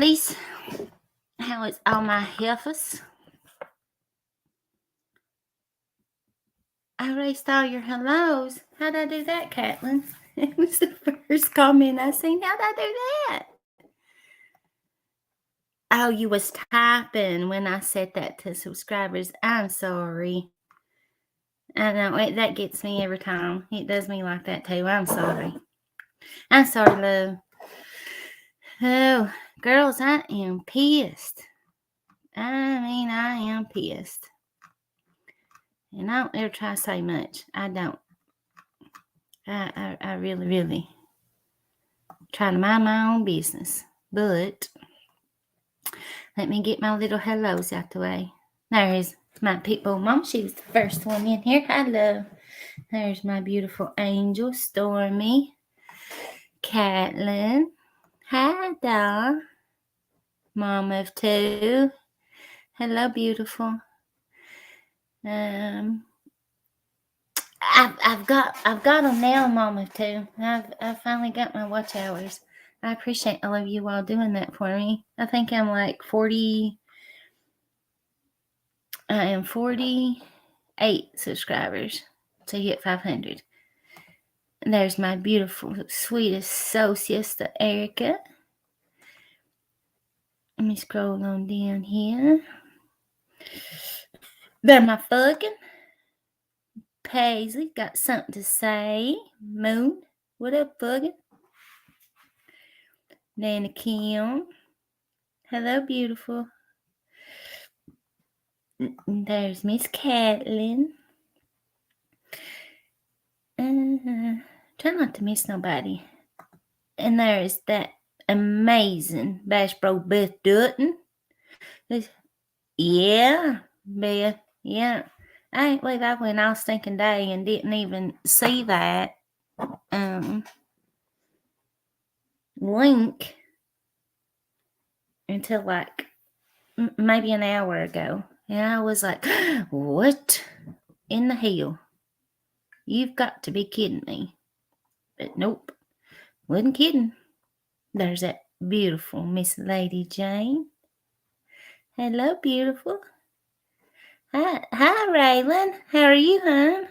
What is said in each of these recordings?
Smileys. How is all my heifers? I erased all your hellos. How'd I do that, Caitlin? It was the first comment I seen. How'd I do that? Oh, you was typing when I said that to subscribers. I'm sorry. I know, that gets me every time. It does me like that too. I'm sorry. I'm sorry, love. Oh, girls, I am pissed. I am pissed. And I don't ever try to say much. I don't. I really try to mind my own business. But let me get my little hellos out the way. There's my pitbull mom. She was the first one in here. Hello. There's my beautiful angel, Stormy. Caitlin. Hi, doll. Mom of two. Hello, beautiful. I've got them now, Mom of two. I've finally got my watch hours. I appreciate all of you all doing that for me. I think I'm like 40. I am 48 subscribers to hit 500. And there's my beautiful, sweetest soul sister, Erica. Let me scroll on down here. There my fucking Paisley got something to say. Moon, what up, fucking? Nana Kim. Hello, beautiful. There's Miss Caitlin. Try not to miss nobody. And there's that amazing Bash Bro Beth Dutton. Yeah, Beth. Yeah. I ain't believe I went all stinking day and didn't even see that link until like maybe an hour ago. And I was like, what in the hell? You've got to be kidding me. But nope, wasn't kidding. There's that beautiful Miss Lady Jane. Hello, beautiful. Hi, Raylan. How are you, hon?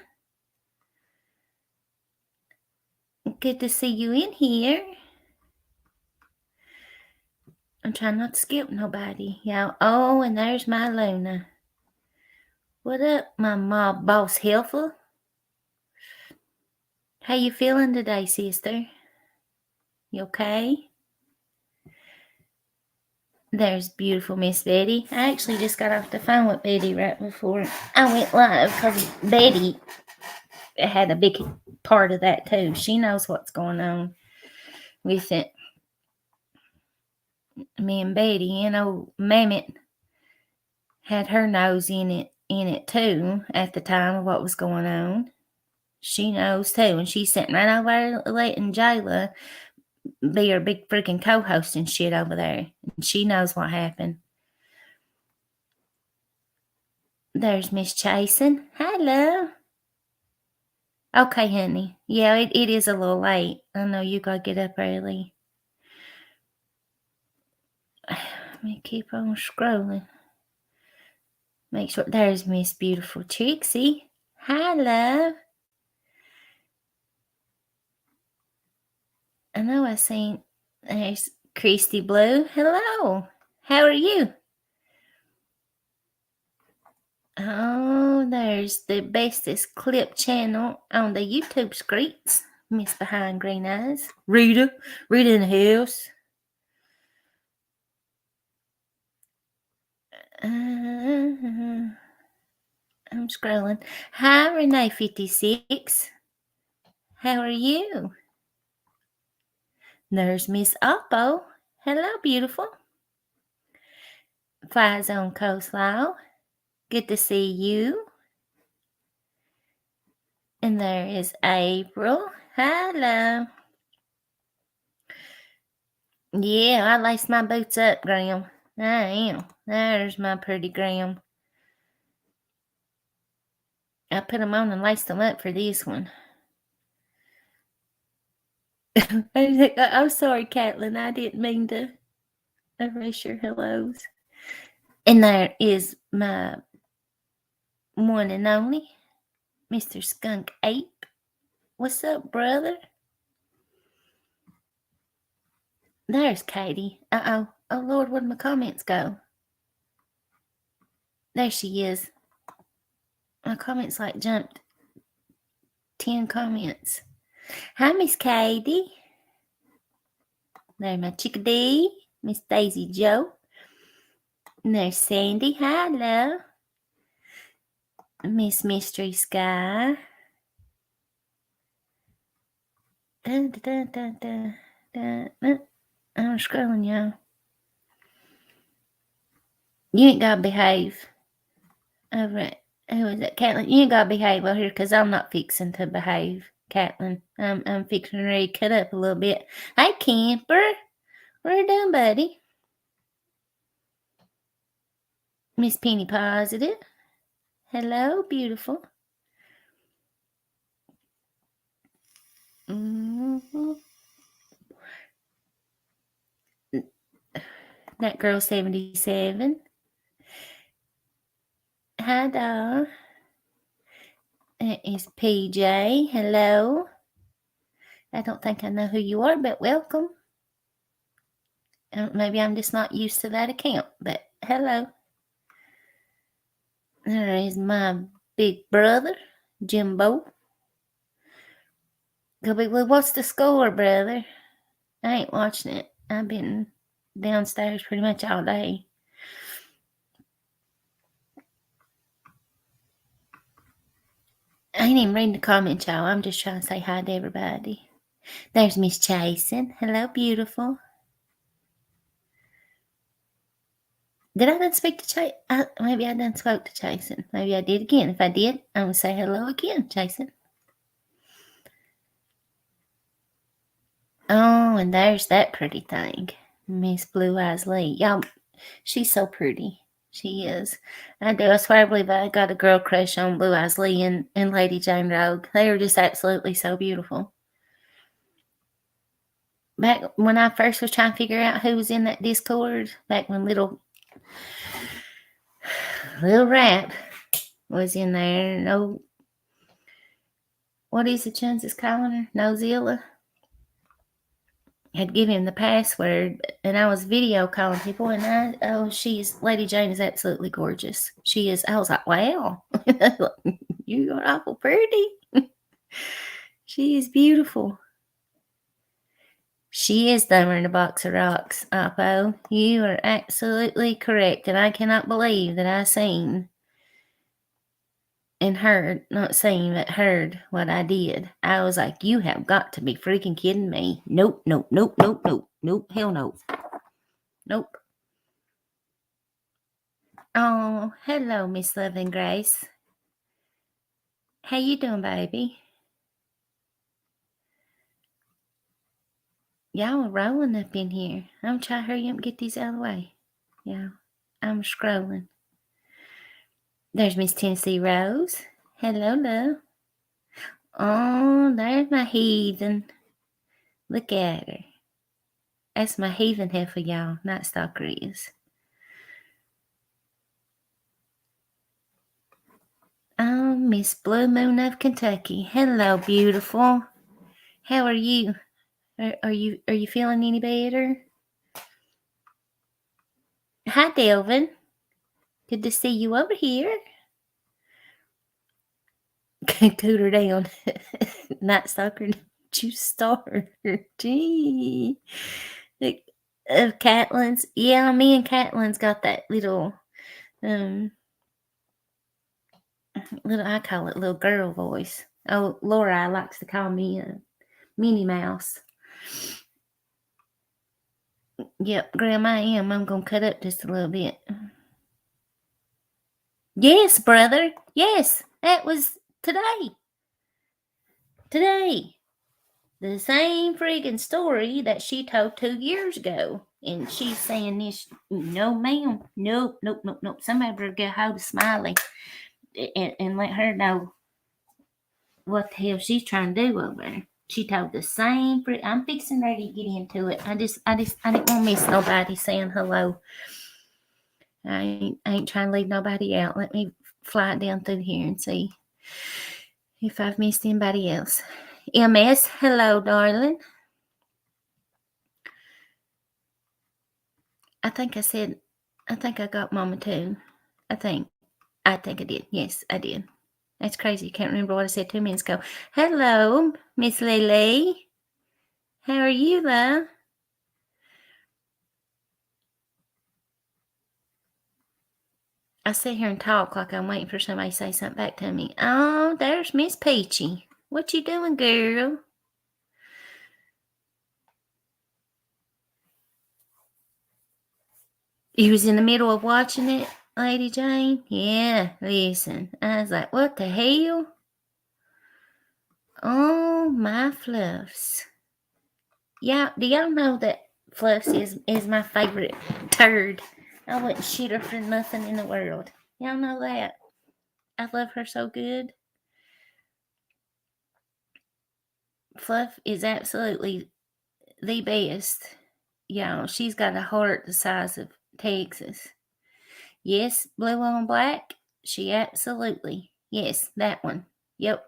Good to see you in here. I'm trying not to skip nobody, y'all. Oh, and there's my Luna. What up, my mob boss helper? How you feeling today, sister? You okay? There's beautiful Miss Betty. I actually just got off the phone with Betty right before I went live because Betty had a big part of that too. She knows what's going on with it. Me and Betty, Mammoth had her nose in it too at the time of what was going on. She knows too, and she's sitting right over there letting Jayla be her big freaking co-host and shit over there. And she knows what happened. There's Miss Chasen. Hello. Okay, honey. Yeah, it is a little late. I know you gotta get up early. Let me keep on scrolling. Make sure there's Miss Beautiful Trixie. Hi, love. I know I seen there's Christy Blue. Hello. How are you? Oh, there's the bestest clip channel on the YouTube streets. Miss Behind Green Eyes. Rita in the house. I'm scrolling. Hi, Renee56. How are you? There's Miss Oppo. Hello, beautiful. Fly Zone Coastlaw. Good to see you. And there is April. Hello. Yeah, I laced my boots up, Graham. I am. There's my pretty Graham. I put them on and laced them up for this one. I'm sorry, Caitlin. I didn't mean to. erase your hellos. And there is my one and only Mr. Skunk Ape. What's up, brother? There's Katie. Uh-oh. Oh, Lord, where'd my comments go? There she is. My comments like jumped 10 comments. Hi, Miss Katie. There's my chickadee, Miss Daisy Joe. And there's Sandy. Hello. Miss Mystery Sky. I'm scrolling, y'all. You ain't gotta behave. Alright. Who is it? Caitlin, you ain't gotta behave over here because I'm not fixing to behave, Caitlin. I'm fixing to cut up a little bit. Hey, Camper. What you doing, buddy? Miss Penny Positive. Hello, beautiful. Mm-hmm. That girl 77. Hi, doll. That is PJ. Hello. I don't think I know who you are, but welcome. Maybe I'm just not used to that account, but hello. There is my big brother, Jimbo. Well, what's the score, brother? I ain't watching it. I've been downstairs pretty much all day. I ain't even reading the comments, y'all. I'm just trying to say hi to everybody. There's Miss Chasen. Hello, beautiful. Did I done speak to Chasen? Maybe I done spoke to Chasen. Maybe I did again. If I did, I'm going to say hello again, Chasen. Oh, and there's that pretty thing. Miss Blue Eyes Lee. Y'all, she's so pretty. She is. I do. I swear I believe I got a girl crush on Blue Eyes Lee and Lady Jane Rogue. They are just absolutely so beautiful. Back when I first was trying to figure out who was in that Discord, back when little rap was in there. No, what is the chances calling her? Nozilla. Had given him the password, and I was video calling people, and Lady Jane is absolutely gorgeous. She is. I was like, wow, you are awful pretty. She is beautiful. She is dumber than a box of rocks, Oppo. You are absolutely correct, and I cannot believe that I seen and heard, not seen, but heard what I did. I was like, you have got to be freaking kidding me. Nope, nope, nope, nope, nope, nope, hell no. Nope. Oh, hello, Miss Love and Grace. How you doing, baby? Y'all are rolling up in here. I'm trying to hurry up and get these out of the way. Yeah, I'm scrolling. There's Miss Tennessee Rose. Hello, love. Oh, there's my heathen. Look at her. That's my heathen heifer, y'all. Night Stalker is. Oh, Miss Blue Moon of Kentucky. Hello, beautiful. How are you? Are you feeling any better? Hi, Delvin. Good to see you over here. Coot her down. Night Stalker, you start. Gee. Caitlin's. Yeah, me and Caitlin's got that little, I call it little girl voice. Oh, Laura likes to call me a Minnie Mouse. Yep, Grandma, I am. I'm going to cut up just a little bit. Yes, brother. Yes, that was today. Today. The same friggin' story that she told 2 years ago. And she's saying this, no, ma'am. Nope. Somebody better get a hold of Smiley and let her know what the hell she's trying to do over there. She told the same. I'm fixing ready to get into it. I didn't want to miss nobody saying hello. I ain't trying to leave nobody out. Let me fly it down through here and see if I've missed anybody else. MS, hello, darling. I think I got Mama too. I think I did. Yes, I did. That's crazy. Can't remember what I said 2 minutes ago. Hello, Miss Lily. How are you, love? I sit here and talk like I'm waiting for somebody to say something back to me. Oh, there's Miss Peachy. What you doing, girl? You was in the middle of watching it, Lady Jane? Yeah, listen. I was like, what the hell? Oh, my Fluffs. Yeah, do y'all know that Fluffs is my favorite turd? I wouldn't shoot her for nothing in the world. Y'all know that? I love her so good. Fluff is absolutely the best. Y'all, she's got a heart the size of Texas. Yes, blue on black. She absolutely. Yes, that one. Yep.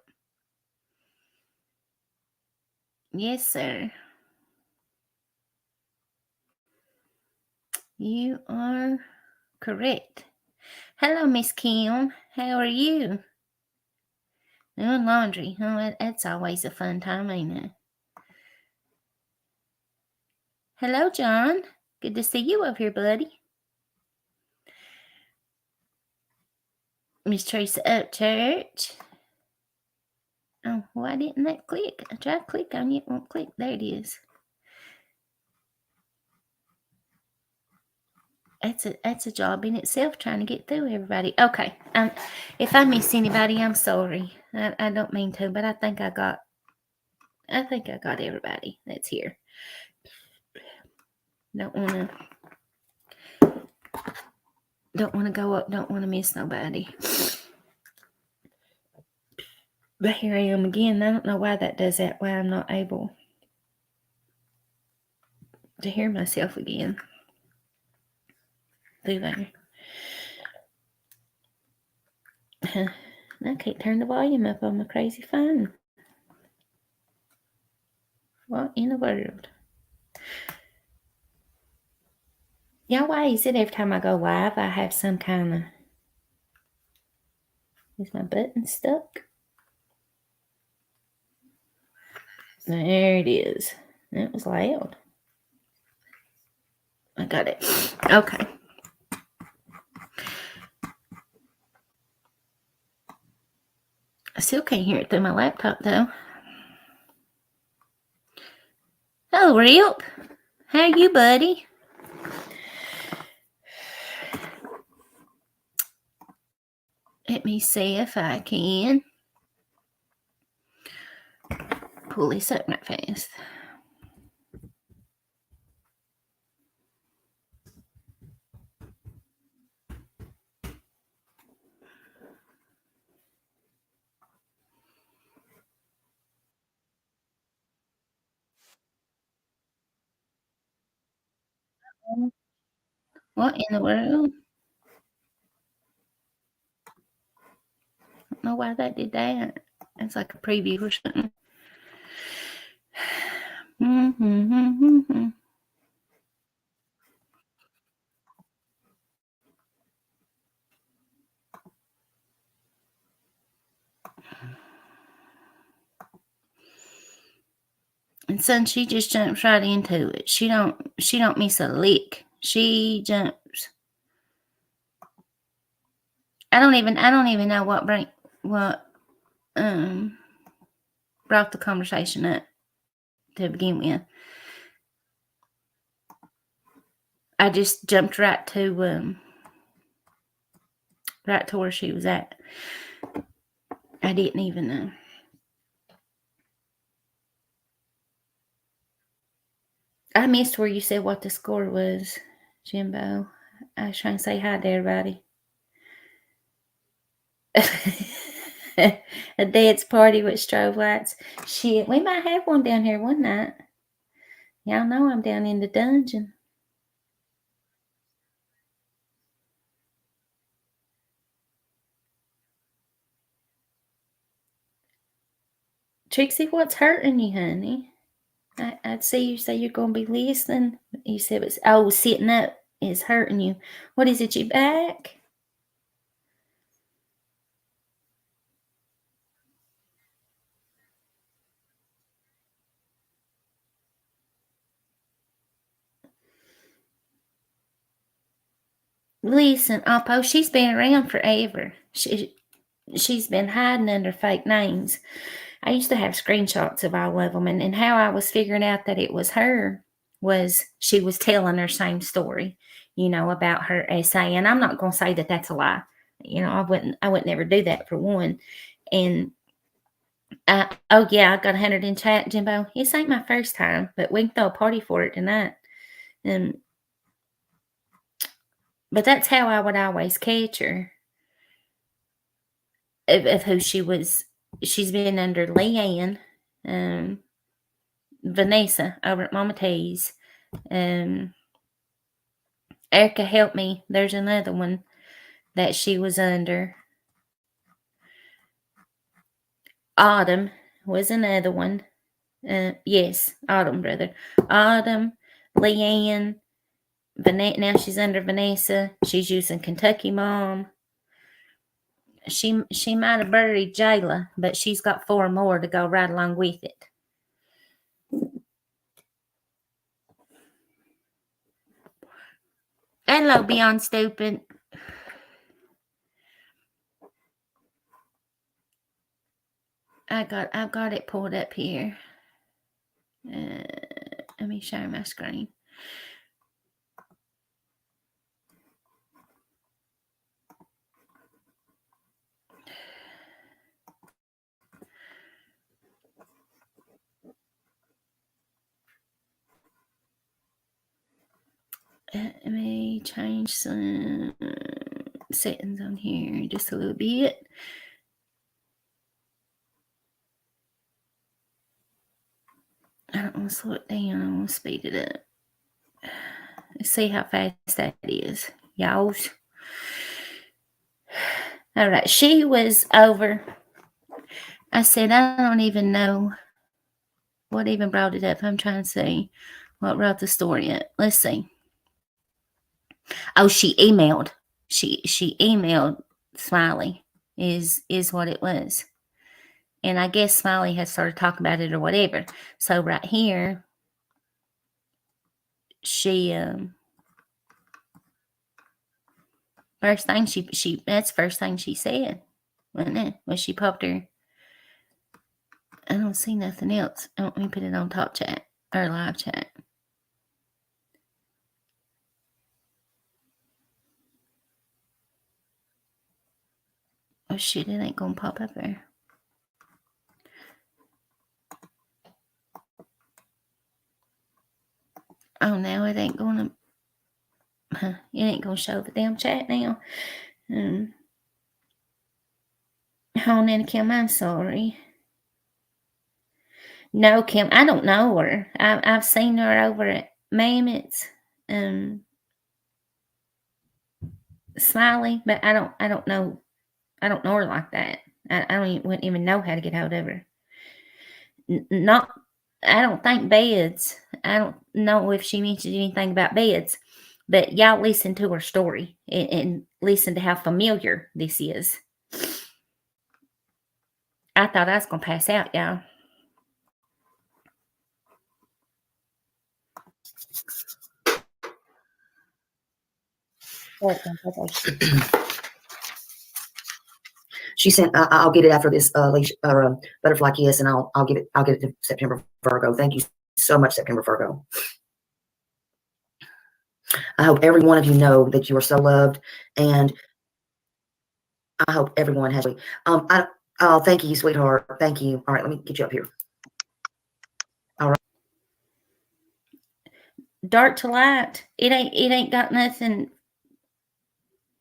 Yes, sir. You are correct. Hello, Miss Kim. How are you? Doing laundry. Oh, that's always a fun time, ain't it? Hello, John. Good to see you up here, buddy. Miss Teresa Upchurch. Oh, why didn't that click? I tried to click on it. It won't click. There it is. That's a job in itself trying to get through everybody. Okay. If I miss anybody, I'm sorry. I don't mean to, but I think I got everybody that's here. Don't wanna go up, don't wanna miss nobody. But here I am again. I don't know why that does that, why I'm not able to hear myself again through there. I can't turn the volume up on my crazy phone. What in the world? Yeah, why is it every time I go live I have some kind of... Is my button stuck? There it is. That was loud. I got it. Okay. I still can't hear it through my laptop though. Hello, Rip. How are you, buddy? Let me see if I can pull this up right fast. What in the world? I don't know why that did that. It's like a preview or something. And son, she just jumps right into it. She don't miss a lick. She jumps. I don't even know what brought the conversation up to begin with. I just jumped right to where she was at. I didn't even know. I missed where you said what the score was, Jimbo. I was trying to say hi to everybody. A dance party with strobe lights. Shit, we might have one down here one night. Y'all know I'm down in the dungeon. Trixie, what's hurting you, honey? I'd see you say you're going to be listening. You said it's, sitting up is hurting you. What is it, your back? Listen, Oppo, she's been around forever. She's been hiding under fake names. I used to have screenshots of all of them, and how I was figuring out that it was her was she was telling her same story, about her essay. And I'm not going to say that that's a lie. I would never do that for one. And oh yeah, I got 100 in chat, Jimbo. This ain't my first time, but we can throw a party for it tonight. But that's how I would always catch her of who she was. She's been under Leanne, Vanessa over at Mama T's. Erica, help me. There's another one that she was under. Autumn was another one. Yes, Autumn, brother. Autumn, Leanne, now she's under Vanessa. She's using Kentucky Mom. She might have buried Jayla, but she's got 4 more to go right along with it. Hello, Beyond Stupid. I've got it pulled up here. Let me share my screen. Let me change some settings on here just a little bit. I don't want to slow it down. I want to speed it up. Let's see how fast that is, y'all. All right, she was over. I said, I don't even know what even brought it up. I'm trying to see what wrote the story up. Let's see. Oh, she emailed. She emailed Smiley is what it was. And I guess Smiley has started talking about it or whatever. So right here, she first thing she that's first thing she said, wasn't it? When she popped her. I don't see nothing else. Let me put it on top chat or live chat. Oh shit, it ain't gonna pop up there. Oh, now it ain't gonna. It ain't gonna show the damn chat now. Hold on, Kim. I'm sorry. No, Kim, I don't know her. I've seen her over at Mammoth's, Smiley, but I don't know. I don't know her like that. I wouldn't even know how to get hold of her. Not. I don't think beds. I don't know if she mentioned anything about beds, but y'all listen to her story and listen to how familiar this is. I thought I was gonna pass out, y'all. She sent. I'll get it after this butterfly kiss, and I'll get it. I'll get it to September Virgo. Thank you so much, September Virgo. I hope every one of you know that you are so loved, and I hope everyone has. Oh, thank you, sweetheart. Thank you. All right, let me get you up here. All right. Dark to light. It ain't got nothing.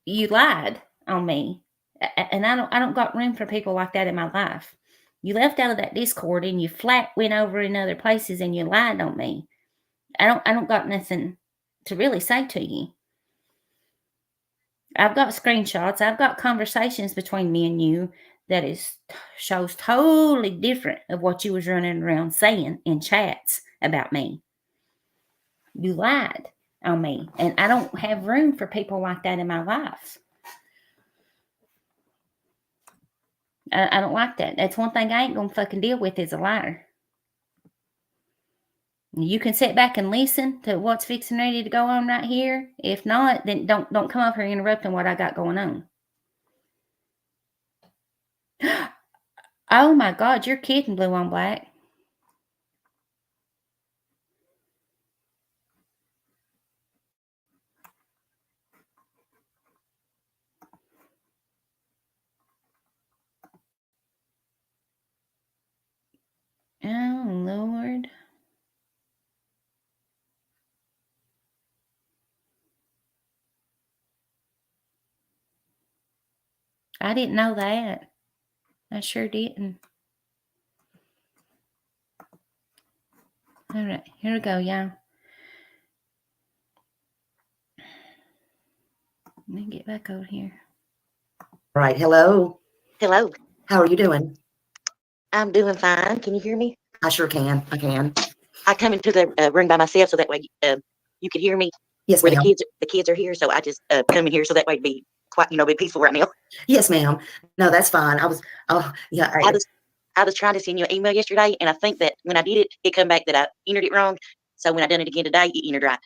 You lied on me. And I don't got room for people like that in my life. You left out of that Discord and you flat went over in other places and you lied on me. I don't got nothing to really say to you. I've got screenshots. I've got conversations between me and you that shows totally different of what you was running around saying in chats about me. You lied on me, and I don't have room for people like that in my life. I don't like that. That's one thing I ain't gonna fucking deal with is a liar. You can sit back and listen to what's fixing ready to go on right here. If not, then don't come up here interrupting what I got going on. Oh my God, you're kidding, Blue on Black. Oh Lord. I didn't know that. I sure didn't. All right, here we go, y'all. Let me get back over here. Right. Hello. Hello. How are you doing? I'm doing fine. Can you hear me? I sure can. I can. I come into the room by myself so that way you could hear me. Yes, Where ma'am. the kids are here, so I just come in here so that way it'd be quite be peaceful right now. Yes, ma'am. No, that's fine. Yeah. I was trying to send you an email yesterday, and I think that when I did it, it come back that I entered it wrong. So when I done it again today, it entered right.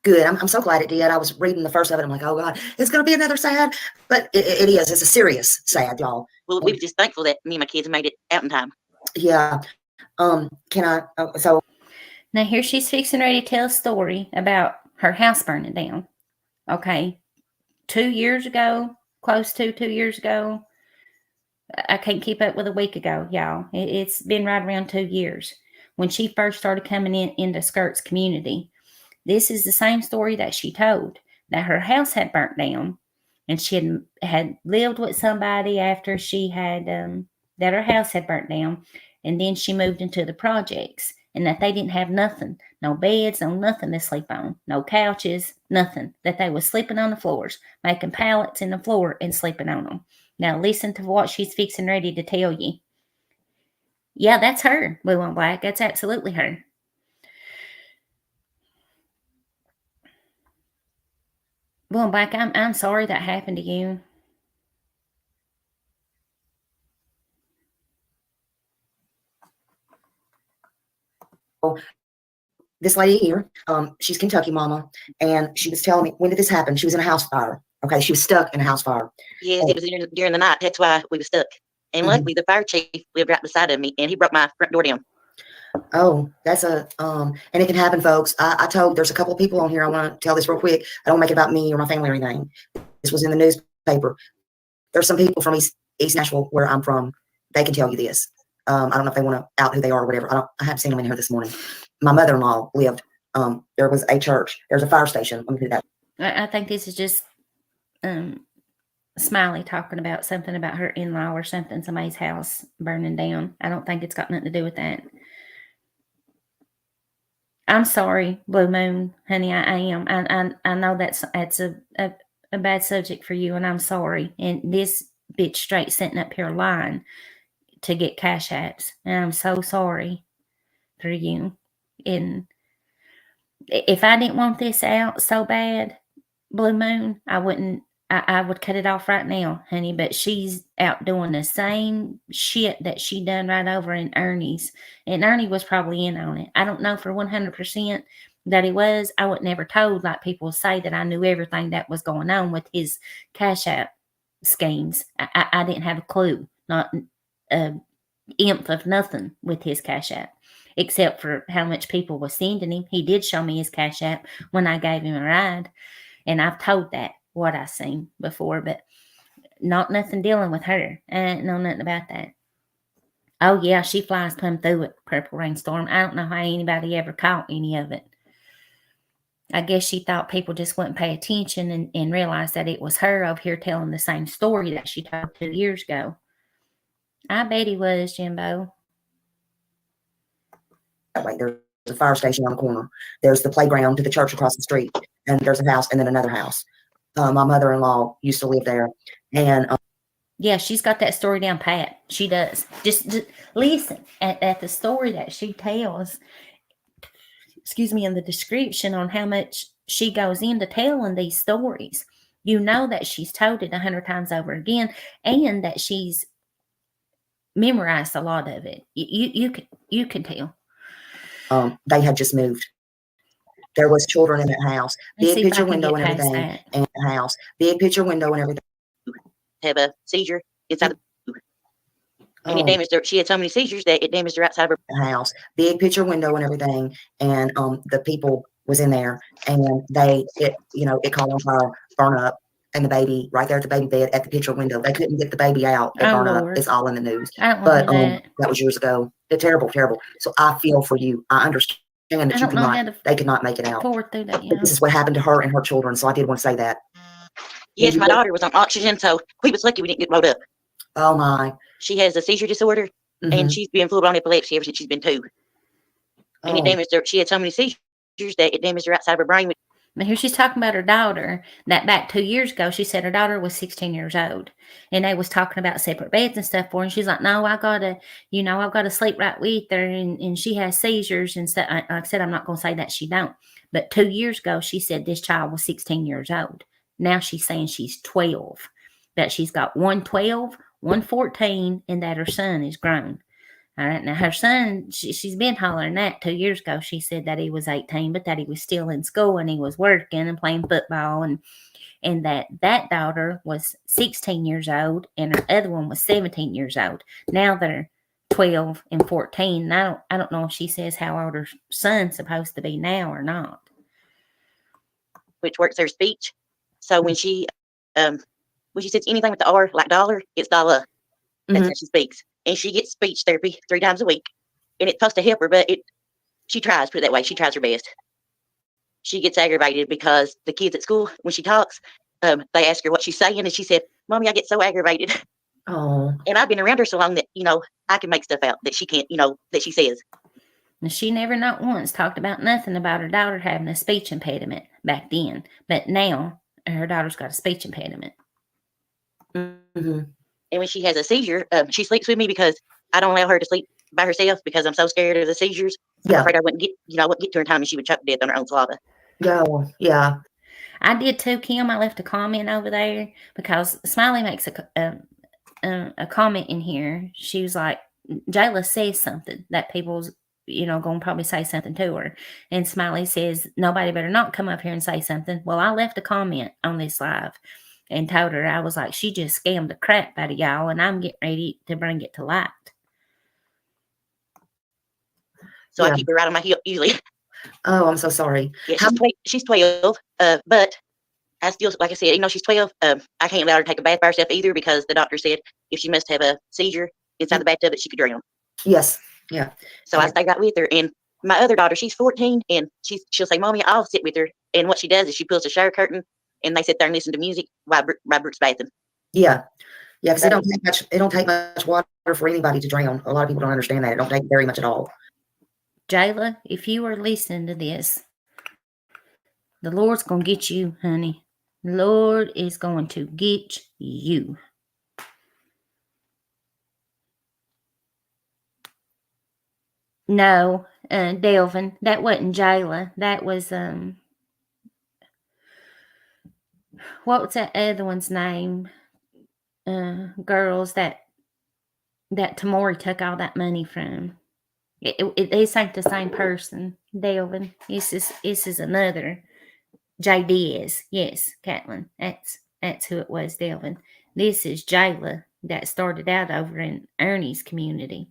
Good. I'm so glad it did. I was reading the first of it. I'm like, oh God, it's going to be another sad, but it is. It's a serious sad, y'all. Well, we were just thankful that me and my kids made it out in time. Yeah. Can I? So now here she's fixing ready to tell a story about her house burning down. Okay, 2 years ago, close to 2 years ago. I can't keep up with a week ago, y'all. It's been right around 2 years when she first started coming into Skirt's community. This is the same story that she told, that her house had burnt down and she had lived with somebody after she had, that her house had burnt down. And then she moved into the projects and that they didn't have nothing, no beds, no nothing to sleep on, no couches, nothing, that they was sleeping on the floors, making pallets in the floor and sleeping on them. Now listen to what she's fixing ready to tell you. Yeah, that's her, Blue on Black. That's absolutely her. Blue on Black, I'm sorry that happened to you. this lady here, she's Kentucky Mama, and she was telling me, when did this happen? She was in a house fire. Okay, she was stuck in a house fire. Yes, it was during the night. That's why we were stuck. And luckily, the fire chief lived right beside of me, and he broke my front door down. Oh, that's and it can happen, folks. I told, there's a couple of people on here. I want to tell this real quick. I don't make it about me or my family or anything. This was in the newspaper. There's some people from East Nashville, where I'm from. They can tell you this. I don't know if they want to out who they are or whatever. I haven't seen them in here this morning. My mother-in-law lived. There was a church. There's a fire station. Let me do that. I think this is just Smiley talking about something about her in-law or something, somebody's house burning down. I don't think it's got nothing to do with that. I'm sorry, Blue Moon, honey. I am. I know that's a bad subject for you, and I'm sorry. And this bitch straight sitting up here lying to get cash apps, and I'm so sorry for you. And if I didn't want this out so bad, Blue Moon, I wouldn't. I would cut it off right now, honey. But she's out doing the same shit that she done right over in Ernie's, and Ernie was probably in on it. I don't know for 100% that he was. I would never told, like people say, that I knew everything that was going on with his cash app schemes. I didn't have a clue, not a imp of nothing with his cash app, except for how much people was sending him. He did show me his cash app when I gave him a ride, and I've told that what I seen before, but not nothing dealing with her. I ain't know nothing about that. Oh yeah, she flies plumb through it, Purple Rainstorm. I don't know how anybody ever caught any of it. I guess she thought people just wouldn't pay attention and realize that it was her over here telling the same story that she told 2 years ago. I bet he was, Jimbo. That way, there's a fire station on the corner. There's the playground to the church across the street, and there's a house and then another house. My mother-in-law used to live there, and yeah, she's got that story down pat. She does. Just listen at the story that she tells. Excuse me, in the description on how much she goes into telling these stories. You know that she's told it 100 times over again, and that she's memorized a lot of it. You can tell. they had just moved. There was children in that house. Let's Big see if I picture can window get and past everything, that. and the house. Big picture window and everything. Have a seizure inside and it damaged her. She had so many seizures that it damaged her outside of her house. Big picture window and everything, and the people was in there, and it caught on fire, burn up, and the baby right there at the baby bed at the picture window. They couldn't get the baby out. It burned up. It's all in the news. I don't But know that was years ago. It's terrible. So I feel for you. I understand that I you don't know how to they could not make it out. forward through that. But this is what happened to her and her children. So I did want to say that. Yes, my daughter was on oxygen, so we was lucky we didn't get rolled up. Oh my. She has a seizure disorder, and she's been full-blown epilepsy ever since she's been 2. And it damaged her. She had so many seizures that it damaged her outside of her brain. But here she's talking about her daughter, that back 2 years ago, she said her daughter was 16 years old. And they was talking about separate beds and stuff for her. And she's like, no, I've got to sleep right with her. And she has seizures and stuff. Like I said, I'm not going to say that she don't. But 2 years ago, she said this child was 16 years old. Now she's saying she's 12. That she's got one 12, one 14, and that her son is grown. All right. Now, her son, she's been hollering that 2 years ago. She said that he was 18, but that he was still in school and he was working and playing football, and that daughter was 16 years old and her other one was 17 years old. Now they're 12 and 14. And I don't know if she says how old her son's supposed to be now or not. Which works her speech. So when she says anything with the R, like dollar, it's dollar. That's how she speaks. And she gets speech therapy 3 times a week. And it's supposed to help her, but she tries, put it that way. She tries her best. She gets aggravated because the kids at school, when she talks, they ask her what she's saying, and she said, Mommy, I get so aggravated. Oh. And I've been around her so long that, I can make stuff out that she can't, that she says. And she never not once talked about nothing about her daughter having a speech impediment back then. But now her daughter's got a speech impediment. And when she has a seizure, she sleeps with me because I don't allow her to sleep by herself because I'm so scared of the seizures. I'm afraid I wouldn't get to her in time and she would choke to death on her own saliva. Yeah. I did too, Kim. I left a comment over there because Smiley makes a comment in here. She was like, Jayla says something that people's, going to probably say something to her. And Smiley says, nobody better not come up here and say something. Well, I left a comment on this live and told her, I was like, she just scammed the crap out of y'all, and I'm getting ready to bring it to light. So I keep her right on my heel usually. Oh, I'm so sorry. Yeah, she's 12, but I still, like I said, even though she's 12, I can't allow her to take a bath by herself either because the doctor said if she must have a seizure inside the bathtub that she could drown. Yes. Yeah. So I stay right with her. And my other daughter, she's 14, and she'll say, Mommy, I'll sit with her. And what she does is she pulls the shower curtain and they sit there and listen to music while Brooke's bathing. Yeah. Yeah, because it don't take much water for anybody to drown. A lot of people don't understand that. It don't take very much at all. Jayla, if you are listening to this, the Lord's going to get you, honey. The Lord is going to get you. No, Delvin, that wasn't Jayla. That was, what was that other one's name? Girls that Tamori took all that money from. It's ain't the same person, Delvin. This is another. JD yes, Catlin. That's who it was, Delvin. This is Jayla that started out over in Ernie's community.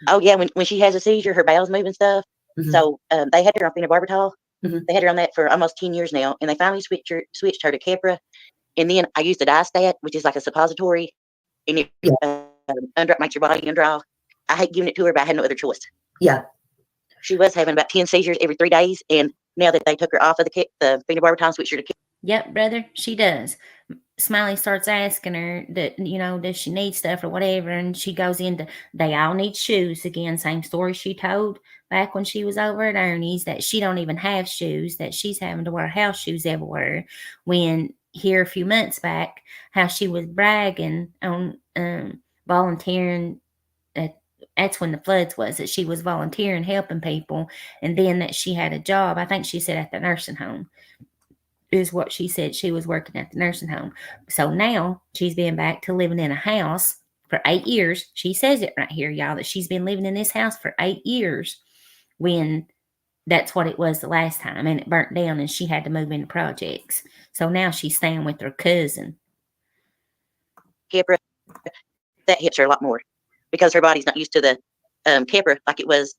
Oh yeah, when she has a seizure, her bowels move and stuff. So they had her on phenobarbital. They had her on that for almost 10 years now, and they finally switched her to Keppra. And then I used the Distat, which is like a suppository, and it makes your body undry. I hate giving it to her, but I had no other choice. Yeah. She was having about 10 seizures every 3 days, and now that they took her off of the peanut butter time, switched her to Yep, brother, she does. Smiley starts asking her that, does she need stuff or whatever, and she goes into, they all need shoes again. Same story she told back when she was over at Ernie's, that she don't even have shoes, that she's having to wear house shoes everywhere. When here a few months back, how she was bragging on volunteering. That's when the floods was, that she was volunteering, helping people, and then that she had a job. I think she said at the nursing home is what she said. She was working at the nursing home. So now she's been back to living in a house for 8 years. She says it right here, y'all, that she's been living in this house for 8 years, when that's what it was the last time, and it burnt down and she had to move into projects. So now she's staying with her cousin. Kipra. That hits her a lot more because her body's not used to the Kipra like it was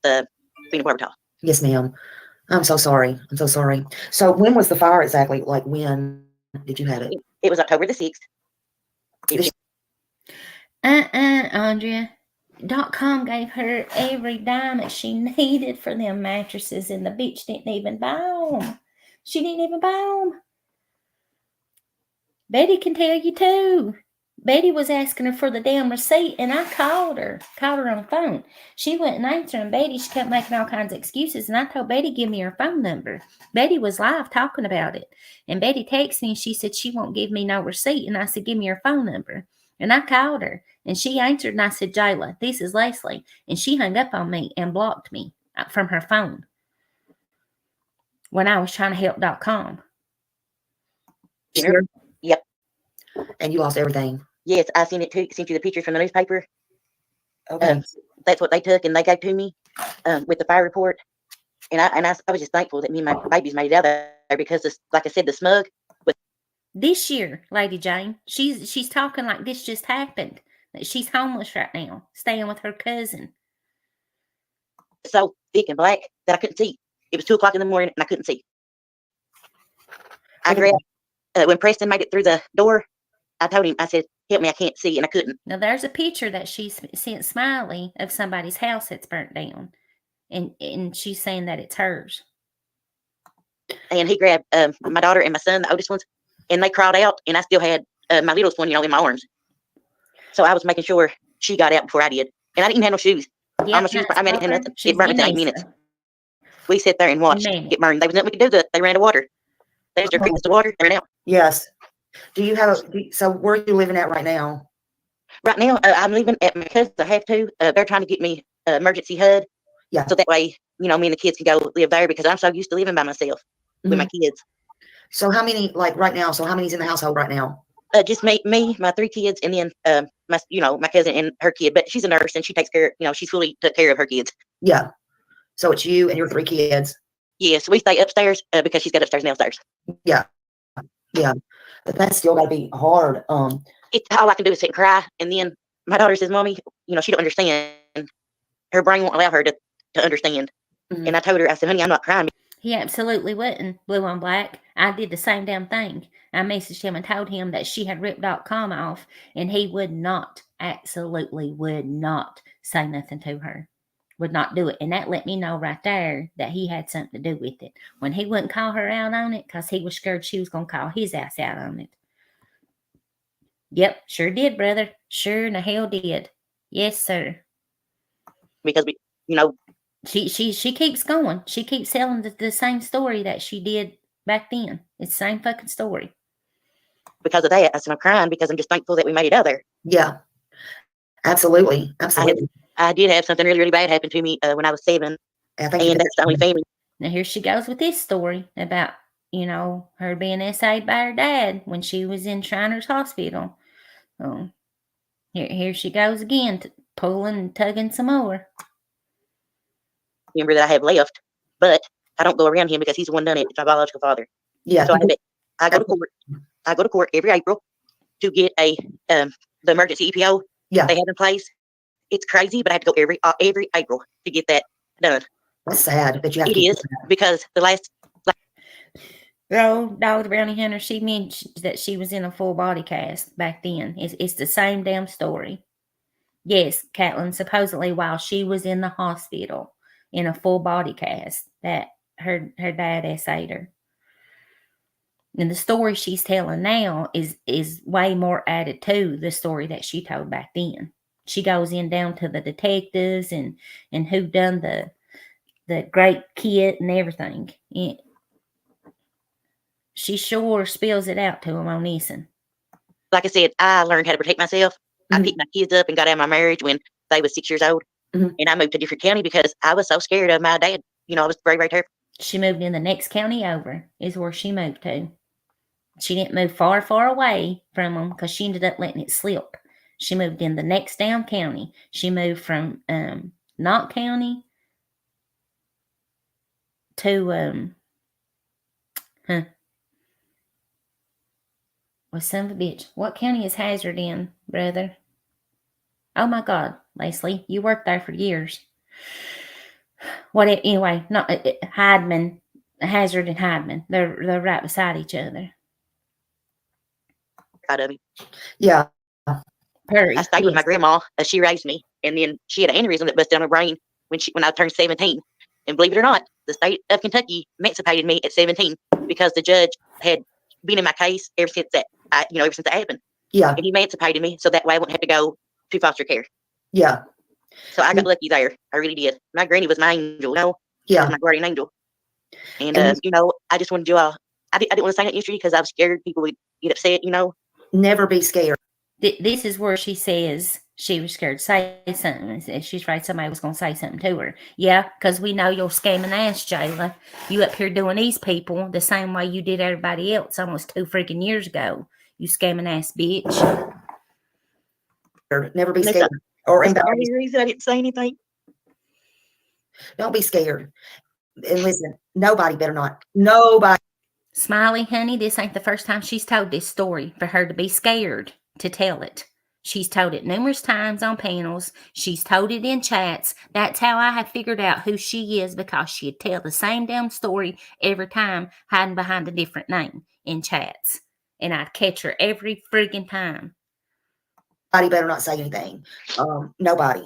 the peanut butter. Yes, ma'am. I'm so sorry. I'm so sorry. So when was the fire exactly? Like, when did you have it? It was October the 6th. Andrea. .com gave her every dime that she needed for them mattresses, and the bitch didn't even buy them. She didn't even buy them. Betty can tell you too. Betty was asking her for the damn receipt, and I called her on the phone. She wouldn't answer, and Betty, she kept making all kinds of excuses, and I told Betty, give me her phone number. Betty was live talking about it, and Betty texted me, and she said she won't give me no receipt, and I said, give me her phone number. And I called her, and she answered, and I said, Jayla, this is Leslie, and she hung up on me and blocked me from her phone when I was trying to help .com. Sure. Yep. And you lost everything. Yes, I sent you the pictures from the newspaper. Okay. That's what they took and they gave to me with the fire report. And I was just thankful that me and my babies made it out there, because like I said, the smug was this year, Lady Jane. She's talking like this just happened. That she's homeless right now, staying with her cousin. So thick and black that I couldn't see. It was 2:00 in the morning and I couldn't see. I grabbed when Preston made it through the door. I told him, I said, help me, I can't see, and I couldn't. Now, there's a picture that she sent Smiley of somebody's house that's burnt down, and she's saying that it's hers. And he grabbed my daughter and my son, the oldest ones, and they crawled out, and I still had my littlest one, in my arms. So I was making sure she got out before I did. And I didn't have no shoes. Yep, All my shoes, I didn't have nothing. It burned within 8 minutes. We sat there and watched it burn. There was nothing we could do. They ran out of water. There's their creeks of water. They ran out. Yes. Do you have so where are you living at right now? Right now, I'm living at my cousin's. I have to. They're trying to get me emergency HUD. Yeah. So that way, me and the kids can go live there, because I'm so used to living by myself with my kids. So how many, like right now, so how many's in the household right now? Just me, my 3 kids, and then my cousin and her kid. But she's a nurse and she takes care, she fully took care of her kids. Yeah. So it's you and your 3 kids. Yes, we stay upstairs because she's got upstairs and downstairs. Yeah. Yeah. But that's still gotta be hard. It's all I can do is sit and cry. And then my daughter says, Mommy, she don't understand. Her brain won't allow her to understand. And I told her, I said, honey, I'm not crying. He absolutely wouldn't. Blue on black. I did the same damn thing. I messaged him and told him that she had ripped .com off, and he would not, absolutely would not say nothing to her. Would not do it. And that let me know right there that he had something to do with it. When he wouldn't call her out on it, because he was scared she was going to call his ass out on it. Yep, sure did, brother. Sure in the hell did. Yes, sir. Because She keeps going. She keeps telling the same story that she did back then. It's the same fucking story. Because of that, I said, I'm crying because I'm just thankful that we made it out there. Yeah. Absolutely. Absolutely. I did have something really, really bad happen to me when I was 7. And that's the only family. Now here she goes with this story about, her being SA'd by her dad when she was in Shriners Hospital. So here she goes again, pulling and tugging some more. Remember that I have left, but I don't go around him because he's the one done it. It's my biological father. Yeah. So I go to court. I go to court every April to get the emergency EPO they have in place. It's crazy, but I have to go every April to get that done. That's sad that you have to. It is, because the last. Dog the Brownie Hunter, she mentioned that she was in a full body cast back then. It's the same damn story. Yes, Catlin, supposedly while she was in the hospital in a full body cast, that her dad essayed her. And the story she's telling now is way more added to the story that she told back then. She goes in down to the detectives and who done the great kit and everything. She sure spills it out to him on this. Like I said, I learned how to protect myself. I picked my kids up and got out of my marriage when they was 6 years old. And I moved to a different county because I was so scared of my dad. I was very, very terrified. She moved in the next county over is where she moved to. She didn't move far, far away from them because she ended up letting it slip. She moved in the next down county. She moved from Knott County to well, son of a bitch. What county is Hazard in, brother? Oh my God, Leslie, you worked there for years. Anyway, not Hydeman, Hazard and Hydeman. They're right beside each other. Proud of me. Yeah. I stayed with my grandma as she raised me, and then she had an aneurysm that busted on her brain when I turned 17. And believe it or not, the state of Kentucky emancipated me at 17 because the judge had been in my case ever since that happened. Yeah. And he emancipated me so that way I wouldn't have to go to foster care. Yeah. So I got lucky there. I really did. My granny was my angel. She was my guardian angel. And I just wanted you all. I didn't want to sign that industry because I was scared people would get upset. Never be scared. This is where she says she was scared to say something. She's afraid somebody was going to say something to her. Yeah, because we know you're scamming ass, Jayla. You up here doing these people the same way you did everybody else almost 2 freaking years ago. You scamming ass bitch. Never be scared or embarrassed. That's the only reason I didn't say anything. Don't be scared. And listen, nobody better not. Nobody. Smiley, honey, this ain't the first time she's told this story for her to be scared to tell it. She's told it numerous times on panels. She's told it in chats. That's how I have figured out who she is, because she'd tell the same damn story every time, hiding behind a different name in chats. And I'd catch her every friggin' time. Nobody better not say anything. Nobody.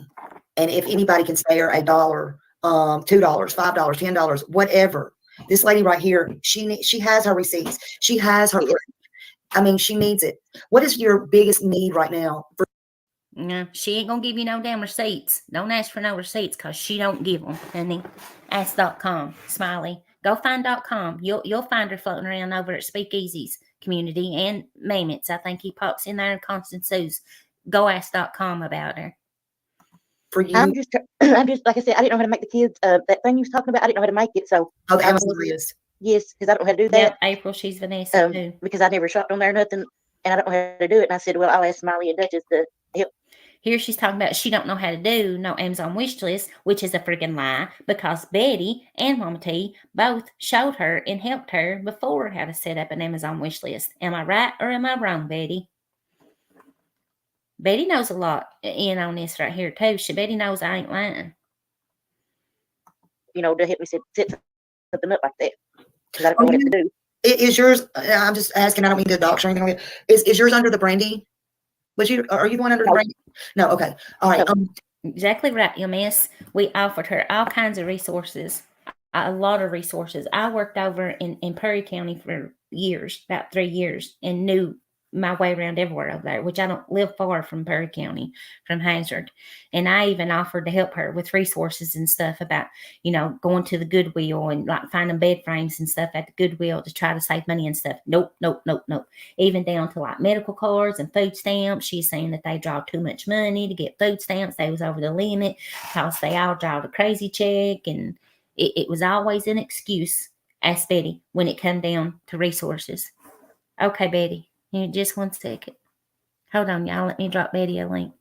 And if anybody can spare $1, $2, $5, $10, whatever. This lady right here, she has her receipts. She has her. I mean, she needs it. What is your biggest need right now? No, she ain't gonna give you no damn receipts. Don't ask for no receipts, because she don't give them, honey. Ask.com, Smiley. Go find .com. You'll find her floating around over at Speakeasy's community and Mamet's. I think he pops in there in Constant Sue's. Go ask.com about her. For you, I'm just like I said, I didn't know how to make the kids that thing you was talking about. I didn't know how to make it. So the Amazon is. Yes, because I don't know how to do that. Yep, April, she's Vanessa too. Because I never shopped on there or nothing, and I don't know how to do it. And I said, well, I'll ask Smiley and Duchess to help. Here she's talking about she don't know how to do no Amazon wish list, which is a friggin' lie, because Betty and Mama T both showed her and helped her before how to set up an Amazon wish list. Am I right or am I wrong, Betty? Betty knows a lot in on this right here too. Betty knows I ain't lying. To help me set something up like that, because I don't know what to do. Is yours? I'm just asking. I don't mean to dox or anything. Is yours under the Brandy? Are you going under the Brandy? No. Okay. All right. Exactly right, you miss. We offered her all kinds of resources, a lot of resources. I worked over in Perry County for years, about 3 years, and knew my way around everywhere over there, which I don't live far from Perry County, from Hazard. And I even offered to help her with resources and stuff about, going to the Goodwill and like finding bed frames and stuff at the Goodwill to try to save money and stuff. Nope. Even down to like medical cards and food stamps. She's saying that they draw too much money to get food stamps. They was over the limit because they all draw a crazy check. And it was always an excuse, asked Betty, when it come down to resources. Okay, Betty. Just 1 second. Hold on, y'all. Let me drop Betty a link.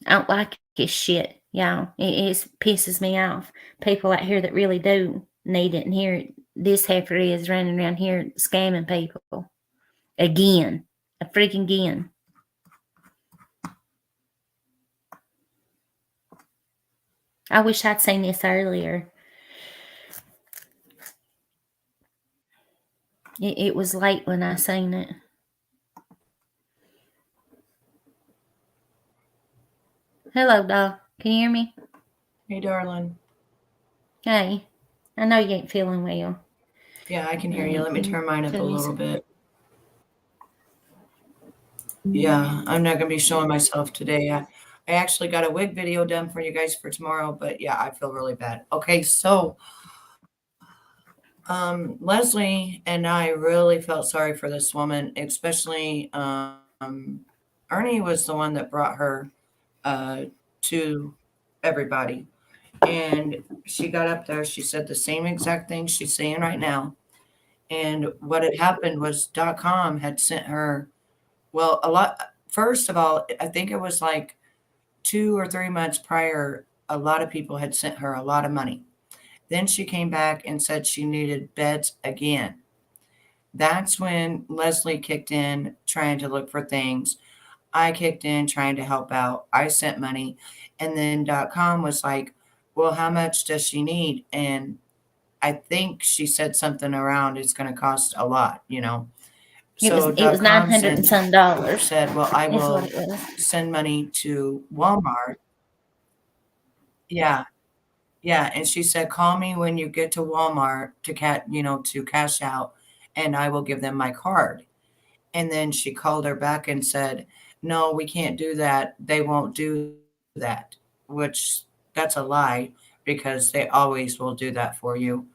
I don't like his shit, y'all. It pisses me off. People out here that really do need it, and here this heifer is running around here scamming people. Again. A freaking again. I wish I'd seen this earlier. It was late when I seen it. Hello, doll. Can you hear me? Hey, darling. Hey, I know you ain't feeling well. Yeah, I can hear you. Let me turn mine up a Tell me little some- bit. Yeah, I'm not going to be showing myself today. I actually got a wig video done for you guys for tomorrow, but yeah, I feel really bad. Okay, so Leslie and I really felt sorry for this woman, especially Ernie was the one that brought her uh, to everybody. And she got up there, she said the same exact thing she's saying right now. And what had happened was .com had sent her, well, a lot. First of all, I think it was like 2 or 3 months prior, a lot of people had sent her a lot of money. Then she came back and said she needed beds again. That's when Leslie kicked in trying to look for things. I kicked in trying to help out. I sent money. And then .com was like, well, how much does she need? And I think she said something around it's going to cost a lot, you know. So It was .com 900 and some dollars. said, well, I Is what will it was. send money to Walmart. Yeah, yeah. And she said, call me when you get to Walmart to cash out, and I will give them my card. And then she called her back and said, no, we can't do that. They won't do that, which that's a lie because they always will do that for you.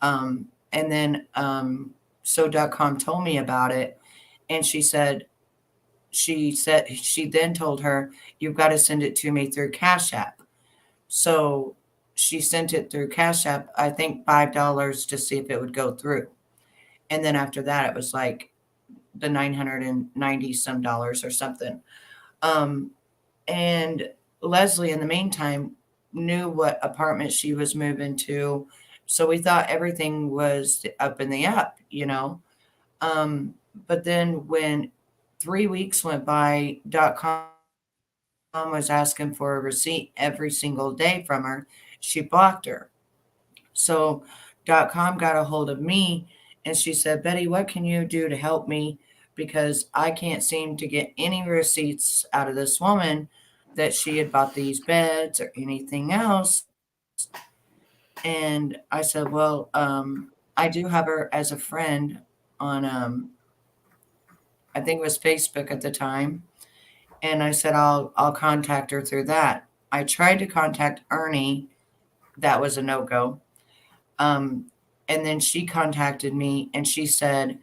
And then so.com told me about it, and she then told her, you've got to send it to me through Cash App. So she sent it through Cash App, I think $5 to see if it would go through. And then after that, it was like the 990 some dollars or something. Um, and Leslie, in the meantime, knew what apartment she was moving to. So we thought everything was up in the up, you know. Um, but then when 3 weeks went by, .com was asking for a receipt every single day from her. She blocked her. So .com got a hold of me and she said, Betty, what can you do to help me? Because I can't seem to get any receipts out of this woman that she had bought these beds or anything else. And I said, well, I do have her as a friend on, I think it was Facebook at the time. And I said, I'll contact her through that. I tried to contact Ernie. That was a no-go. Um, and then she contacted me and she said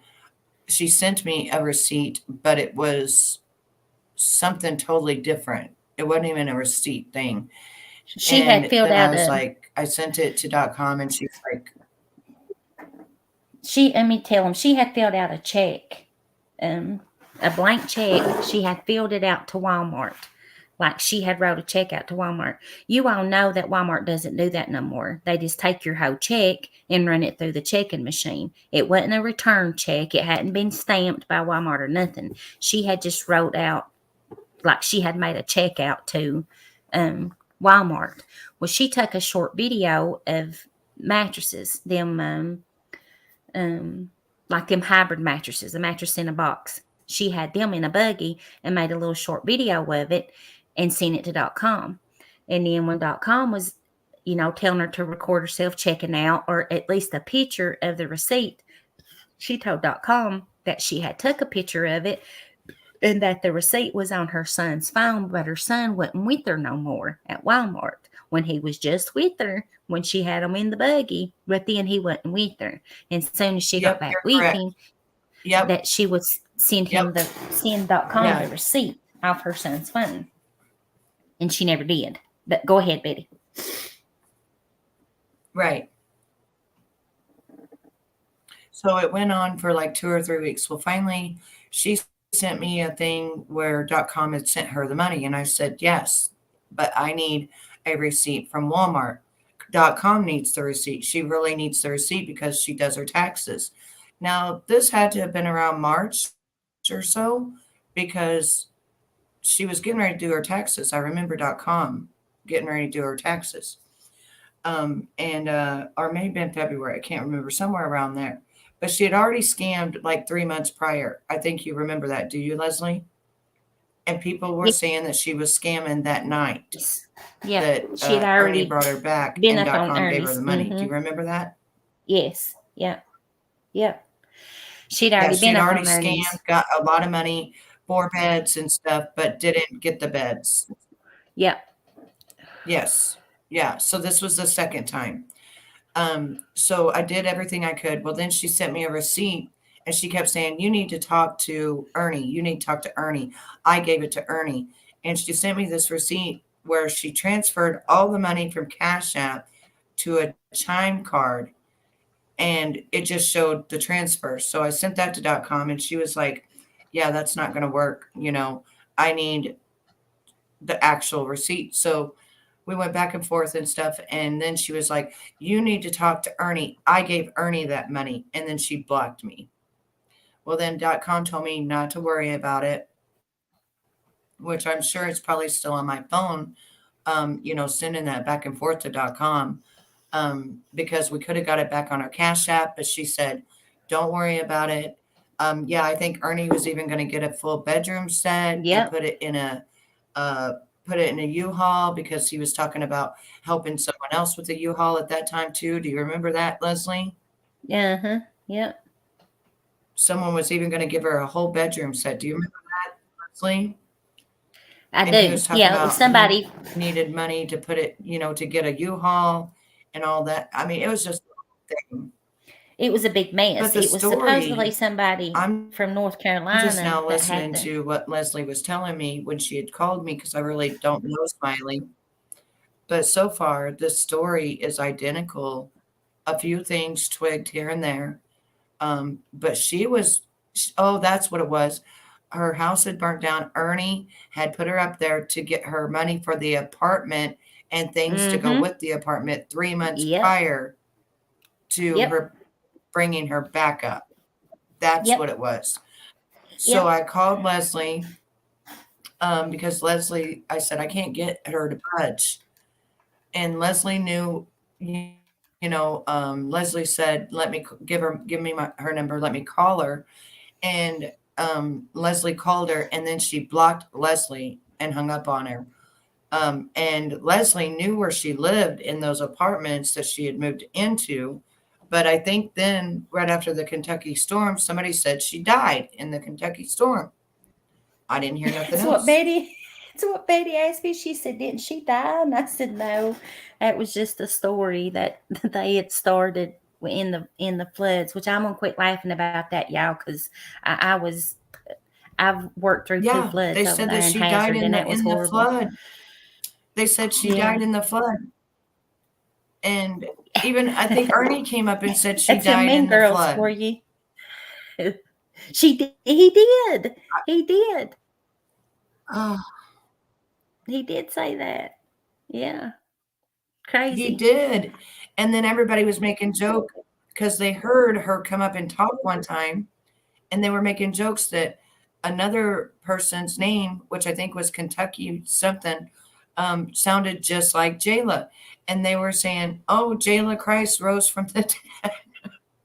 she sent me a receipt, but it was something totally different. It wasn't even a receipt thing. She had And filled then I out was a like, I sent it to .com and she's like, let me tell them, she had filled out a check, um, a blank check. She had filled it out to Walmart. Like she had wrote a check out to Walmart. You all know that Walmart doesn't do that no more. They just take your whole check and run it through the checking machine. It wasn't a return check. It hadn't been stamped by Walmart or nothing. She had just wrote out, like she had made a check out to Walmart. Well, she took a short video of mattresses, like them hybrid mattresses, a mattress in a box. She had them in a buggy and made a little short video of it and sent it to .com. And then when .com was, telling her to record herself checking out or at least a picture of the receipt, she told .com that she had took a picture of it and that the receipt was on her son's phone, but her son wasn't with her no more at Walmart when he was just with her when she had him in the buggy, but then he wasn't with her. And as soon as she got yep, back you're with correct. him, Yep, that she would send him yep, the send.com yeah, the receipt off her son's phone. And she never did. But go ahead, Betty. right. So it went on for like 2 or 3 weeks. Well, finally, she sent me a thing where .com had sent her the money, and I said yes, but I need a receipt from Walmart. .com needs the receipt. She really needs the receipt because she does her taxes. Now, this had to have been around March or so because she was getting ready to do her taxes. I remember .com getting ready to do her taxes. Or maybe in February, I can't remember, somewhere around there. But she had already scammed like 3 months prior. I think you remember that. Do you, Leslie? And people were saying that she was scamming that night. Yes. Yeah. That She had Ernie already brought her back been and up on .com gave her Ernie's. the money. Do Mm-hmm. you remember that? Yes. Yeah. Yep. She'd Yeah, already she been had up already on Ernie's. scammed, got a lot of money for beds and stuff, but didn't get the beds. Yep. Yes. Yeah. So this was the second time. So I did everything I could. Well, then she sent me a receipt and she kept saying, "You need to talk to Ernie. You need to talk to Ernie." I gave it to Ernie. And she sent me this receipt where she transferred all the money from Cash App to a Chime card, and it just showed the transfer. So I sent that to .com and she was like, "Yeah, that's not going to work. I need the actual receipt." So we went back and forth and stuff. And then she was like, "You need to talk to Ernie." I gave Ernie that money. And then she blocked me. Well, then .com told me not to worry about it, which I'm sure it's probably still on my phone, sending that back and forth to .com, because we could have got it back on our Cash App. But she said, "Don't worry about it." Yeah, I think Ernie was even going to get a full bedroom set and Yep. put it in a U-Haul, because he was talking about helping someone else with a U-Haul at that time too. Do you remember that, Leslie? Uh-huh. Yep. Someone was even going to give her a whole bedroom set. Do you remember that, Leslie? I And he do. was talking Yeah, it was about somebody. he needed money to put it, to get a U-Haul and all that. I mean, it was just a whole thing. It was a big But mess. the It was supposedly story, somebody I'm from North just Carolina now that had listening the. to what Leslie was telling me when she had called me, because I really don't know Smiley. But so far, the story is identical. A few things twigged here and there. But oh, that's what it was. Her house had burnt down. Ernie had put her up there to get her money for the apartment and things to go Mm-hmm. with the apartment 3 months Yep. prior to Yep. her bringing her back up. That's what Yep. it was. So Yep. I called Leslie, because Leslie, I said, I can't get her to budge. And Leslie knew, Leslie said, give me her number, let me call her. And Leslie called her, and then she blocked Leslie and hung up on her. And Leslie knew where she lived in those apartments that she had moved into. But I think then, right after the Kentucky storm, somebody said she died in the Kentucky storm. I didn't hear nothing That's else. what Betty. That's what Betty asked me. She said, "Didn't she die?" And I said, "No, that was just a story that they had started in the floods." Which I'm gonna quit laughing about that, y'all, because I've worked through 2 Yeah, they floods over said that there in she died Hazard, in and the that was in the horrible. flood. They said she Yeah, died in the flood. And even I think Ernie came up and said she that's them died Mean in the Girls for flood. you. She did. He did. He did. Oh, He did say that. Yeah, he crazy. did. And then everybody was making joke because they heard her come up and talk one time, and they were making jokes that another person's name, which I think was Kentucky something, sounded just like Jayla. And they were saying, "Oh, Jayla Christ rose from the dead."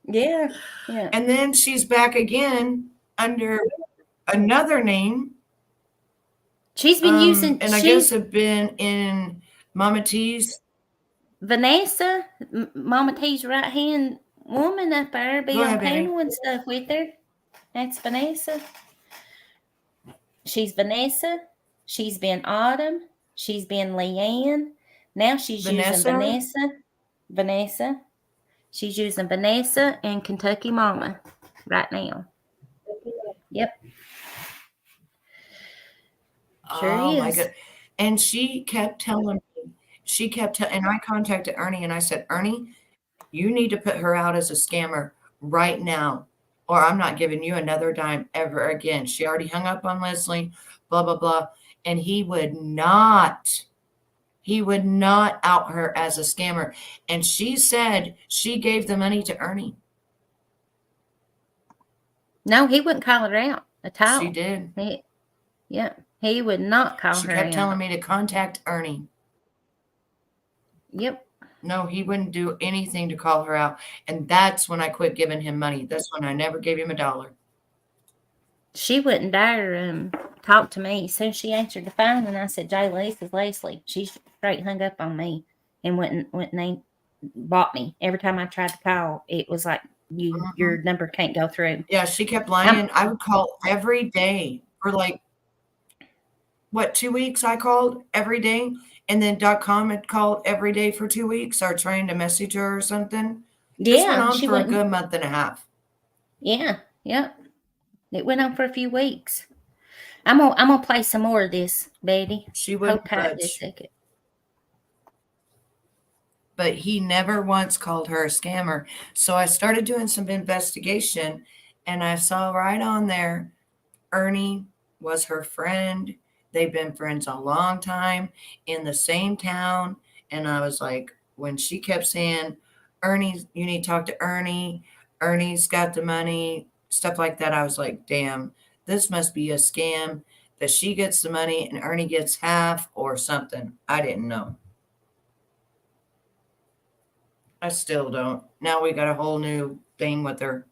Yeah, yeah. And then she's back again under another name. She's been using. And I guess have been in Mama T's. Vanessa, Mama T's right hand woman up there, be Go on ahead, baby. panel and stuff with her. That's Vanessa. She's Vanessa. She's been Autumn. She's been Leanne. Now she's using Vanessa? Vanessa. She's using Vanessa and Kentucky Mama right now. Yep. Sure Oh my is. God. And she kept telling me, and I contacted Ernie and I said, "Ernie, you need to put her out as a scammer right now, or I'm not giving you another dime ever again." She already hung up on Leslie, blah, blah, blah. And he would not out her as a scammer. And she said she gave the money to Ernie. No, he wouldn't call her out at all. She did. He would not call She her kept out. telling me to contact Ernie. Yep. No, he wouldn't do anything to call her out. And that's when I quit giving him money. That's when I never gave him $1. She wouldn't dare talk to me. Soon she answered the phone, and I said, Jayla, this is Leslie. She straight hung up on me and went and they bought me. Every time I tried to call, it was like, your number can't go through. Yeah, she kept lying. I would call every day for like, 2 weeks I called every day. And then .com had called every day for 2 weeks, or trying to message her or something. This went Yeah, on she for a wouldn't. good month and a half. Yeah, yep. It went on for a few weeks. I'm gonna play some more of this, Betty. She wouldn't Hold tight just a budge. second. But he never once called her a scammer. So I started doing some investigation, and I saw right on there Ernie was her friend. They've been friends a long time in the same town. And I was like, when she kept saying, Ernie, you need to talk to Ernie. Ernie's got the money, stuff like that. I was like, damn, this must be a scam that she gets the money and Ernie gets half or something. I didn't know. I still don't. Now we got a whole new thing with her.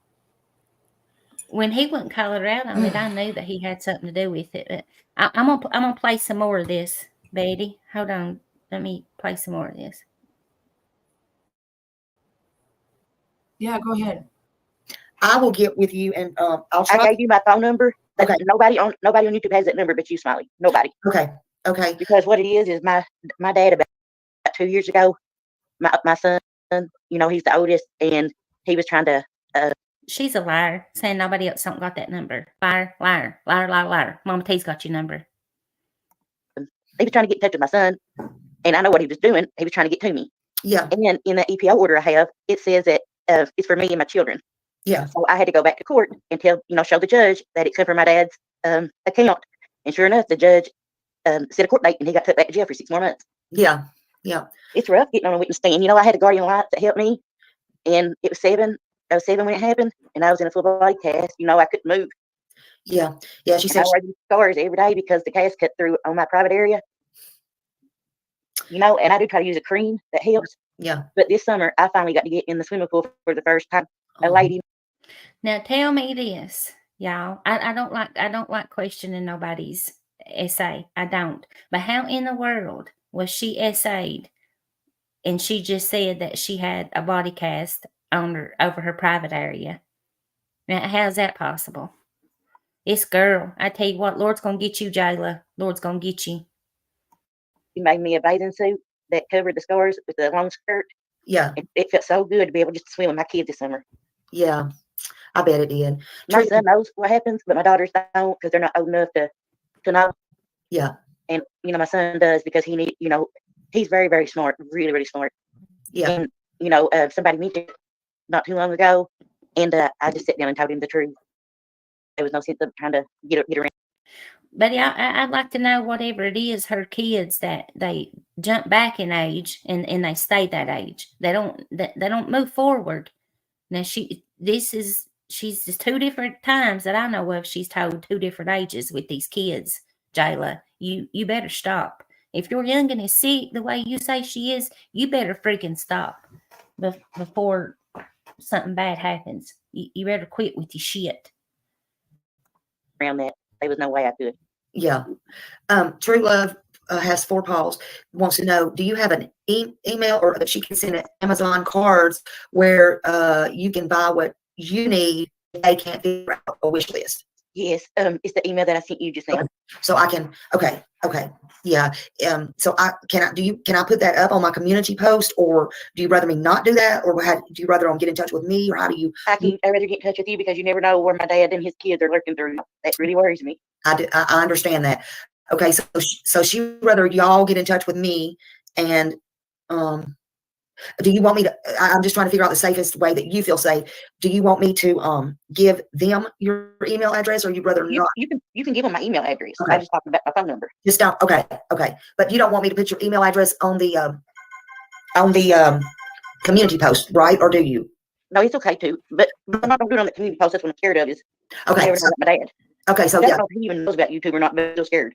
When he wouldn't call her out on it, I knew that he had something to do with it. But I'm gonna play some more of this, Betty. Hold on, let me play some more of this. Yeah, go ahead. I will get with you and I'll I try. gave you my phone number. Okay. Nobody on YouTube has that number but you, Smiley. Nobody. Okay. Okay. Because what it is my dad about 2 years ago, my son, he's the oldest, and he was trying to. She's a liar, saying nobody else don't got that number. Liar, liar, liar, liar, liar. Mama T's got your number. He was trying to get in touch with my son, and I know what he was doing. He was trying to get to me. Yeah. And in the EPO order I have, it says that it's for me and my children. Yeah. So I had to go back to court and show the judge that it's come from my dad's account. And sure enough, the judge set a court date, and he got put back to jail for 6 more months. Yeah. Yeah. It's rough getting on a witness stand. I had a guardian light that helped me, and it was 7. I was 7 when it happened, and I was in a full body cast. I couldn't move. Yeah. Yeah. She I said, wear these scars every day because the cast cut through on my private area. And I do try to use a cream that helps. yeah. But this summer, I finally got to get in the swimming pool for the first time. A lady. Now tell me this, y'all. I don't like questioning nobody's essay. I don't. But how in the world was she essayed, and she just said that she had a body cast on her over her private area? Now how's that possible? It's girl. I tell you what, Lord's gonna get you, Jayla. Lord's gonna get you. She made me a bathing suit that covered the scars with the long skirt. Yeah. It felt so good to be able just to swim with my kids this summer. Yeah. I bet it did. My son knows what happens, but my daughters don't because they're not old enough to know. Yeah. And my son does because he's very, very smart, really, really smart. Yeah. And somebody mentioned not too long ago, and I just sat down and told him the truth. There was no sense of trying to get around. But I'd like to know whatever it is, her kids, that they jump back in age and they stay that age. They don't move forward. Now she's just 2 different times that I know of. She's told 2 different ages with these kids. Jayla, you better stop. If your youngin is sick the way you say she is, you better freaking stop before something bad happens. You better quit with your shit. Around that, there was no way I could. Yeah. True Love has 4 paws. Wants to know, do you have an email or that she can send Amazon cards where you can buy what you need? They can't figure out a wish list. Yes. It's the email that I sent you just now. Okay. So I can. Okay. Yeah. So can I put that up on my community post, or do you rather me not do that, or do you rather get in touch with me, or how do you? I'd rather get in touch with you because you never know where my dad and his kids are lurking through. That really worries me. I understand that. Okay. So she rather y'all get in touch with me, and do you want me to? I'm just trying to figure out the safest way that you feel safe. Do you want me to give them your email address, or you rather not? You can give them my email address. Okay. I just talked about my phone number. Just don't. Okay. But you don't want me to put your email address on the community post, right? Or do you? No, it's okay too. But I'm not gonna do it on the community post. That's what I'm scared of. Is Okay. about my dad. Okay. So I don't yeah. know if he even knows about YouTube or not, but I'm still scared.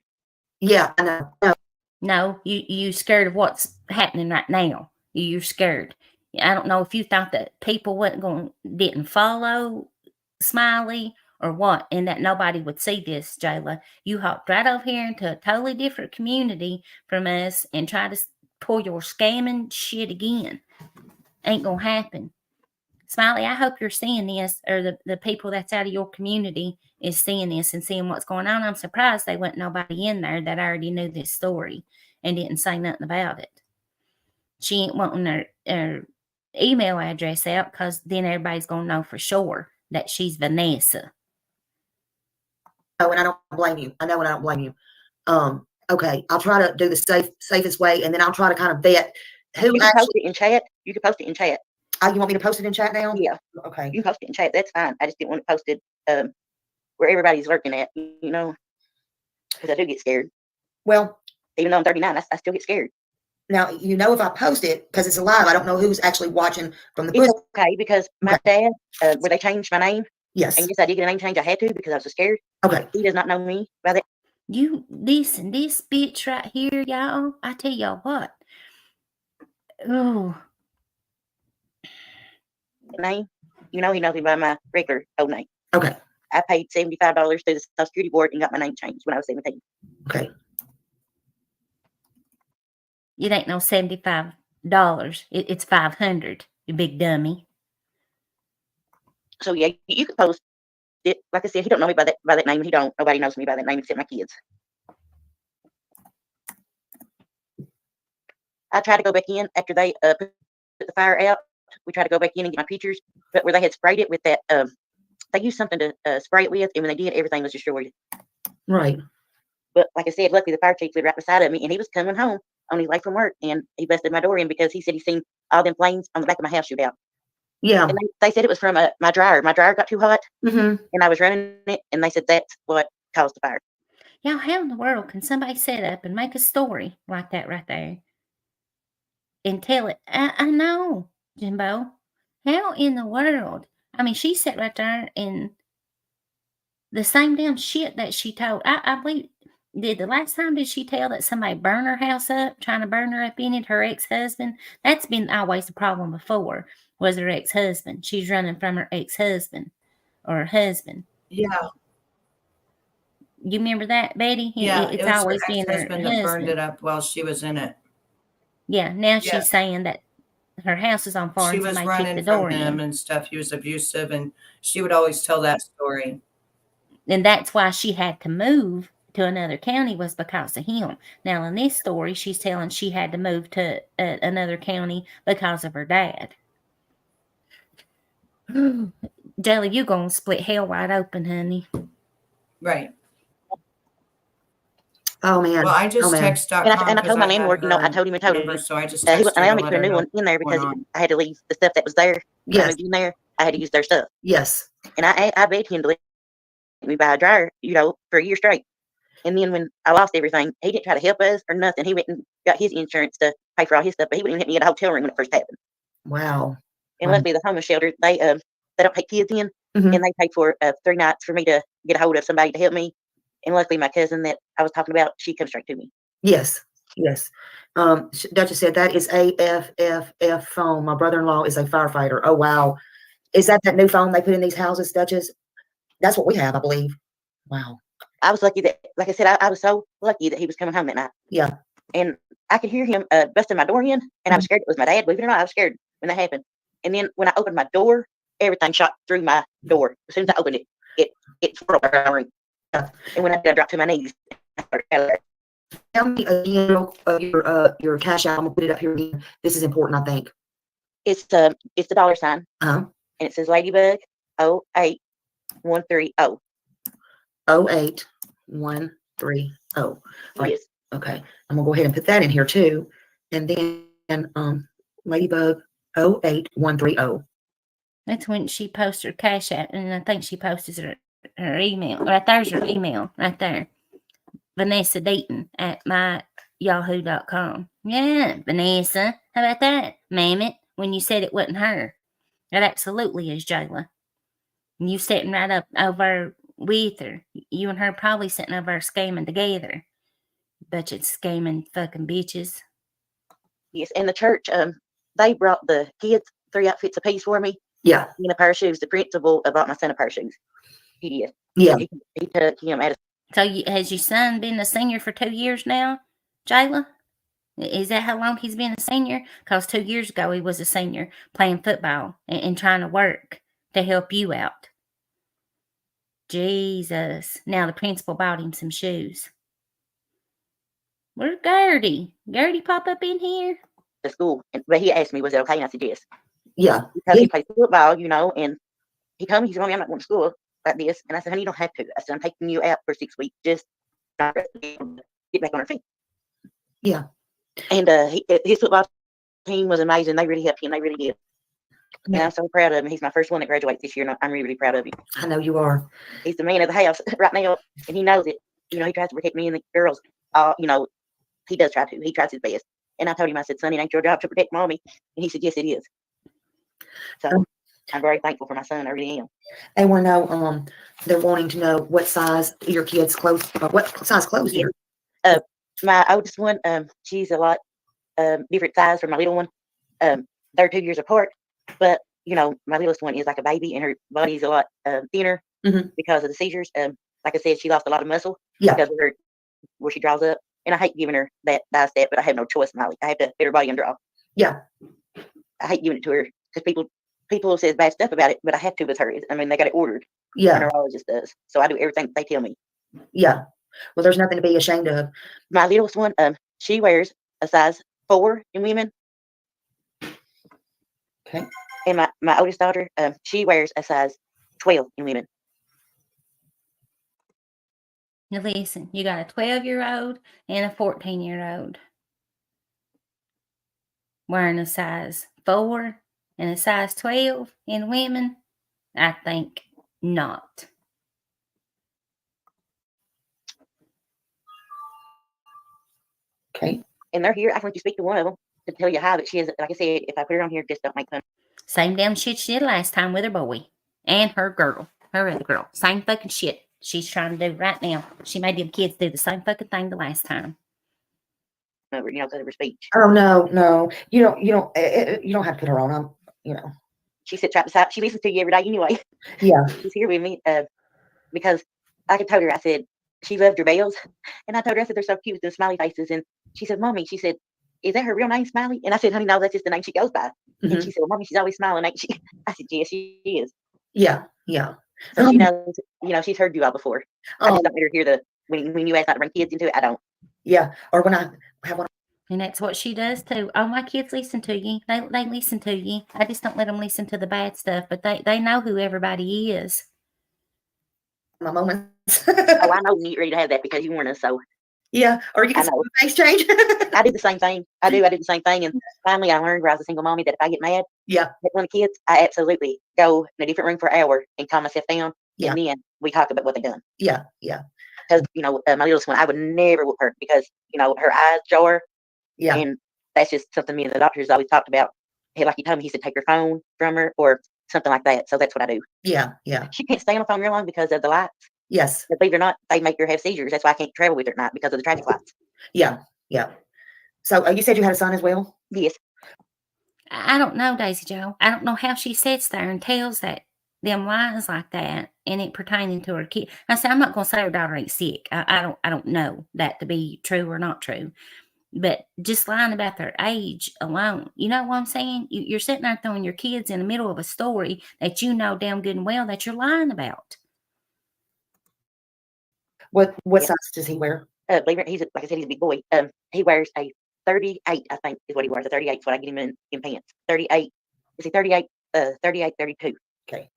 Yeah. I know. No, you scared of what's happening right now. You're scared. I don't know if you thought that people didn't follow Smiley or what, and that nobody would see this, Jayla. You hopped right over here into a totally different community from us and try to pull your scamming shit again. Ain't gonna happen. Smiley, I hope you're seeing this, or the people that's out of your community is seeing this and seeing what's going on. I'm surprised they wasn't nobody in there that already knew this story and didn't say nothing about it. She ain't wanting her email address out because then everybody's going to know for sure that she's Vanessa. Oh, and I don't blame you. I know, and I don't blame you. Okay, I'll try to do the safest way, and then I'll try to kind of vet who You can actually. post it in chat. You can post it in chat. Oh, you want me to post it in chat now? Yeah. Okay. You can post it in chat. That's fine. I just didn't want it posted where everybody's lurking at, you know, because I do get scared. Well, even though I'm 39, I still get scared. Now, you know, if I post it, because it's alive, I don't know who's actually watching from the It's bush. okay, because my dad, where they changed my name, Yes. and yes, I did get a name change. I had to because I was so scared. Okay. He does not know me by that. You listen, this bitch right here, y'all. I tell y'all what. Oh. Name, you know, he knows me by my regular old name. Okay. I paid $75 to the Social Security Board and got my name changed when I was 17. Okay. It ain't no $75. It's $500. You big dummy. So yeah, you could post it. Like I said, he don't know me by that name. Nobody knows me by that name except my kids. I tried to go back in after they put the fire out. We tried to go back in and get my pictures, but where they had sprayed it with that, they used something to spray it with, and when they did, everything was destroyed. Right. But like I said, luckily the fire chief lived right beside of me, and he was coming home on his way from work, and he busted my door in because he said he seen all them flames on the back of my house shoot out. Yeah. And they said it was from my dryer. My dryer got too hot, Mm-hmm. and I was running it, and they said that's what caused the fire. Y'all, how in the world can somebody set up and make a story like that right there and tell it? I know, Jimbo. How in the world? I mean, she sat right there and the same damn shit that she told. I believe. The last time did she tell that somebody burned her house up, trying to burn her up in it, her ex-husband? That's been always the problem before, was her ex-husband. She's running from her ex-husband or her husband. Yeah. You remember that, Betty? Yeah, It's it was always her been her ex-husband that burned husband. it up while she was in it. Yeah, now Yeah. she's saying that her house is on fire She and was somebody kicked running the from door him in. and stuff. He was abusive, and she would always tell that story. And that's why she had to move to another county, was because of him. Now, in this story, she's telling she had to move to another county because of her dad. Jayla, you gonna split hell wide open, honey. Right. Oh man. Well, I just text.com and I told my landlord, I told him and told him. So I just texted I her only to put let a her new one know in there what's because going on. I had to leave the stuff that was there. When I Yes. moved in there, I had to use their stuff. Yes. And I begged him to let me buy a dryer, for a year straight. And then when I lost everything, he didn't try to help us or nothing. He went and got his insurance to pay for all his stuff, but he wouldn't even let me get a hotel room when it first happened. Wow. And luckily, the homeless shelter, they don't take kids in, Mhm. and they paid for 3 nights for me to get a hold of somebody to help me. And luckily, my cousin that I was talking about, she comes straight to me. Yes. Yes. Duchess said that is AFFF phone. My brother-in-law is a firefighter. Oh wow. Is that new phone they put in these houses, Duchess? That's what we have, I believe. Wow. I was lucky that, like I said, I was so lucky that he was coming home that night. Yeah. And I could hear him busting my door in, and I was scared it was my dad. Believe it or not, I was scared when that happened. And then when I opened my door, everything shot through my door. As soon as I opened it broke my room. Yeah. And when I dropped to my knees, Tell me again your cash out. I'm gonna put it up here again. This is important, I think. it's the $, Uh-huh. and it says Ladybug 08130. 08130. Right. Yes. Okay. I'm gonna go ahead and put that in here too. And then Ladybug 08130. That's when she posts her cash out, and I think she posts her email. Right there's her email, right there. Vanessa Deaton at myyahoo.com. Yeah, Vanessa. How about that? Ma'am it, when you said it wasn't her. That absolutely is Jayla. And you sitting right up over with her. You and her probably sitting over there scamming together. Bunch of scamming fucking bitches. Yes. And the church, they brought the kids 3 outfits apiece for me Yeah. and a pair of shoes. The principal bought my son a pair of shoes. He did. Yeah. He took him at a So has your son been a senior for 2 years now, Jayla? Is that how long he's been a senior? Because 2 years ago he was a senior playing football and trying to work to help you out. Jesus. Now the principal bought him some shoes. Where's Gertie? Gertie pop up in here? to school. But he asked me, was it okay? And I said, yes. Yeah. Because he plays football, and he told me, he said, Mommy, I'm not going to school like this. And I said, honey, you don't have to. I said, I'm taking you out for 6 weeks. Just get back on our feet. Yeah. And his football team was amazing. They really helped him. They really did. And I'm so proud of him. He's my first one that graduates this year, and I'm really, really proud of him. I know you are. He's the man of the house right now, and he knows it. He tries to protect me and the girls. He does try to. He tries his best. And I told him, I said, son, it ain't your job to protect Mommy. And he said, yes, it is. So I'm very thankful for my son. I really am. They want to know, they're wanting to know what size your kids' clothes, what size clothes here. My oldest one, she's a lot different size from my little one. They're 2 years apart, but my littlest one is like a baby, and her body's a lot thinner because of the seizures. Like I said, she lost a lot of muscle because of her where she draws up, and I hate giving her that step, but I have no choice, Molly. I have to fit her body and draw. Yeah, I hate giving it to her because people says bad stuff about it, but I have to with her. I mean, they got it ordered. Yeah, a neurologist does, so I do everything that they tell me. Yeah, well, there's nothing to be ashamed of. My littlest one, she wears a size 4 in women. Okay. And my oldest daughter, she wears a size 12 in women. Now listen, you got a 12-year-old and a 14-year-old wearing a size 4 and a size 12 in women. I think not. Okay. And they're here. I want you to speak to one of them to tell you how, but she is, like I said, if I put her on here, just don't make fun. Same damn shit she did last time with her boy and her other girl. Same fucking shit she's trying to do right now. She made them kids do the same fucking thing the last time. Because of her speech. Oh no, you don't have to put her on. She sits right beside. She listens to you every day anyway. Yeah. She's here with me because I told her, I said she loved your bells, and I told her, I said they're so cute with the smiley faces, and she said, Mommy, she said, is that her real name, Smiley? And I said, honey, no, that's just the name she goes by. And she said, well, Mommy, she's always smiling, ain't she? I said, yes, she is. Yeah. So she knows, she's heard you all before. I just don't let her hear when you ask not to bring kids into it, I don't. Yeah, or when I have one. And that's what she does too. Oh, my kids listen to you. They listen to you. I just don't let them listen to the bad stuff, but they know who everybody is. My moments. Oh, I know you get ready to have that because you warned us, so. Yeah, or you can see my face change. I did the same thing. I did the same thing, and finally I learned where I was a single mommy that if I get mad at one of the kids, I absolutely go in a different room for an hour and calm myself down, and then we talk about what they done. Yeah. Because my littlest one, I would never whoop her because her eyes jar. Yeah. And that's just something me and the doctors always talked about. Hey, like he told me, he said take her phone from her or something like that. So that's what I do. Yeah. She can't stay on the phone real long because of the lights. Yes. But believe it or not, they make her have seizures. That's why I can't travel with her at night because of the traffic lights. Yeah. So you said you had a son as well? Yes. I don't know, Daisy Joe. I don't know how she sits there and tells them lies like that, and it pertaining to her kid. I said, I'm not going to say her daughter ain't sick. I don't know that to be true or not true. But just lying about their age alone, you know what I'm saying? You're sitting there throwing your kids in the middle of a story that you know damn good and well that you're lying about. What size does he wear? Believe it, he's like I said, he's a big boy. He wears a 38, I think, is what he wears. A 38 is what I get him in pants. 38. Is he 38? 38, 32. Okay.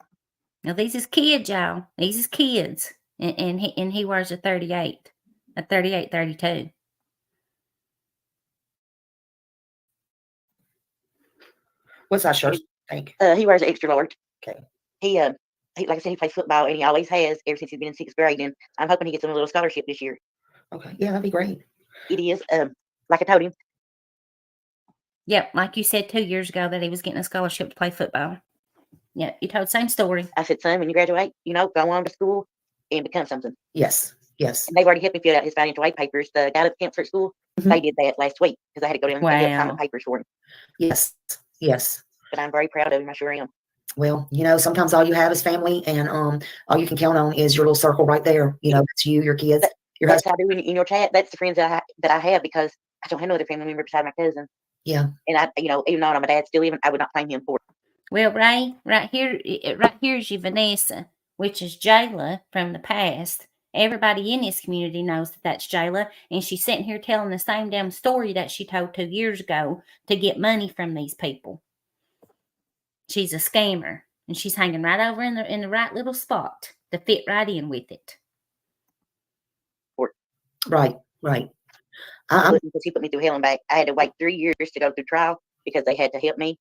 Now these is kids, y'all. These is kids, and he wears a 38, 32. What size shirt? I think. He wears an extra large. Okay. He like I said, he plays football, and he always has ever since he's been in 6th grade. And I'm hoping he gets a little scholarship this year. Okay. Yeah, that'd be great. It is. Like I told him. Yep, like you said 2 years ago that he was getting a scholarship to play football. Yeah, you told the same story. I said, son, when you graduate, go on to school and become something. Yes. And they've already helped me fill out his financial aid papers. The guy that counselor at school, they did that last week because I had to go down and help sign the papers for him. Yes. Yes. But I'm very proud of him. I sure am. Well, you know, sometimes all you have is family, and all you can count on is your little circle right there. You know, it's you, your kids, your That's husband. how I do in your chat. That's the friends that I have, because I don't have no other family member beside my cousin. Yeah. And I, you know, even though my dad still even, I would not claim him for it. Well, Ray, right here's your Vanessa, which is Jayla from the past. Everybody in this community knows that that's Jayla, and she's sitting here telling the same damn story that she told 2 years ago to get money from these people. She's a scammer, and she's hanging right over in the right little spot to fit right in with it. Right. Right. Because he put me through hell and back. I had to wait 3 years to go through trial because they had to help me,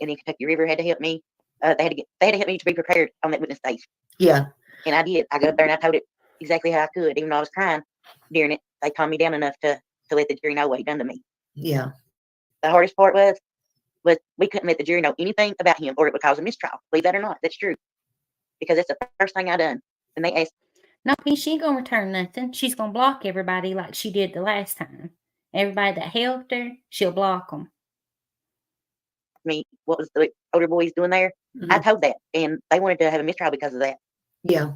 and then Kentucky River had to help me. They had to help me to be prepared on that witness stage. Yeah. And I did. I got up there and I told it exactly how I could, even though I was crying during it. They calmed me down enough to let the jury know what he'd done to me. Yeah. The hardest part was we couldn't let the jury know anything about him, or it would cause a mistrial. Believe that or not, that's true. Because that's the first thing I done. And they asked, no, she ain't gonna return nothing. She's gonna block everybody like she did the last time. Everybody that helped her, she'll block them. me what was the older boys doing there. Mm-hmm. I told that, and they wanted to have a mistrial because of that. Yeah.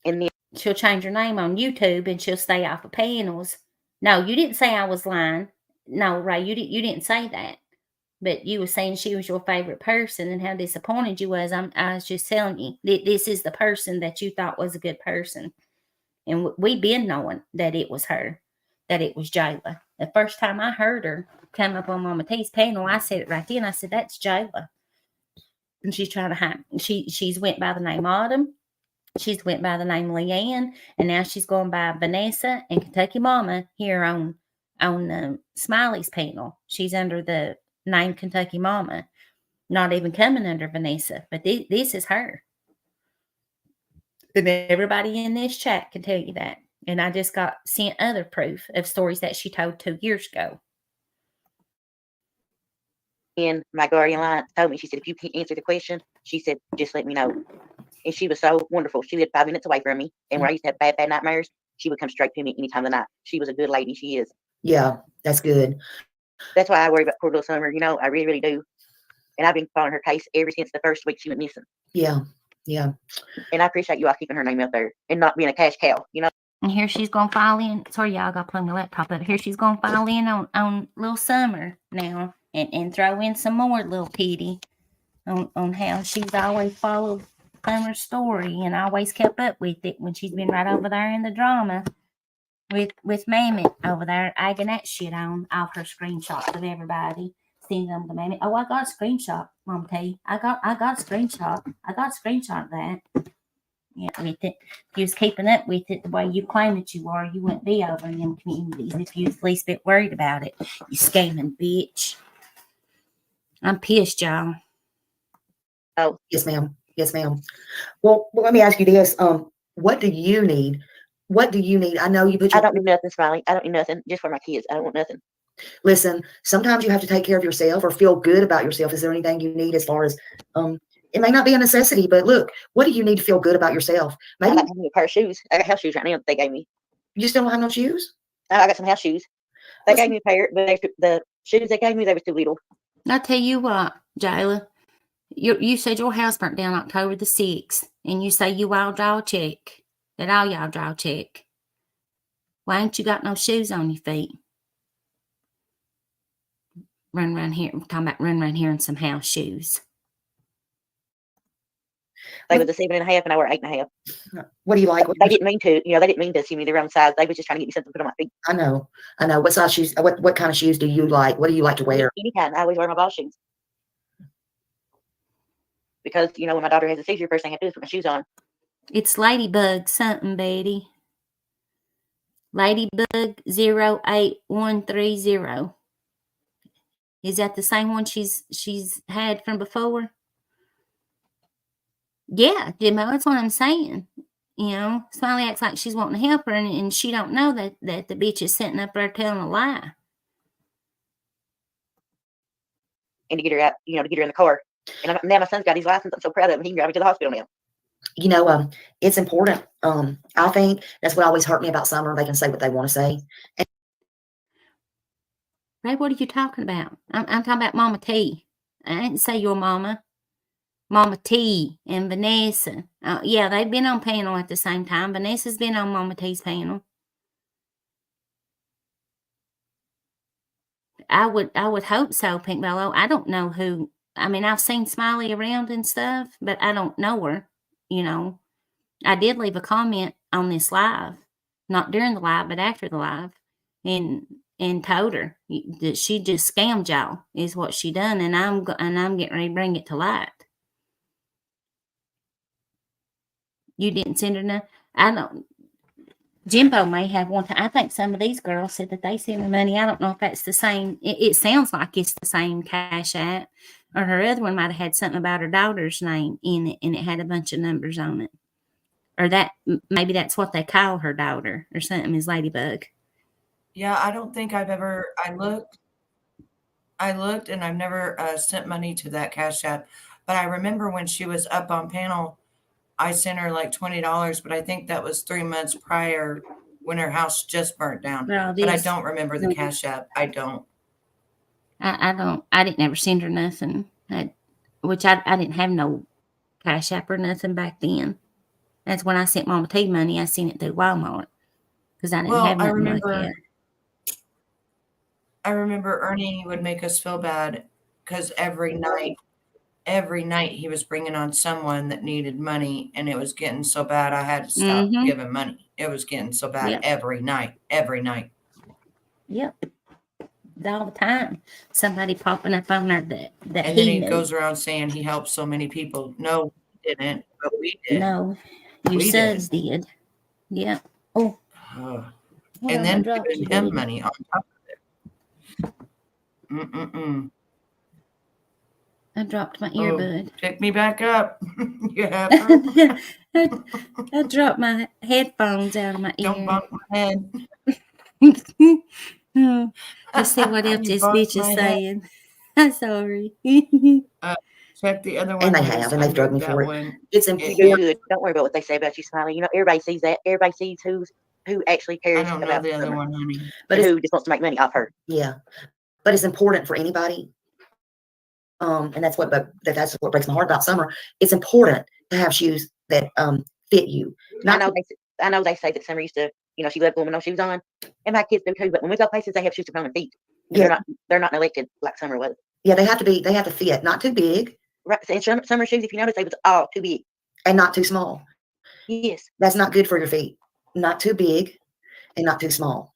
And then she'll change her name on YouTube and she'll stay off of panels. No, you didn't say I was lying. No, Ray, you didn't say that. But you were saying she was your favorite person and how disappointed you was. I was just telling you that this is the person that you thought was a good person. And we've been knowing that it was her, that it was Jayla. The first time I heard her come up on Mama T's panel, I said it right then. I said, that's Jayla. And she's trying to hide. She's went by the name Autumn. She's went by the name Leanne, and now she's going by Vanessa and Kentucky Momma here on Smileys panel. She's under the name Kentucky Momma, not even coming under Vanessa, but this is her. And everybody in this chat can tell you that. And I just got sent other proof of stories that she told 2 years ago. and my guardian alliance told me, she said, if you can't answer the question, she said, just let me know. And she was so wonderful. She lived 5 minutes away from me. And when I used to have bad nightmares, she would come straight to me any time of the night. She was a good lady. She is. Yeah. That's good. That's why I worry about poor little Summer. You know, I really, really do. And I've been following her case ever since the first week she went missing. Yeah. Yeah. And I appreciate you all keeping her name out there and not being a cash cow, you know. And here she's going to file in. Sorry, y'all, got to plug my laptop up. Here she's going to file in on little Summer now and throw in some more little pity on how she's always followed Summer's story and always kept up with it when she's been right over there in the drama with Mammoth over there egging that shit on off her screenshots of everybody. Sending them to Mammoth. Oh, I got a screenshot, Mom T. I got a screenshot. I got a screenshot of that. Yeah, with it. If you was keeping up with it the way you claim that you are, you wouldn't be over in them communities if you was at least a bit worried about it. You scamming bitch. I'm pissed, y'all. Oh, Yes, ma'am. Yes, ma'am. Well, let me ask you this. What do you need? What do you need? I know you put I your, don't need nothing, Smiley. I don't need nothing. Just for my kids. I don't want nothing. listen, sometimes you have to take care of yourself or feel good about yourself. Is there anything you need as far as, it may not be a necessity, but look, what do you need to feel good about yourself? I Maybe like having a pair of shoes. I got house shoes right now that they gave me. you still don't have no shoes? I got some house shoes. They Listen, gave me a pair, but the shoes they gave me, they were too little. I tell you what, Jayla, you said your house burnt down October the 6th, and you say you all draw a check, that all y'all draw a check. Why ain't you got no shoes on your feet? Run around here, I'm talking about run around here in some house shoes. They was a 7.5 and I were 8.5. what do you like? They didn't mean to, they didn't mean to see me the wrong size. They was just trying to get me something to put on my feet. I know. What size shoes? What kind of shoes do you like? What do you like to wear? Any kind. I always wear my ball shoes. Because, when my daughter has a seizure, first thing I have to do is put my shoes on. It's Ladybug something, Betty. Ladybug 08130. Is that the same one she's had from before? Yeah, Jimbo, that's what I'm saying. Smiley acts like she's wanting to help her, and she don't know that the bitch is sitting up there telling a lie. And to get her out, to get her in the car. And now my son's got his license. I'm so proud of him. He can drive me to the hospital now. It's important. I think that's what always hurt me about Summer. They can say what they want to say. Ray, what are you talking about? I'm talking about Mama T. I didn't say your mama. Mama T and Vanessa. Yeah, they've been on panel at the same time. Vanessa's been on Mama T's panel. I would hope so, Pink Bellow. I don't know who. I mean, I've seen Smiley around and stuff, but I don't know her. You know, I did leave a comment on this live, not during the live, but after the live, and told her that she just scammed y'all is what she done, and I'm getting ready to bring it to light. You didn't send her none. I don't. Jimbo may have one time. I think some of these girls said that they sent her money. I don't know if that's the same. It sounds like it's the same Cash App, or her other one might have had something about her daughter's name in it, and it had a bunch of numbers on it. Or that maybe that's what they call her daughter, or something is Ladybug. Yeah, I don't think I've ever. I looked, and I've never sent money to that Cash App. But I remember when she was up on panel, I sent her like $20, but I think that was 3 months prior when her house just burnt down. Well, But I this don't remember the Cash App. I don't. I don't. I didn't ever send her nothing. Which I didn't have no Cash App or nothing back then. That's when I sent Mama T money. I sent it through Walmart because I didn't Well, have I nothing like remember. that. I remember Ernie would make us feel bad because every night he was bringing on someone that needed money, and it was getting so bad I had to stop Mm-hmm. giving money. It was getting so bad Yep. every night. Yep. All the time. Somebody popping up on there that And then he he knew. goes around saying he helped so many people. No, we didn't, but we did. No, your We sons did. Yeah. Oh, Ugh. hold And on, I then dropped giving you, him baby. money on top of it. Mm-mm-mm. I dropped my Oh, earbud. pick me back up. You have her. I dropped my headphones out of my Don't ear. bump my head. Oh, let's see what else You this bumped bitch is my head. saying. I'm sorry. Check the other one. And they Who have, and they've drugged me that for it. one. It's You do important. good. Don't worry about what they say about you, Smiley. You know, everybody sees that. Everybody sees who actually I cares don't know about the other Summer one, honey. But and it's, who just wants to make money off her. yeah, but it's important for anybody. And that's what breaks my heart about Summer. It's important to have shoes that fit you. I know they say that Summer used to, you know, she loved going with no shoes on, and my kids do too. But when we go places, they have shoes to put on their feet. And Yeah, they're not elected like Summer was. yeah, they have to fit, not too big Right. And Summer shoes, if you notice, they was all too big. and not too small. Yes. That's not good for your feet. Not too big and not too small.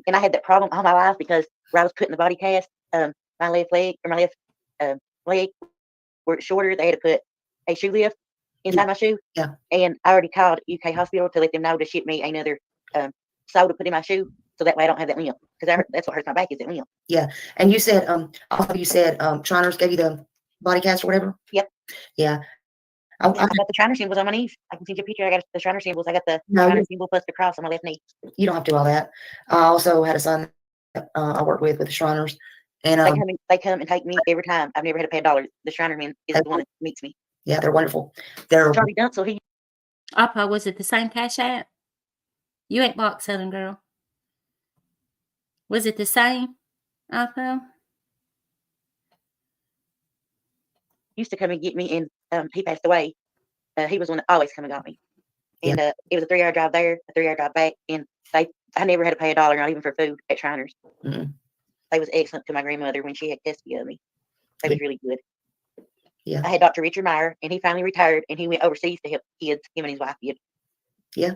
And I had that problem all my life because where I was putting the body cast, my left leg or my left leg were shorter. They had to put a shoe lift inside my shoe. Yeah. And I already called UK Hospital to let them know to ship me another sole to put in my shoe, so that way I don't have that limp, because that's what hurts my back is that limp. Yeah. And you said also Triners gave you the body cast or whatever. Yep. Yeah. I got the Shriner symbols on my knees. I can send you a picture. I got the Shriner symbols. I got the Shriner symbol plus the cross on my left knee. You don't have to do all that. I also had a son that I work with the Shriners, and they come and take me every time. I've never had to pay $1. The Shriner man is the one that meets me. Yeah, they're wonderful. They're Charlie Dunsel. He Oppo, was it the same Cash App? You ain't blocked Southern Girl. Was it the same, Oppo? used to come and get me, and he passed away. He was one that always come and got me. And it was a 3-hour drive there, a 3-hour drive back, and I never had to pay $1, not even for food at Shriners. Mm-hmm. They was excellent to my grandmother when she had custody of me. They was really good. Yeah. I had Dr. Richard Meyer, and he finally retired, and he went overseas to help kids. Him and his wife did. Yeah.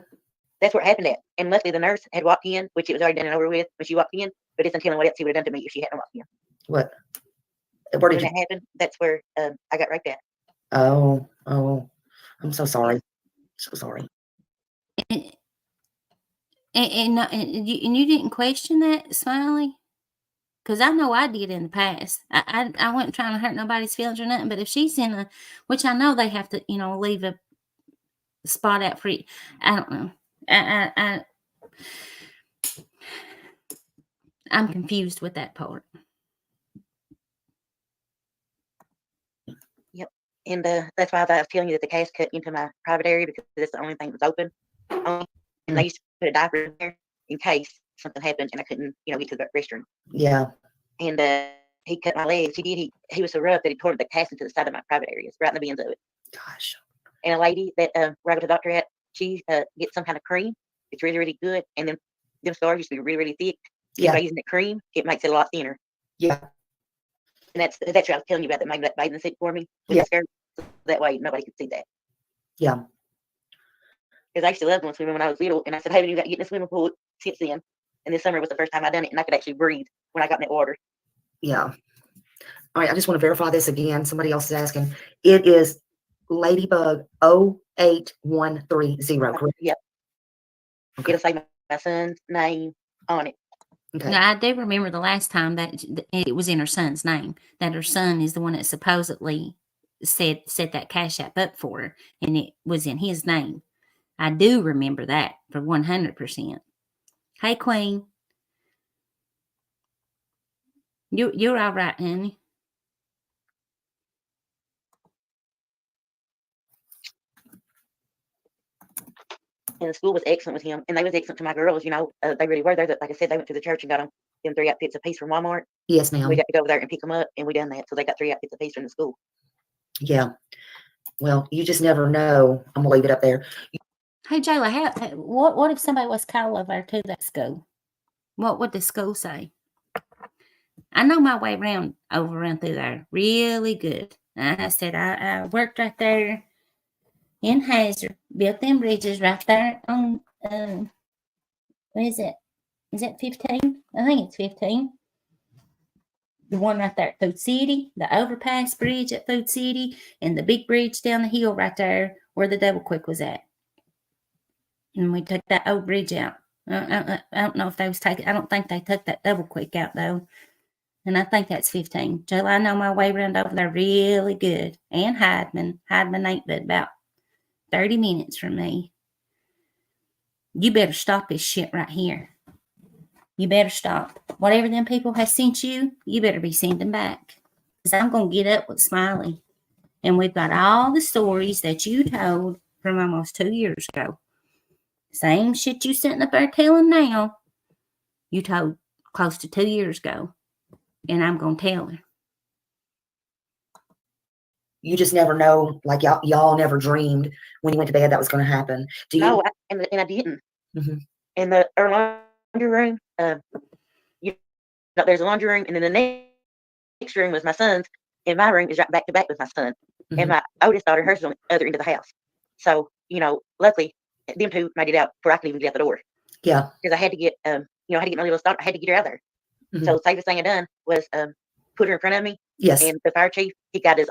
That's what happened at. And luckily the nurse had walked in, which it was already done and over with when she walked in, but it's until what else he would have done to me if she hadn't walked in. What? Where did when that happened, that's where I got raped at. Oh, I'm so sorry. So sorry. And you didn't question that, Smiley? Because I know I did in the past. I wasn't trying to hurt nobody's feelings or nothing, but if she's in a, which I know they have to, leave a spot out for you. I don't know. I'm confused with that part. Yep. And that's why I was telling you that the cast cut into my private area, because that's the only thing that was open. And they used to put a diaper in there in case something happened and I couldn't, get to the restroom. Yeah. And he cut my legs. He did. He was so rough that he tore the cast into the side of my private areas, right in the bends of it. Gosh. And a lady that where I go to the doctor at, she gets some kind of cream. It's really, really good. And then them scars used to be really, really thick. Yeah. By using the cream, it makes it a lot thinner. Yeah. And that's what I was telling you about, that made that bathing suit for me with Yeah. the skirt. So that way nobody could see that. Yeah. Because I used to love going swimming when I was little, and I said, "Hey, you got to get in the swimming pool since then." And this summer was the first time I done it, and I could actually breathe when I got in that water. Yeah. All right. I just want to verify this again. Somebody else is asking. It is Ladybug 08130, correct? Yep. Okay. It'll say my son's name on it. Okay. Now, I do remember the last time that it was in her son's name, that her son is the one that supposedly set that Cash App up for her, and it was in his name. I do remember that for 100%. Hey, Queen. You're all right, honey. And the school was excellent with him, and they was excellent to my girls. You know, they really were. Like I said, they went to the church and got them 3 outfits apiece from Walmart. Yes, ma'am. We got to go over there and pick them up, and we done that. So they got 3 outfits apiece from the school. Yeah. Well, you just never know. I'm gonna leave it up there. Hey, Jayla, what if somebody was called over to that school? What would the school say? I know my way around through there really good. I said I worked right there in Hazard, built them bridges right there on what is it? Is that 15? I think it's 15. The one right there at Food City, the overpass bridge at Food City, and the big bridge down the hill right there where the Double Quick was at. And we took that old bridge out. I don't know if they was taking. I don't think they took that Double Quick out though. And I think that's 15. Jayla, I know my way around over there really good. And Hydeman. Hydeman ain't but about 30 minutes from me. You better stop this shit right here. You better stop. Whatever them people have sent you, you better be sending back. Because I'm going to get up with Smiley. And we've got all the stories that you told from almost 2 years ago. Same shit you sitting up there telling now, you told close to 2 years ago. And I'm going to tell her. You just never know. Like y'all never dreamed when you went to bed that was going to happen. Do you? No, and I didn't. Mm-hmm. In the laundry room, there's a laundry room, and then the next room was my son's, and my room is right back to back with my son. Mm-hmm. And my oldest daughter, hers is on the other end of the house. So, luckily, them two made it out before I could even get out the door. Yeah. Because I had to get, I had to get my little daughter. I had to get her out there. Mm-hmm. So the safest thing I done was put her in front of me. Yes. And the fire chief, he got his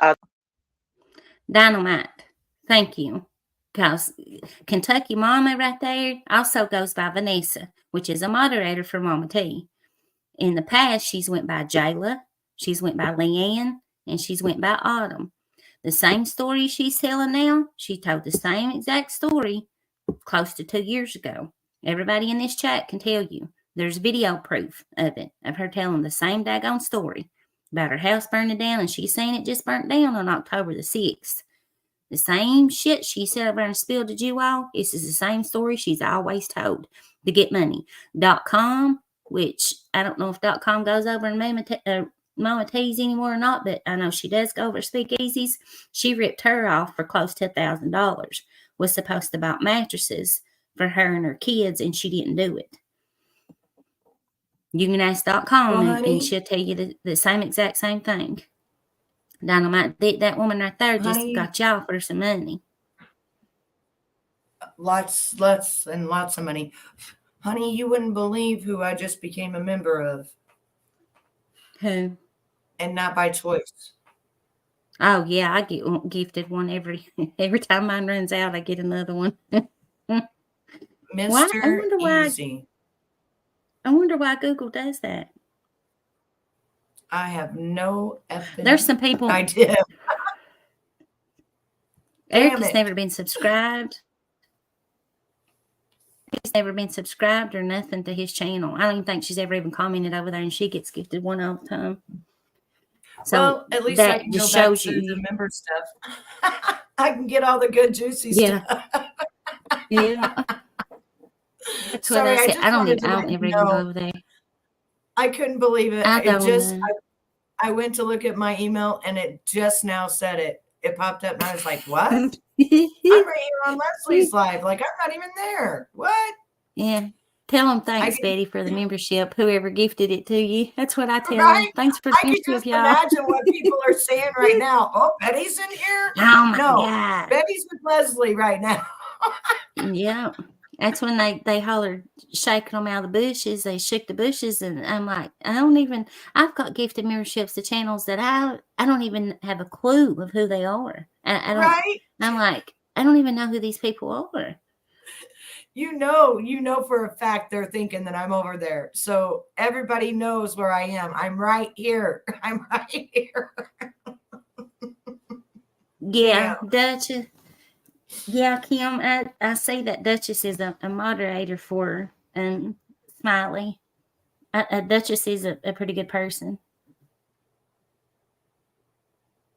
Dynamite. Thank you. Because Kentucky Mama right there also goes by Vanessa, which is a moderator for Mama T. In the past, she's went by Jayla, she's went by Leanne, and she's went by Autumn. The same story she's telling now, she told the same exact story close to 2 years ago. Everybody in this chat can tell you. There's video proof of it, of her telling the same daggone story about her house burning down, and she's saying it just burnt down on October the 6th. The same shit she said over and spilled to you all, this is the same story she's always told. To get money. .com, which I don't know if .com goes over in Mama T's anymore or not, but I know she does go over speakeasies. She ripped her off for close to $1,000. Was supposed to buy mattresses for her and her kids, and she didn't do it. You can ask .com, Well, and she'll tell you the exact same thing. Dynamite, that woman right there just got y'all for some money. Lots and lots of money. Honey, you wouldn't believe who I just became a member of. Who? And not by choice. Oh, yeah, I get gifted one every time mine runs out, I get another one. Mr. Easy. I wonder why Google does that. I have no effing There's some people. idea. Eric has never been subscribed. He's never been subscribed or nothing to his channel. I don't even think she's ever even commented over there, and she gets gifted one all the time. So well, at least that I can just go back shows to you the member stuff. I can get all the good juicy stuff. Yeah. That's Sorry, what I said. I don't ever even know. go over there. I couldn't believe it. I don't know. I went to look at my email and it just now said it. It popped up and I was like, what? I'm right here on Leslie's live. Like, I'm not even there. What? Yeah. Tell them thanks, can- Betty, for the membership. Whoever gifted it to you. That's what I tell them. Right? Thanks for the I could membership, just y'all. imagine what people are saying right now. Oh, Betty's in here? Oh my No, God. Betty's with Leslie right now. Yeah. That's when they hollered, shaking them out of the bushes. They shook the bushes, and I'm like, I've got gifted memberships to channels that I don't even have a clue of who they are. I don't. Right? I'm like, I don't even know who these people are. You know for a fact they're thinking that I'm over there. So everybody knows where I am. I'm right here. I'm right here. Yeah, Duchess. Yeah, Kim, I see that Duchess is a moderator for Smiley. Duchess is a pretty good person.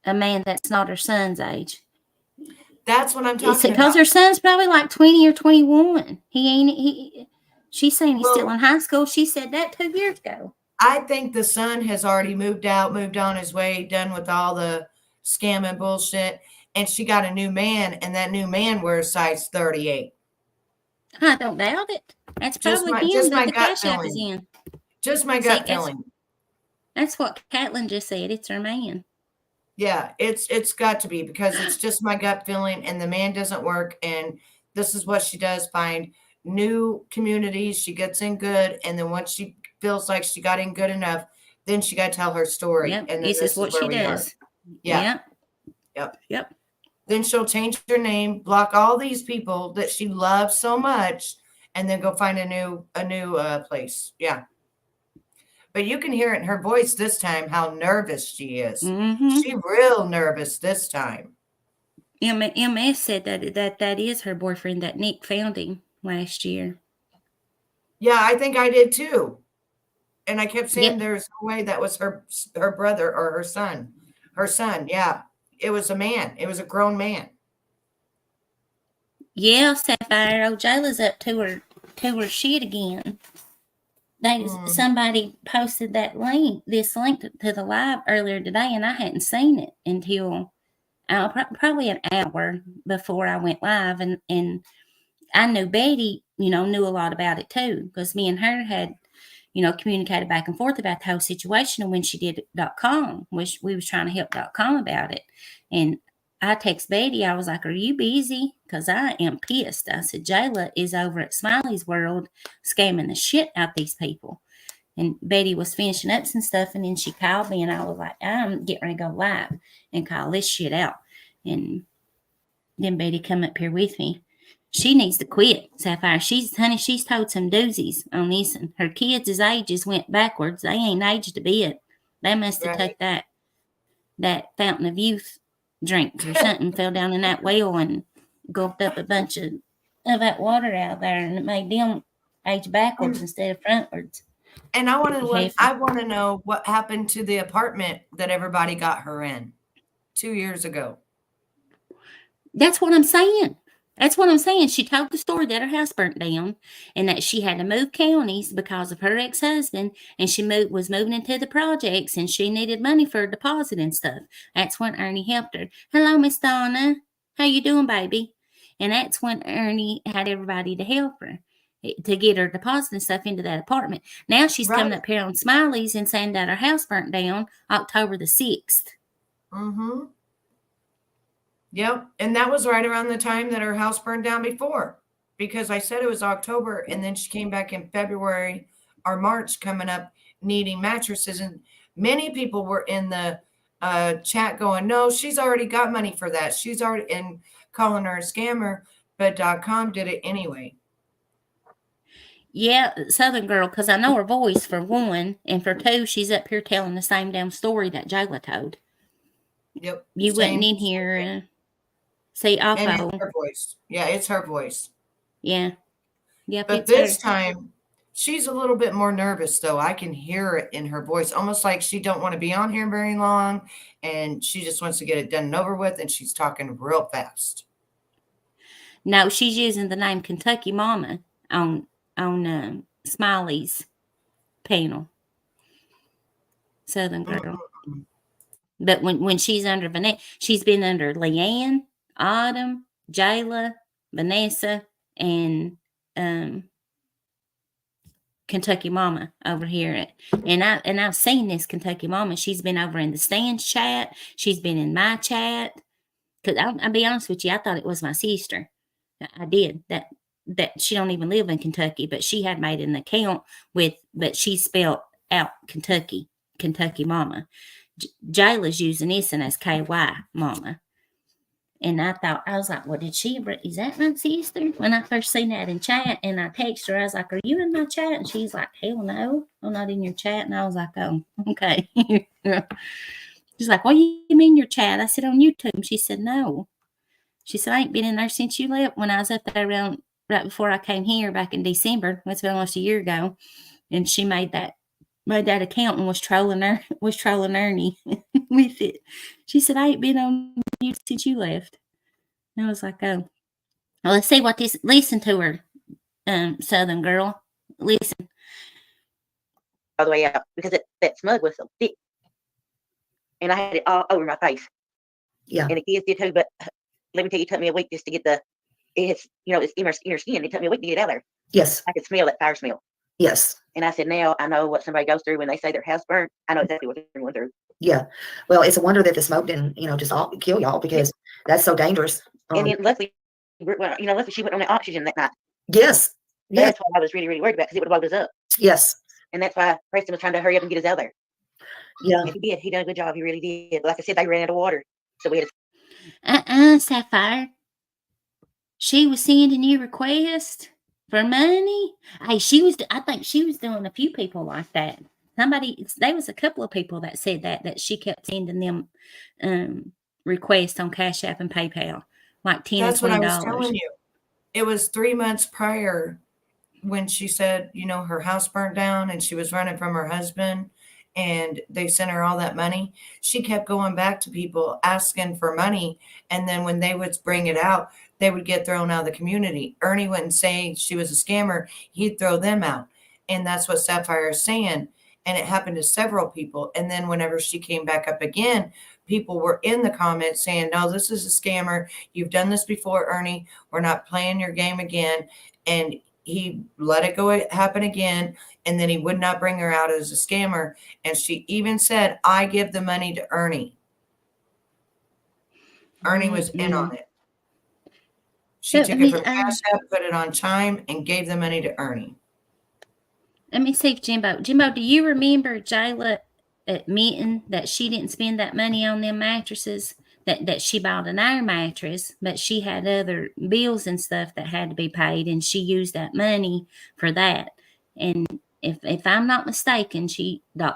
A man that's not her son's age. That's what I'm talking Because about. her son's probably like 20 or 21. She's saying he's still in high school. She said that 2 years ago. I think the son has already moved out, moved on his way, done with all the scam and bullshit. And she got a new man, and that new man wears size 38. I don't doubt it. That's probably him just that my the gut Cash App is feeling. in. Just my gut feeling. That's what Caitlin just said. It's her man. Yeah, it's got to be, because it's just my gut feeling, and the man doesn't work, and this is what she does: find new communities. She gets in good, and then once she feels like she got in good enough, then she got to tell her story. Yep, And then this is what she does. Yeah. Yep. Then she'll change her name, block all these people that she loves so much, and then go find a new place. Yeah. But you can hear it in her voice this time how nervous she is. Mm-hmm. She real nervous this time. MS said that is her boyfriend, that Nick found him last year. Yeah, I think I did too. And I kept saying there's no way that was her brother or her son. Her son, yeah. It was a man. It was a grown man. Yeah, Sapphire. Oh, Jayla's up to her shit again. Somebody posted this link to the live earlier today, and I hadn't seen it until probably an hour before I went live, and I knew Betty, knew a lot about it too, because me and her had, communicated back and forth about the whole situation. And when she did .com, which we was trying to help .com about it, and I text Betty, I was like, "Are you busy? Because I am pissed." I said, "Jayla is over at Smileys World scamming the shit out these people." And Betty was finishing up some stuff, and then she called me, and I was like, "I'm getting ready to go live and call this shit out." And then Betty come up here with me. She needs to quit, Sapphire. She's told some doozies on this, and her kids' ages went backwards. They ain't aged a bit. They must have took that Fountain of Youth drink or something, fell down in that well and gulped up a bunch of that water out there, and it made them age backwards instead of frontwards. And I want to know what happened to the apartment that everybody got her in 2 years ago. That's what I'm saying. She told the story that her house burnt down and that she had to move counties because of her ex-husband, and she was moving into the projects, and she needed money for a deposit and stuff. That's when Ernie helped her. "Hello, Miss Donna. How you doing, baby?" And that's when Ernie had everybody to help her to get her deposit and stuff into that apartment. Now she's coming up here on Smileys and saying that her house burnt down October the 6th. Mm-hmm. Yep. And that was right around the time that her house burned down before, because I said it was October, and then she came back in February or March coming up needing mattresses. And many people were in the chat going, "No, she's already got money for that. She's already," and calling her a scammer, but .com did it anyway. Yeah, Southern Girl, because I know her voice for one, and for two, she's up here telling the same damn story that Jayla told. Yep. You wasn't in here. See, and it's her voice. Yeah, it's her voice. Yeah. Yep. But this time, she's a little bit more nervous, though. I can hear it in her voice, almost like she don't want to be on here very long, and she just wants to get it done and over with, and she's talking real fast. No, she's using the name Kentucky Momma on Smiley's panel. Southern Girl. But when she's under Vanessa, she's been under Leanne, Autumn, Jayla, Vanessa, and Kentucky Mama over here. And I've seen this Kentucky Mama. She's been over in the stands chat. She's been in my chat. Because I'll be honest with you, I thought it was my sister. I did. That she don't even live in Kentucky, but she had made an account but she spelled out Kentucky Mama. Jayla's using this and as KY Mama. And I was like, well, is that my sister? When I first seen that in chat, and I texted her, I was like, are you in my chat? And she's like, hell no, I'm not in your chat. And I was like, oh, okay. She's like, what do you mean your chat? I said, on YouTube. And she said, no. She said, I ain't been in there since you left. When I was up there around right before I came here back in December. That's been almost a year ago. And she made that account and was trolling Ernie with it. She said, I ain't been on you since you left. And I was like, oh. Well, let's see what this. Listen to her, Southern girl. Listen. All the way out because that smug was so thick, and I had it all over my face. Yeah. And the kids did too. But let me tell you, it took me a week just to get it's inner skin. It took me a week to get it out there. Yes. I could smell that fire smell. Yes. And I said, now I know what somebody goes through when they say their house burned. I know exactly what they're going through. Yeah. Well, it's a wonder that the smoke didn't, just all kill y'all, because that's so dangerous. And then luckily, luckily she went on the oxygen that night. Yes. Yes. That's what I was really, really worried about, because it would have woke us up. Yes. And that's why Preston was trying to hurry up and get us out there. Yeah. And he did. He done a good job. He really did. Like I said, they ran out of water. So we had Sapphire. She was sending you requests for money. Hey, I think she was doing a few people like that. There was a couple of people that said that she kept sending them requests on Cash App and PayPal, like $10 That's or $20. what I was telling you. It was 3 months prior when she said, her house burnt down and she was running from her husband and they sent her all that money. She kept going back to people asking for money. And then when they would bring it out, they would get thrown out of the community. Ernie wouldn't say she was a scammer. He'd throw them out. And that's what Sapphire is saying. And it happened to several people. And then whenever she came back up again, people were in the comments saying, no, this is a scammer. You've done this before, Ernie. We're not playing your game again. And he let it go happen again. And then he would not bring her out as a scammer. And she even said, I give the money to Ernie. Ernie was in on it. She took it from Cash App, put it on Chime, and gave the money to Ernie. Let me see if Jimbo, do you remember Jayla admitting that she didn't spend that money on them mattresses? That she bought an air mattress, but she had other bills and stuff that had to be paid, and she used that money for that. And if I'm not mistaken,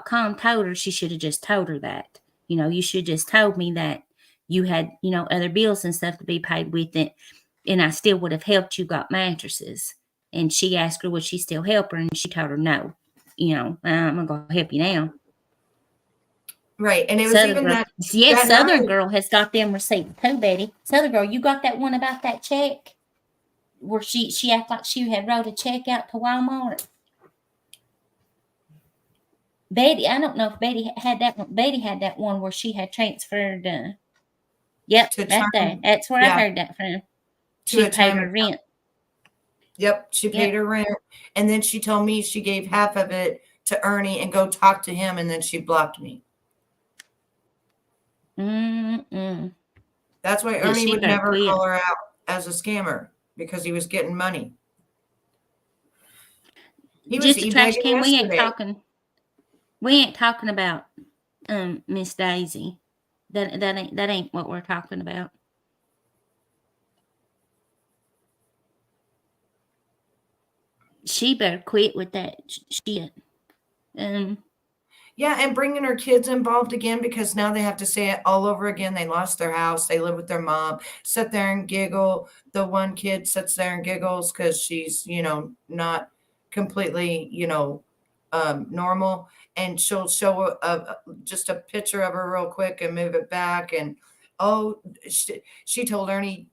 .com told her she should have just told her that. You should have just told me that you had, other bills and stuff to be paid with it, and I still would have helped you got mattresses. And she asked her, would she still help her? And she told her, no. I'm going to help you now. Right. And it was Southern even girl, that. Yes, that Southern night. girl has got them receipts too, Betty. Southern girl, you got that one about that check? Where she acted like she had wrote a check out to Walmart. Betty, I don't know if Betty had that one. Betty had that one where she had transferred. Yep, right there. That's where I heard that from. She paid her rent. Yep, she paid her rent. And then she told me she gave half of it to Ernie and go talk to him, and then she blocked me. That's why Ernie would never call her out as a scammer, because he was getting money. He was just a trash can. We ain't talking about Miss Daisy. That ain't what we're talking about. She better quit with that shit. Yeah, and bringing her kids involved again, because now they have to say it all over again. They lost their house. They live with their mom. Sit there and giggle. The one kid sits there and giggles because she's, not completely, normal. And she'll show just a picture of her real quick and move it back. And, she told Ernie,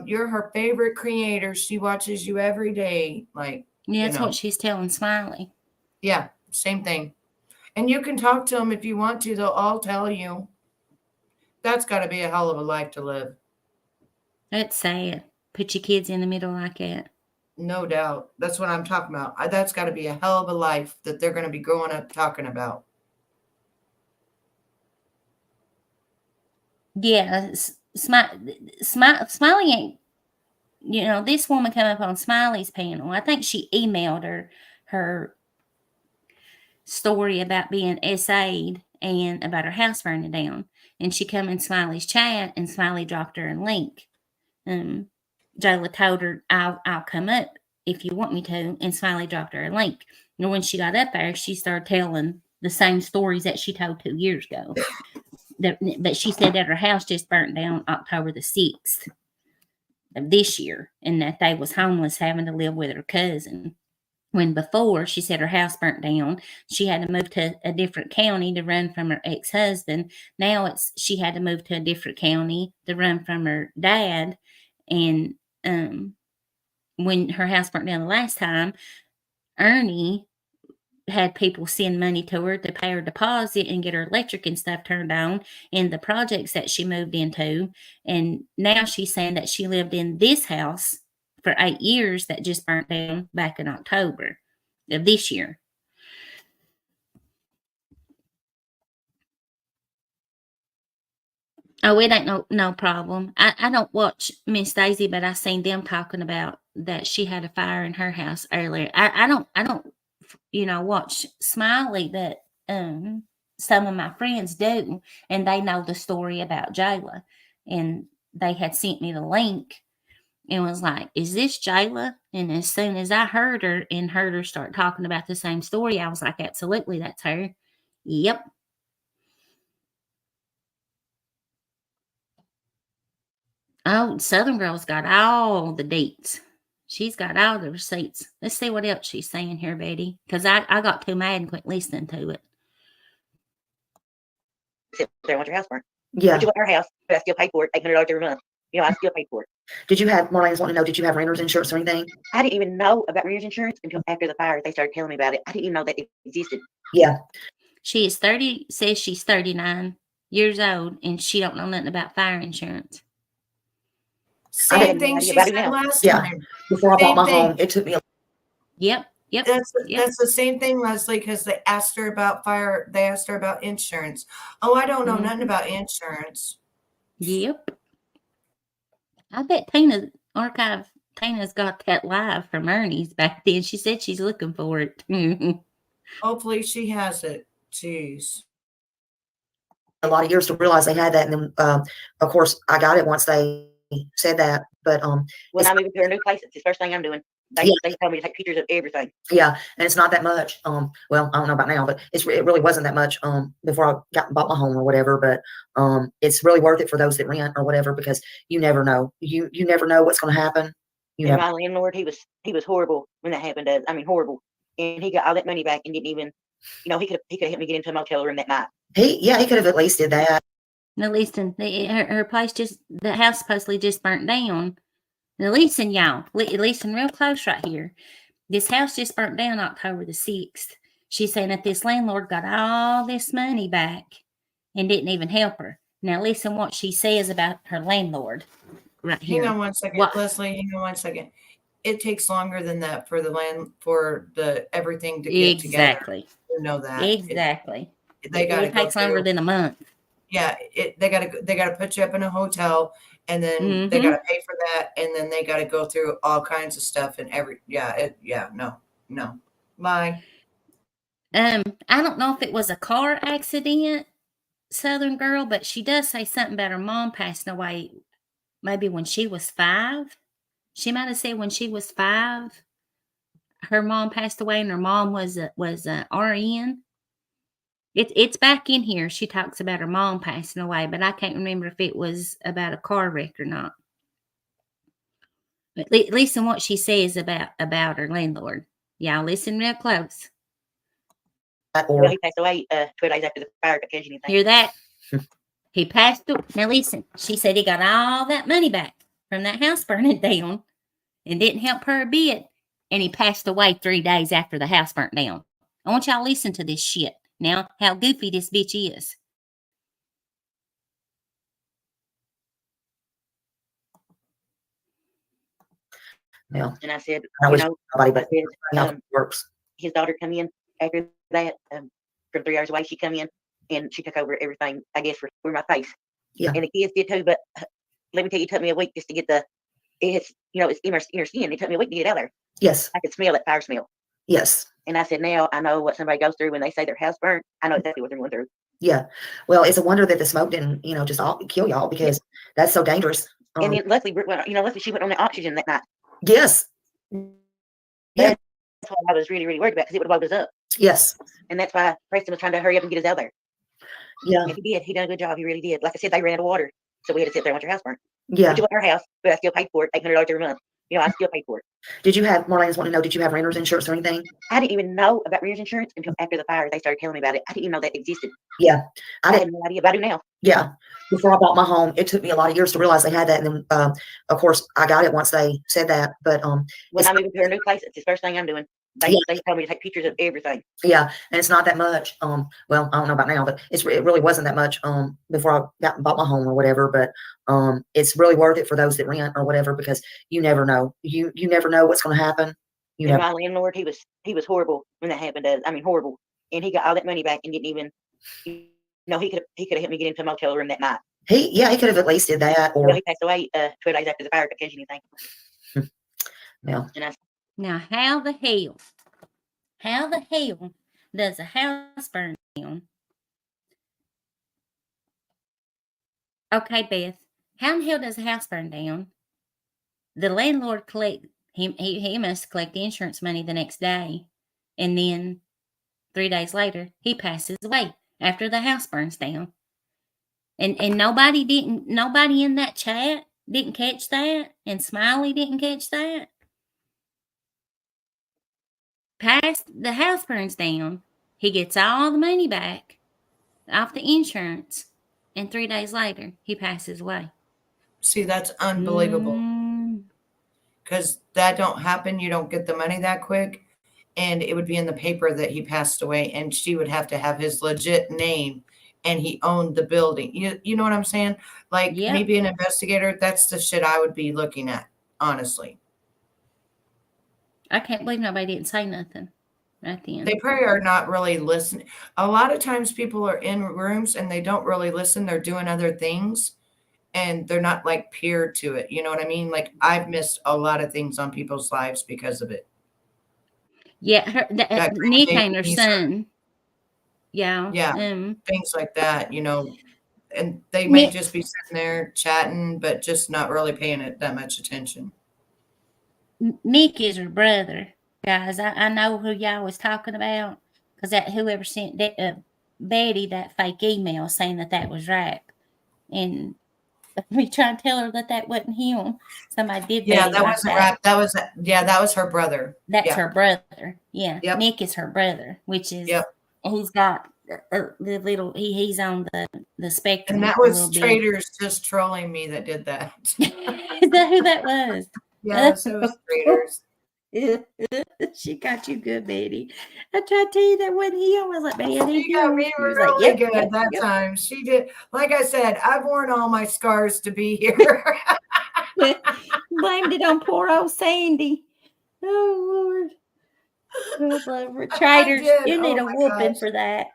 you're her favorite creator. She watches you every day. Like, yeah, that's what she's telling Smiley. Yeah, same thing. And you can talk to them if you want to. They'll all tell you. That's got to be a hell of a life to live. That's sad. Put your kids in the middle like that. No doubt. That's what I'm talking about. That's got to be a hell of a life that they're going to be growing up talking about. Yeah, Smiley ain't. This woman come up on Smiley's panel. I think she emailed her story about being SA'd and about her house burning down. And she come in Smiley's chat, and Smiley dropped her a link. Jayla told her, I'll come up if you want me to, and Smiley dropped her a link. And when she got up there, she started telling the same stories that she told 2 years ago. But she said that her house just burnt down October the 6th of this year, and that they was homeless, having to live with her cousin. When before, she said her house burnt down, she had to move to a different county to run from her ex-husband. Now she had to move to a different county to run from her dad. And when her house burnt down the last time, Ernie had people send money to her to pay her deposit and get her electric and stuff turned on in the projects that she moved into. And now she's saying that she lived in this house for 8 years that just burnt down back in October of this year. Oh, it ain't no problem. I don't watch Miss Daisy, but I seen them talking about that she had a fire in her house earlier. I don't watch Smiley, but some of my friends do, and they know the story about Jayla, and they had sent me the link and was like, "Is this Jayla?" And as soon as I heard her start talking about the same story, I was like, "Absolutely, that's her." Yep. Oh, Southern Girl's got all the dates. She's got all the receipts. Let's see what else she's saying here, Betty, because I got too mad and quit listening to it. Sit there and watch your house burn. Yeah. But you want our house, but I still pay for it, $800 every month. I still pay for it. Did you have, Marlene's wanting to know, did you have renter's insurance or anything? I didn't even know about renter's insurance until after the fire. They started telling me about it. I didn't even know that it existed. Yeah. She is 30, says she's 39 years old, and she don't know nothing about fire insurance. Same thing she said last time. Before I bought my home, it took me Yep. That's the same thing, Leslie, because they asked her about fire. They asked her about insurance. Oh, I don't know nothing about insurance. Yep. I bet Tina's got that live from Ernie's back then. She said she's looking for it. Hopefully she has it. Jeez. a lot of years to realize they had that. And then, of course, I got it once they said that. But when I move to a new place, it's the first thing I'm doing. They tell me to take pictures of everything. Yeah, and it's not that much. Well, I don't know about now, but it really wasn't that much before I bought my home or whatever. But it's really worth it for those that rent or whatever, because you never know. You never know what's going to happen. And my landlord, he was horrible when that happened. I mean, horrible. And he got all that money back and didn't even, he could have helped me get into a motel room that night. He could have at least did that. Now listen, her place the house supposedly just burnt down. Now listen, y'all, listen real close right here. This house just burnt down October the 6th. She's saying that this landlord got all this money back and didn't even help her. Now listen what she says about her landlord right here. Hang on one second, Leslie, hang on 1 second. It takes longer than that for everything to get together. You know that. Exactly. It takes longer than a month. Yeah, they gotta put you up in a hotel, and then they gotta pay for that, and then they gotta go through all kinds of stuff and no. Bye. I don't know if it was a car accident, Southern Girl, but she does say something about her mom passing away maybe when she was 5. She might have said when she was 5, her mom passed away, and her mom was a RN. It's back in here. She talks about her mom passing away, but I can't remember if it was about a car wreck or not. But listen what she says about her landlord. Y'all listen real close. Well, he passed away 2 days after the fire. Hear that? He passed away. Now listen, she said he got all that money back from that house burning down and didn't help her a bit. And he passed away 3 days after the house burnt down. I want y'all to listen to this shit. Now, how goofy this bitch is. Yeah. And I said, I you wish know, nobody, I but said, how it works. his daughter come in after that, from 3 hours away. She come in and she took over everything, I guess, for my face. Yeah. And the kids did too. But let me tell you, it took me a week just to get it's inner skin. It took me a week to get it out there. Yes. I could smell that fire smell. Yes. And I said, now I know what somebody goes through when they say their house burnt. I know exactly what they're going through. Yeah. Well, it's a wonder that the smoke didn't, just all kill y'all, because that's so dangerous. And then luckily, luckily she went on the oxygen that night. Yes. Yeah. That's what I was really, really worried about, because it would have woke us up. Yes. And that's why Preston was trying to hurry up and get us out there. Yeah. And he did. He done a good job. He really did. Like I said, they ran out of water, so we had to sit there and watch our house burn. Yeah. Which was our house, but I still paid for it, $800 every month. I still paid for it. Did you have, Marlene's wanting to know, did you have renter's insurance or anything? I didn't even know about renter's insurance until after the fire. They started telling me about it. I didn't even know that existed. Yeah. I had no idea, but I do now. Yeah. Before I bought my home, it took me a lot of years to realize they had that. And then, of course, I got it once they said that. But when I move into a new place, it's the first thing I'm doing. They told me to take pictures of everything. Yeah, and it's not that much. Well, I don't know about now, but it really wasn't that much before I bought my home or whatever. But it's really worth it for those that rent or whatever, because you never know. You never know what's going to happen. And my landlord, he was horrible when that happened. I mean, horrible. And he got all that money back and didn't even. He could have helped me get into a motel room that night. He could have at least did that. Or he passed away 2 days after the fire. Couldn't catch anything. Yeah. Now, how the hell does a house burn down? Okay, Beth, how in the hell does a house burn down? The landlord he must collect the insurance money the next day, and then 3 days later he passes away after the house burns down. And nobody in that chat didn't catch that, and Smiley didn't catch that. The house burns down, he gets all the money back off the insurance, and 3 days later he passes away. See, that's unbelievable. Because that don't happen. You don't get the money that quick. And it would be in the paper that he passed away, and she would have to have his legit name, and he owned the building. You know what I'm saying? Like, me being an investigator, that's the shit I would be looking at, honestly. I can't believe nobody didn't say nothing right then. They probably are not really listening. A lot of times people are in rooms and they don't really listen. They're doing other things, and they're not like peer to it. You know what I mean? Like, I've missed a lot of things on people's lives because of it. Yeah, Nick and her son. Yeah. Things like that, and they may just be sitting there chatting, but just not really paying it that much attention. Nick is her brother, guys. I know who y'all was talking about, because that whoever sent Betty that fake email saying that was right, and we trying to tell her that wasn't him. Somebody did. Yeah, that wasn't right. That was her brother. That's her brother. Yeah. Yep. Nick is her brother, which is he's got the little he's on the spectrum. And that was Traders just trolling me that did that. Is that who that was? Yes, it was Traders. She got you good, Betty. I tried to tell you that wasn't him. I was like, Betty, she got me really good that time. She did. Like I said, I've worn all my scars to be here. Blamed it on poor old Sandy. Oh, Lord. Traders, you need a whooping for that.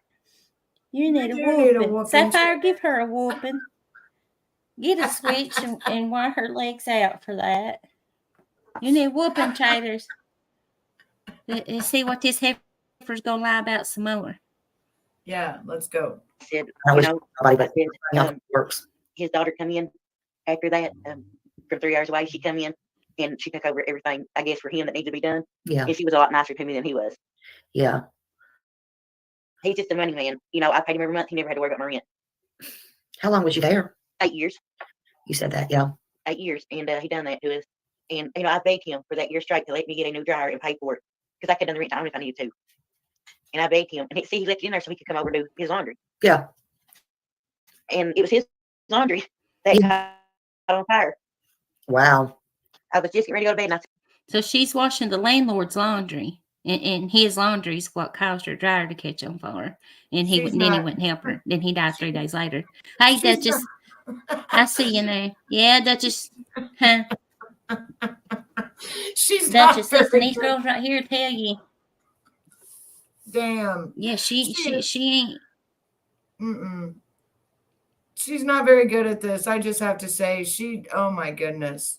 You need a whooping. Sapphire, give her a whooping. Get a switch and wire her legs out for that. You need whooping, Traders. Let's see what this heifer's going to lie about some more. Yeah, let's go. I said, works. His daughter come in after that, from 3 hours away. She come in and she took over everything, I guess, for him that needs to be done. Yeah. And she was a lot nicer to me than he was. Yeah. He's just a money man. I paid him every month. He never had to worry about my rent. How long was you there? 8 years. You said that, yeah. 8 years. And he done that to us. And, I begged him for that year straight to let me get a new dryer and pay for it, because I could have done the rent time if I needed to. And I begged him. And he left it in there so he could come over and do his laundry. Yeah. And it was his laundry that got on fire. Wow. I was just getting ready to go to bed. And I said, so she's washing the landlord's laundry. And his laundry's what caused her dryer to catch on fire. And he She's then he not- wouldn't help her. Then he died 3 days later. Hey, She's Duchess, I see you now. Yeah, Duchess. Huh? She's not Duchess, very listen, these good. girls right here tell you. Damn. Yeah, she ain't. Mm-mm. She's not very good at this. I just have to say, oh my goodness.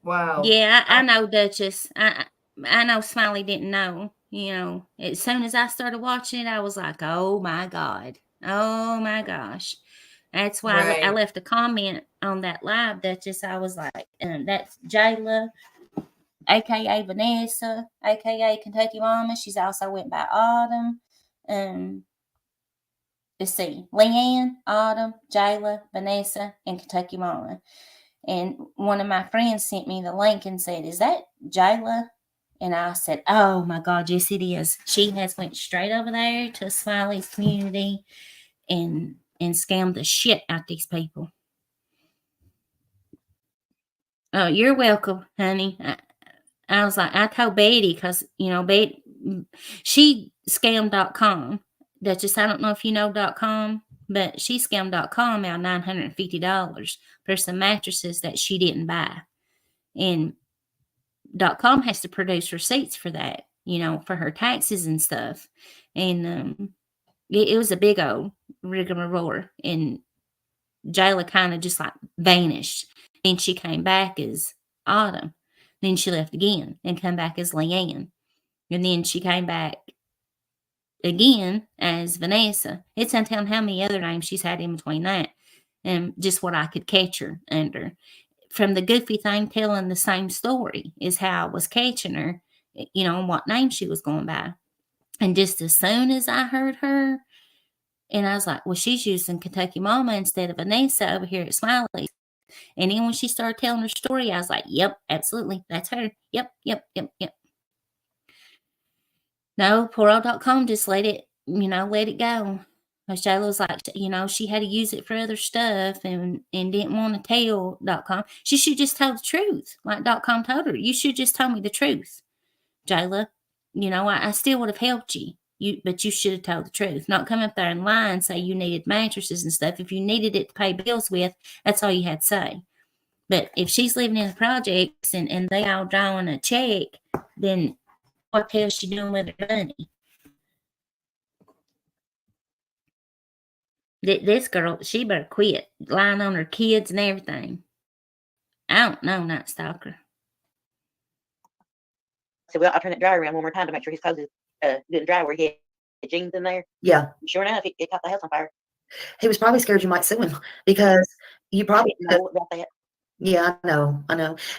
Wow. Yeah, I know, Duchess. I know Smiley didn't know. You know, as soon as I started watching it, I was like, oh my God. Oh my gosh. That's why I Right. left a comment on that live, Duchess. I was like, that's Jayla, aka Vanessa, aka Kentucky Mama. She's also went by Autumn. Let's see, Leanne, Autumn, Jayla, Vanessa, and Kentucky Mama. And one of my friends sent me the link and said, "Is that Jayla?" And I said, "Oh my God, yes it is. She has went straight over there to Smiley's community and scammed the shit out these people." Oh, you're welcome, honey. I was like, I told Betty because, you know, Betty, she scam.com. Duchess, I don't know if you know .com, but she scam.com out $950 for some mattresses that she didn't buy. And .com has to produce receipts for that, you know, for her taxes and stuff. And it was a big old rigmarole. And Jayla kind of just like vanished. Then she came back as Autumn. Then she left again and come back as Leanne. And then she came back again as Vanessa. It's until how many other names she's had in between that. And just what I could catch her under. From the goofy thing telling the same story is how I was catching her, you know, and what name she was going by. And just as soon as I heard her, and I was like, well, she's using Kentucky Mama instead of Vanessa over here at Smileys. And then when she started telling her story, I was like, yep, absolutely. That's her. Yep. No, poor old.com just let it, you know, let it go. Because Jayla was like, you know, she had to use it for other stuff and didn't want to tell .com. She should just tell the truth. Like .com told her, you should just tell me the truth, Jayla. You know, I still would have helped you. But you should have told the truth. Not come up there and lie and say you needed mattresses and stuff. If you needed it to pay bills with, that's all you had to say. But if she's living in the projects and they all drawing a check, then what the hell is she doing with her money? This girl, she better quit lying on her kids and everything. I don't know, Night Stalker. So I'll turn that dryer around one more time to make sure his clothes is good and dry where he had jeans in there. Yeah. Sure enough, it caught the house on fire. He was probably scared you might sue him because you probably, know about that. yeah, I know.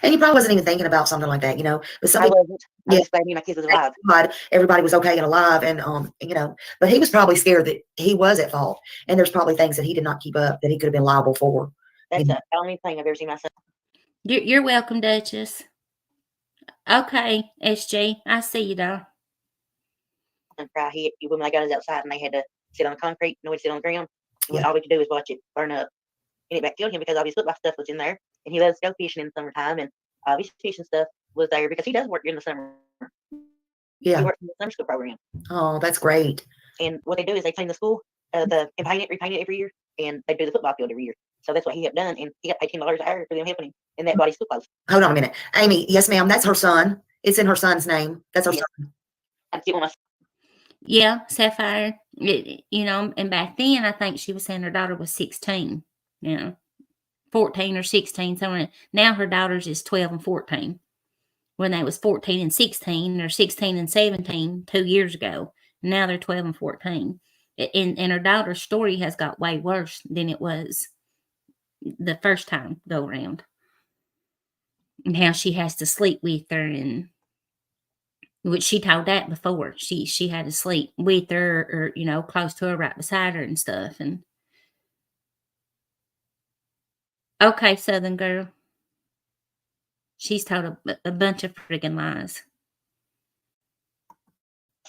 And you probably wasn't even thinking about something like that, you know, but I wasn't. I yeah. was glad me and my kids was alive. Everybody was okay and alive. And, you know, but he was probably scared that he was at fault. And there's probably things that he did not keep up that he could have been liable for. That's the only thing I've ever seen myself. You're welcome, Duchess. Okay, SG, I see you, though. And cry hit you when I got us outside and they had to sit on the concrete, nobody sit on the ground. Yeah. All we could do was watch it burn up. And it back killed him because all his football stuff was in there. And he loves to go fishing in the summertime, and all his fishing stuff was there because he does work during the summer. Yeah. He works in the summer school program. Oh, that's great. And what they do is they clean the school, and paint it, repaint it every year, and they do the football field every year. So that's what he had done, and he got paid $10 an hour for them helping him, and that bought his school clothes. Hold on a minute. Amy, yes, ma'am, that's her son. It's in her son's name. That's her son. I get one of Yeah, Sapphire. You know, and back then, I think she was saying her daughter was 16. You know, 14 or 16. Somewhere. Now her daughters is 12 and 14. When they was 14 and 16, or 16 and 17 2 years ago. Now they're 12 and 14. And her daughter's story has got way worse than it was the first time go around. And how she has to sleep with her, and which she told that before. She had to sleep with her, or, you know, close to her, right beside her and stuff. And okay, Southern girl. She's told a bunch of friggin' lies.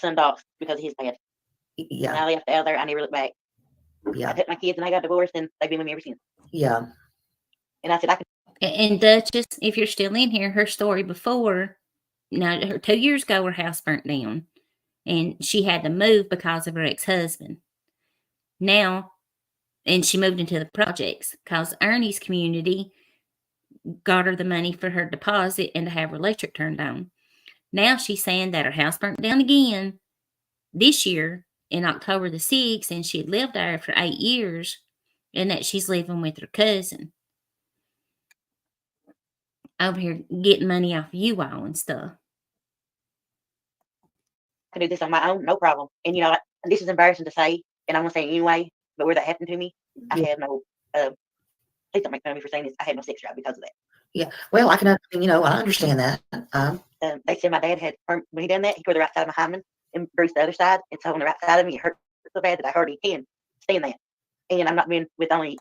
son off because of his dad. Yeah. And I left out there. I never looked back. Yeah. I took my kids and I got divorced, and they've been with me ever since. Yeah. And I said, I can. And Duchess, if you're still in here, her story before now, 2 years ago, her house burnt down, and she had to move because of her ex-husband. Now, and she moved into the projects because Ernie's community got her the money for her deposit and to have her electric turned on. Now she's saying that her house burnt down again this year in October the 6th, and she had lived there for 8 years, and that she's living with her cousin over here getting money off of you all and stuff. I can do this on my own, no problem. And you know, this is embarrassing to say, and I'm gonna say it anyway. But where that happened to me, I Yeah. have no. Please don't make fun of me for saying this. I had no sex drive because of that. Yeah. Well, I can, you know, I understand that. They said my dad had, when he done that, he tore the right side of my hymen and bruised the other side. And so on the right side of me, it hurt so bad that I hardly can stand that. And I'm not being with only.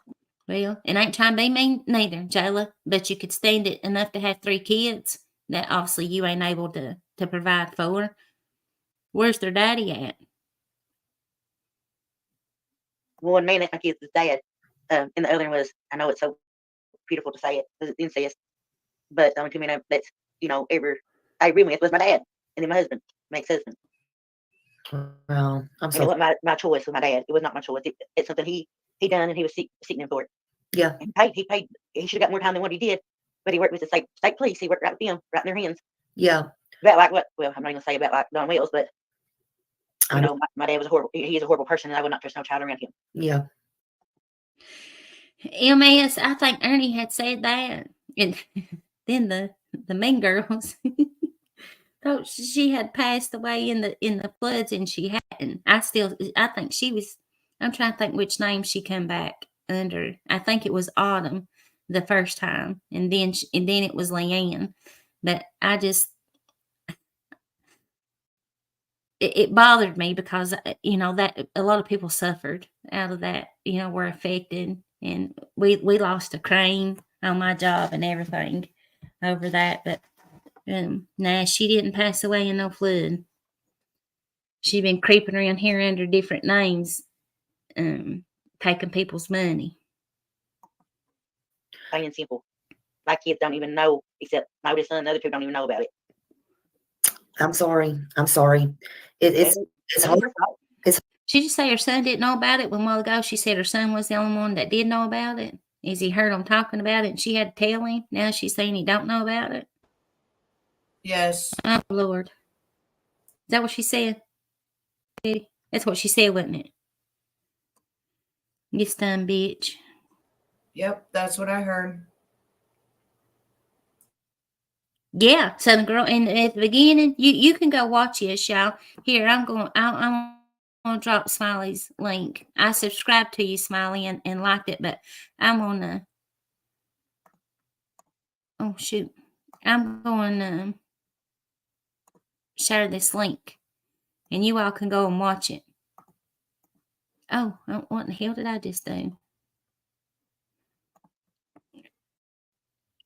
Well, and I ain't trying to be mean neither, Jayla, but you could stand it enough to have 3 kids that obviously you ain't able to provide for. Where's their daddy at? One man, that's my kid's dad. And the other one was, I know it's so beautiful to say it, because it's incest. But the only 2 men that's, you know, ever I agreed with was my dad and then my husband, my ex-husband. Well, I'm And it so wasn't my choice with my dad. It was not my choice. It's something he done, and he was seeking him for it. yeah. And he paid. He should have got more time than what he did. But he worked with the state police. He worked right with them, right in their hands. Yeah. About like what? Well, I'm not gonna say about like Don Wells, but I you know. know, my dad was a horrible. He is a horrible person, and I would not trust no child around him. Yeah. MS, I think Ernie had said that, and then the mean girls thought she had passed away in the floods, and she hadn't. I think she was. I'm trying to think which name she come back under. I think it was Autumn the first time, and then it was Leanne. But I just it bothered me because you know that a lot of people suffered out of that. You know, were affected, and we lost a crane on my job and everything over that. But nah, she didn't pass away in no flood. She been creeping around here under different names, taking people's money. Plain and simple. My kids don't even know, except my oldest son. The other 2 don't even know about it. I'm sorry. I'm sorry. It's hard. She just say her son didn't know about it. When a while ago, she said her son was the only one that did know about it. Is he heard them talking about it, and she had to tell him? Now she's saying he don't know about it. Yes. Oh Lord, is that what she said? That's what she said, wasn't it? Get done, bitch. Yep, that's what I heard. Yeah, Southern Girl. And at the beginning, you can go watch this, y'all. Here, I'm going to drop Smiley's link. I subscribed to you, Smiley, and liked it, but I'm going to. Oh, shoot. I'm going to share this link, and you all can go and watch it. Oh, what the hell did I just do?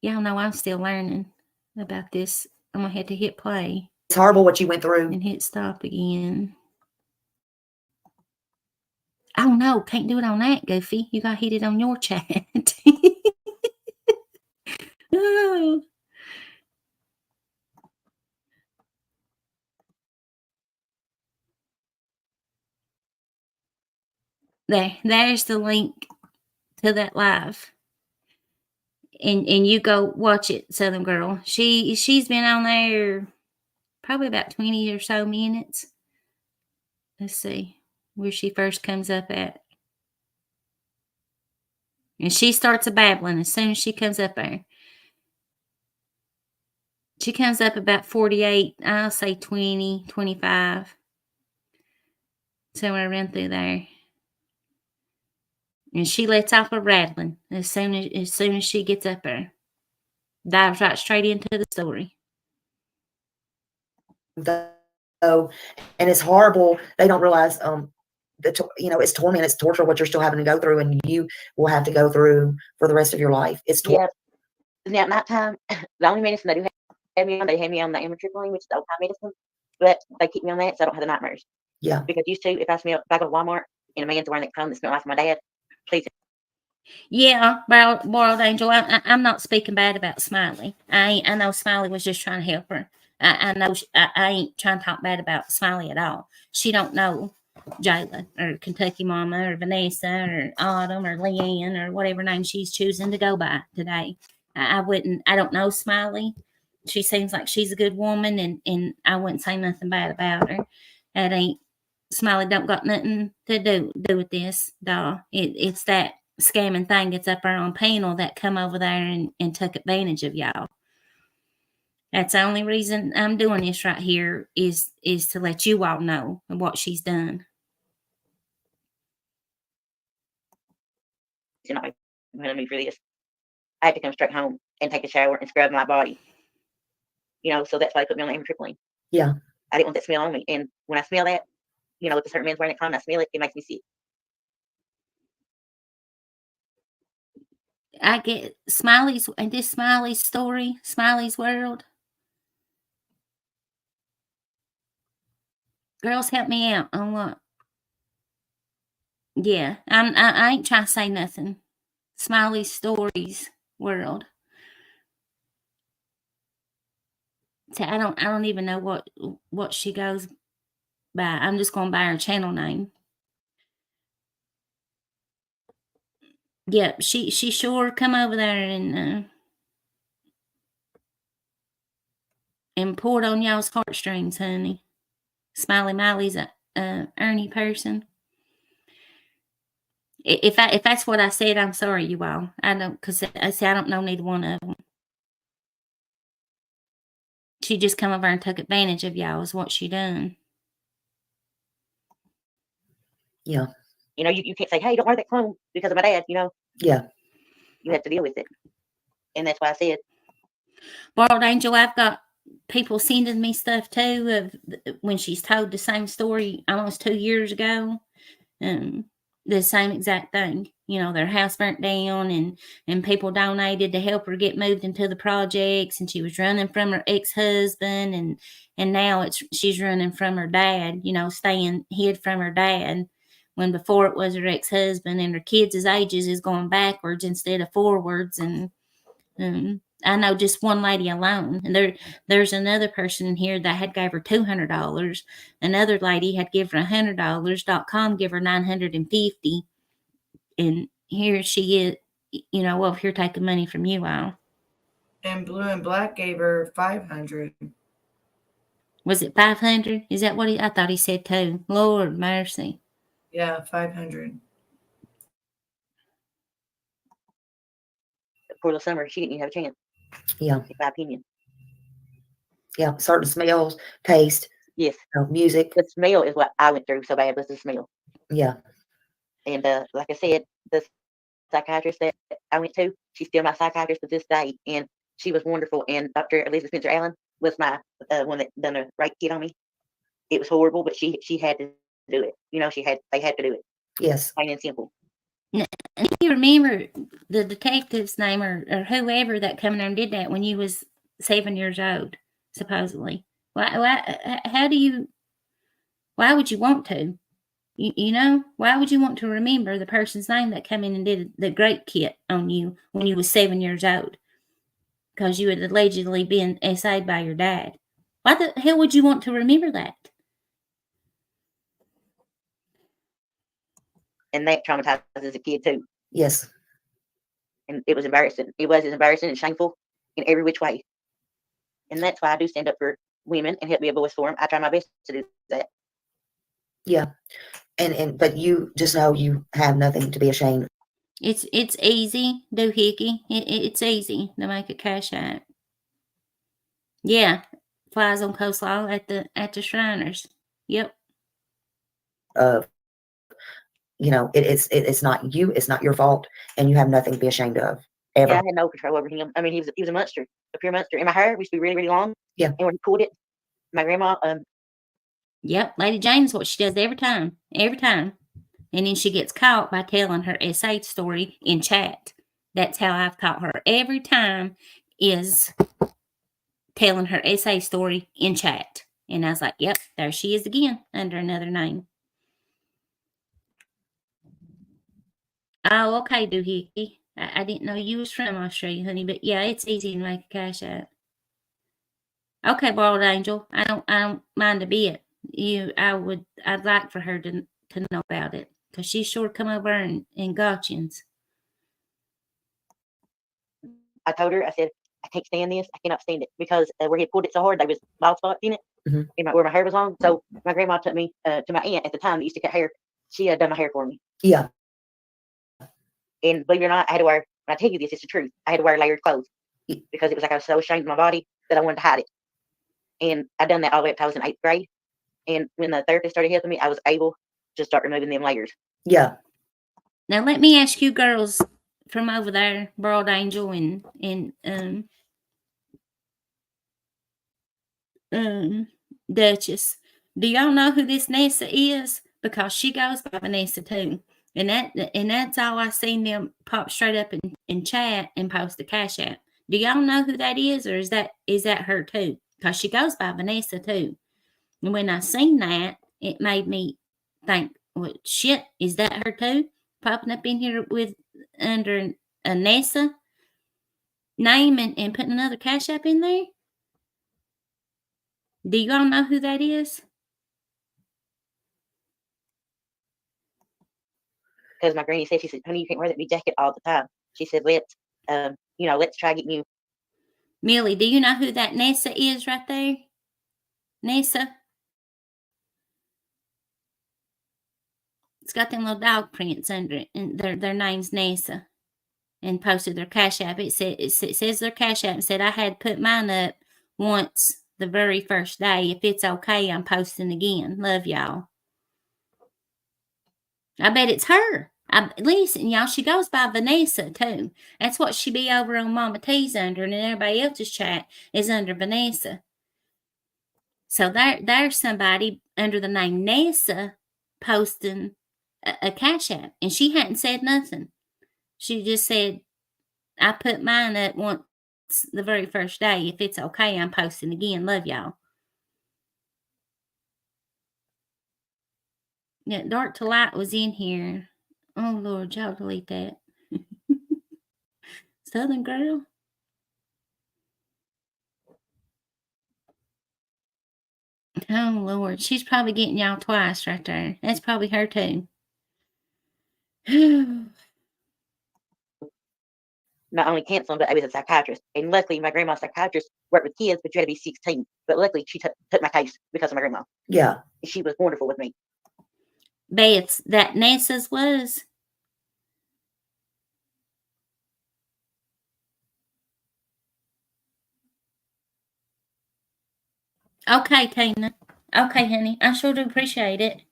Y'all know I'm still learning about this. I'm going to have to hit play. It's horrible what you went through. And hit stop again. Oh, no, can't do it on that, Goofy. You got to hit it on your chat. Oh. There's the link to that live. And you go watch it, Southern Girl. She's been on there probably about 20 or so minutes. Let's see where she first comes up at. And she starts a babbling as soon as she comes up there. She comes up about 48, I'll say 20, 25. Somewhere around through there. And she lets off a rattling as soon as she gets up there. Dives right straight into the story. So, and it's horrible. They don't realize you know, it's torment, it's torture what you're still having to go through, and you will have to go through for the rest of your life. It's torture. Yeah. Now at nighttime, the only medicine they do have me on, they have me on the amitriptyline, which is old time medicine, but they keep me on that so I don't have the nightmares. Yeah. Because used to, if I go to Walmart and a man's wearing that phone that smelled like my dad, please. Yeah, Boiled Angel. I'm not speaking bad about Smiley. I know Smiley was just trying to help her. I know I ain't trying to talk bad about Smiley at all. She don't know Jayla or Kentucky Momma or Vanessa or Autumn or Leanne or whatever name she's choosing to go by today. I don't know Smiley. She seems like she's a good woman, and I wouldn't say nothing bad about her. That ain't Smiley don't got nothing to do with this, dog. It's that scamming thing that's up there on panel that come over there and took advantage of y'all. That's the only reason I'm doing this right here is to let you all know what she's done. You know, me for this. I had to come straight home and take a shower and scrub my body. You know, so that's why they put me on amitriptyline. Yeah. I didn't want that smell on me. And when I smell that, you know, if a certain man's wearing it and I smell it, it makes me sick. I get Smileys and this Smileys story, Smileys World. Girls, help me out on what? Yeah, I ain't trying to say nothing. Smileys Stories World. So I don't even know what she goes by. I'm just going by her channel name. Yep, she sure come over there and poured on y'all's heartstrings, honey. Smiley Miley's a Ernie person. If that's what I said, I'm sorry, you all. I don't, because I don't know neither one of them. She just come over and took advantage of y'all is what she done. Yeah. You know, you can't say, hey, don't wear that clone because of my dad, you know. Yeah. You have to deal with it. And that's why I said. Borrowed Angel, I've got people sending me stuff too of when she's told the same story almost 2 years ago. The same exact thing. You know, their house burnt down and people donated to help her get moved into the projects, and she was running from her ex-husband and now she's running from her dad, you know, staying hid from her dad when before it was her ex-husband, and her kids' ages is going backwards instead of forwards. And I know just one lady alone, and there's another person in here that had gave her $200. Another lady had given her $100. .com give her $950, and here she is, you know, over here taking money from you all. And Blue and Black gave her 500. Was it 500? Is that what I thought he said too? Lord mercy. Yeah, 500. For the summer, she didn't even have a chance. Yeah. In my opinion. Yeah. Certain smells, taste. Yes. Music. The smell is what I went through so bad, was the smell. Yeah. And like I said, the psychiatrist that I went to, she's still my psychiatrist to this day, and she was wonderful. And Dr. Elizabeth Spencer Allen was my one that done a rape kit on me. It was horrible, but she had to do it. You know, they had to do it. Yes. Plain and simple. Now, do you remember the detective's name or whoever that come in there and did that when you was 7 years old, supposedly? Why would you want to? You know, why would you want to remember the person's name that come in and did the great kit on you when you was 7 years old? Because you had allegedly been SA'd by your dad. Why the hell would you want to remember that? And that traumatized as a kid too. Yes. And it was embarrassing. It was embarrassing and shameful in every which way. And that's why I do stand up for women and help be a voice for them. I try my best to do that. Yeah. But you just know you have nothing to be ashamed of. It's easy, doohickey. It's easy to make a cash out. Yeah, flies on coleslaw at the Shriners. Yep. You know, it's not you. It's not your fault, and you have nothing to be ashamed of. Ever. Yeah, I had no control over him. I mean, he was a monster, a pure monster. And my hair used to be really, really long. Yeah. And when he pulled it, my grandma. Yep, Lady Jane's what she does every time. And then she gets caught by telling her essay story in chat. That's how I've caught her every time, is telling her essay story in chat. And I was like, yep, there she is again under another name. Oh, okay, Doohickey. I didn't know you was from Australia, honey, but yeah, it's easy to make a cash out. Okay, Bald Angel. I don't mind a bit. I'd like for her to know about it. Because she sure come over and got yins. I told her, I said, I can't stand this. I cannot stand it because where he pulled it so hard, there was bald spots in it, where my hair was long. So my grandma took me to my aunt at the time that used to cut hair. She had done my hair for me. Yeah. And believe it or not, I had to wear, when I tell you this, it's the truth. I had to wear layered clothes because it was like I was so ashamed of my body that I wanted to hide it. And I done that all the way up till I was in 8th grade. And when the therapist started helping me, I was able to start removing them layers. Yeah. Now let me ask you girls from over there, Bald Angel and Duchess. Do y'all know who this Nessa is? Because she goes by Vanessa too. And that's all I seen them pop straight up in chat and post the Cash App. Do y'all know who that is, or is that her too? Because she goes by Vanessa too. And when I seen that, it made me think, well, shit, is that her too? Popping up in here with under a Nessa name and putting another Cash App in there? Do y'all know who that is? Because my granny said, she said, honey, you can't wear that big jacket all the time. She said, let's try getting you. Millie, do you know who that Nessa is right there? Nessa? It's got them little dog prints under it, and their name's Nessa. And posted their Cash App. It says their Cash App and said, I had put mine up once the very first day. If it's okay, I'm posting again. Love y'all. I bet it's her. Listen, y'all, she goes by Vanessa too. That's what she be over on Mama T's under, and everybody else's chat is under Vanessa. So there's somebody under the name Nessa posting a Cash App, and she hadn't said nothing. She just said, I put mine up once the very first day. If it's okay, I'm posting again. Love y'all. Yeah, Dark to Light was in here. Oh, Lord, y'all delete that. Southern Girl. Oh, Lord. She's probably getting y'all twice right there. That's probably her, too. Not only counseling, but I was a psychiatrist. And luckily, my grandma's psychiatrist worked with kids, but you had to be 16. But luckily, she took my case because of my grandma. Yeah. She was wonderful with me. Beth, that Nessa's was? Okay, Tina. Okay, honey. I sure do appreciate it.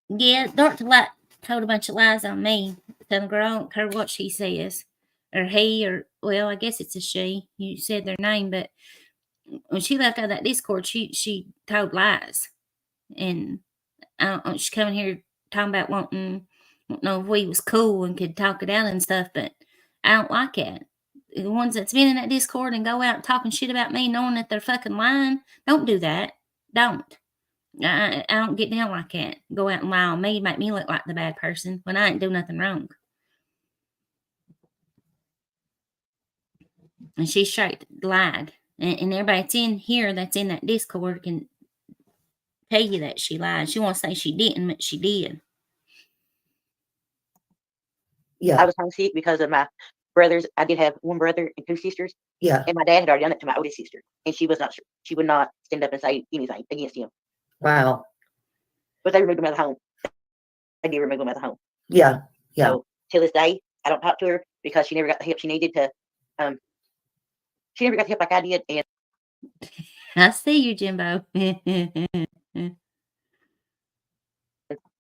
Yeah, Dark to Light told a bunch of lies on me. Telling girl, I don't care what she says. Or he, or, well, I guess it's a she. You said their name, but when she left out of that Discord, she told lies. And she's coming here talking about wanting to know if we was cool and could talk it out and stuff, but I don't like it. The ones that's been in that Discord and go out talking shit about me knowing that they're fucking lying, don't do that. Don't. I don't get down like that. Go out and lie on me, make me look like the bad person when I ain't do nothing wrong. And she straight lied. And everybody that's in here that's in that Discord can tell you that she lied. She wants to say she didn't, but she did. Yeah. I was homesick because of my brothers. I did have one brother and 2 sisters. Yeah. And my dad had already done it to my oldest sister. And she was not sure. She would not stand up and say anything against him. Wow. But they removed him out of the home. They did remove him out of the home. Yeah. Yeah. So till this day, I don't talk to her because she never got the help she needed to. She never got the help like I did. And I see you, Jimbo.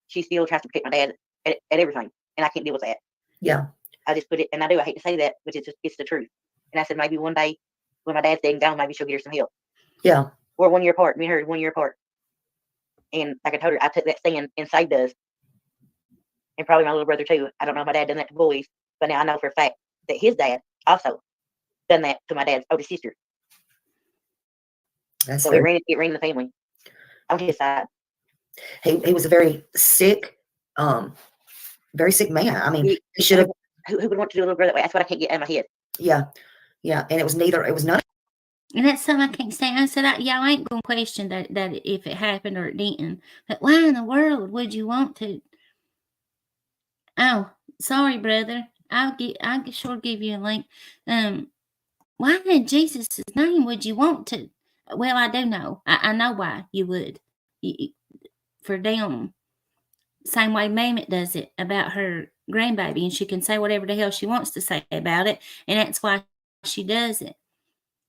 she still tries to protect my dad at everything. And I can't deal with that. Yeah. I just put it, and I do. I hate to say that, but it's the truth. And I said, maybe one day when my dad's dead and gone, maybe she'll get her some help. Yeah. We're 1 year apart. Me and her are 1 year apart. And like I told her, I took that stand and saved us. And probably my little brother too. I don't know if my dad done that to boys, but now I know for a fact that his dad also done that to my dad's oldest sister. That's so very, it ran in the family on his side. he was a very sick man. I mean, he should have. Who would want to do a little brother that way? That's what I can't get out of my head. Yeah. Yeah. And it was none And that's something I can't stand. I said, y'all ain't gonna question that if it happened or it didn't. But why in the world would you want to? Oh, sorry, brother. I'll sure give you a link. Why in Jesus' name would you want to? Well, I do know. I know why you would. For them, same way Mammoth does it about her grandbaby, and she can say whatever the hell she wants to say about it, and that's why she does it.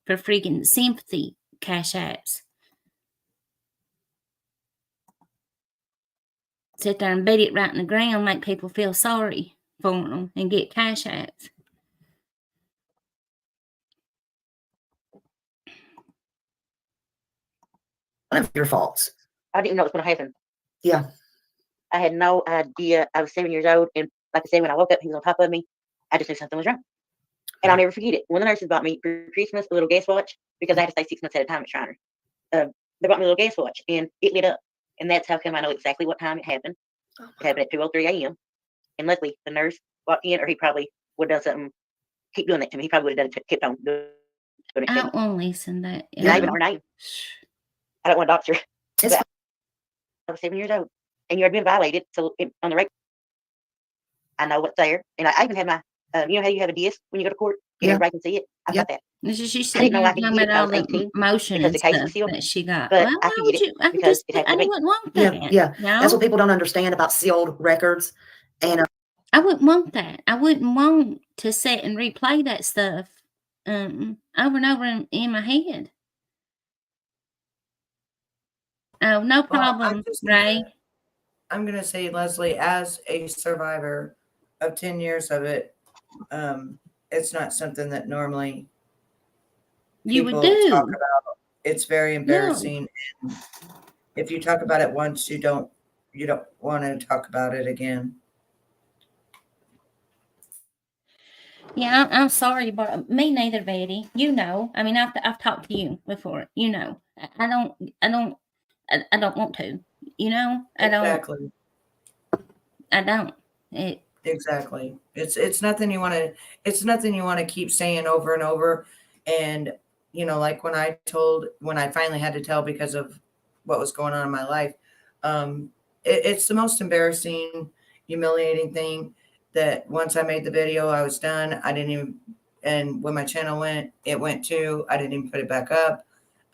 For freaking sympathy cash apps. Sit there and beat it right in the ground, make people feel sorry for them, and get cash apps. One of your faults. I didn't know it was going to happen. Yeah. I had no idea. I was 7 years old, and like I said, when I woke up, he was on top of me. I just knew something was wrong. And I'll never forget it. One of the nurses bought me for Christmas a little gas watch because I had to stay 6 months at a time at Shriner. They bought me a little gas watch, and it lit up. And that's how come I know exactly what time it happened. It happened at 2:03 a.m. And luckily, the nurse walked in, or he probably would have done something. Keep doing that to me. He probably would have done it, kept on doing it to I me. don't want to listen to that. And I even know her name. I don't want a doctor. I was 7 years old, and you're being violated. So on the record, I know what's there, and I even had my. You know how you have a disc when you go to court, and everybody can see it. I've got that. She I said didn't know I you could talking get it about when I all was the 18 motion because and the case was stuff sealed. that she got. But Well, I why could would get it you? I because it happened I to me. wouldn't want Yeah, that. yeah. No? That's what people don't understand about sealed records. And I wouldn't want that. I wouldn't want to sit and replay that stuff over and over in my head. Oh, no problem, Ray. I'm gonna say, Leslie, as a survivor of 10 years of it, it's not something that normally You would people talk do. about. It's very embarrassing. And if you talk about it once, you don't want to talk about it again. Yeah, I'm sorry, but me neither, Betty. You know, I mean, I've talked to you before. You know, I don't want to. You know, Exactly. I don't. Exactly. It's nothing you want to. It's nothing you want to keep saying over and over. And like when I finally had to tell because of what was going on in my life, it's the most embarrassing, humiliating thing. That once I made the video, I was done. I didn't even. And when my channel went, it went too. I didn't even put it back up.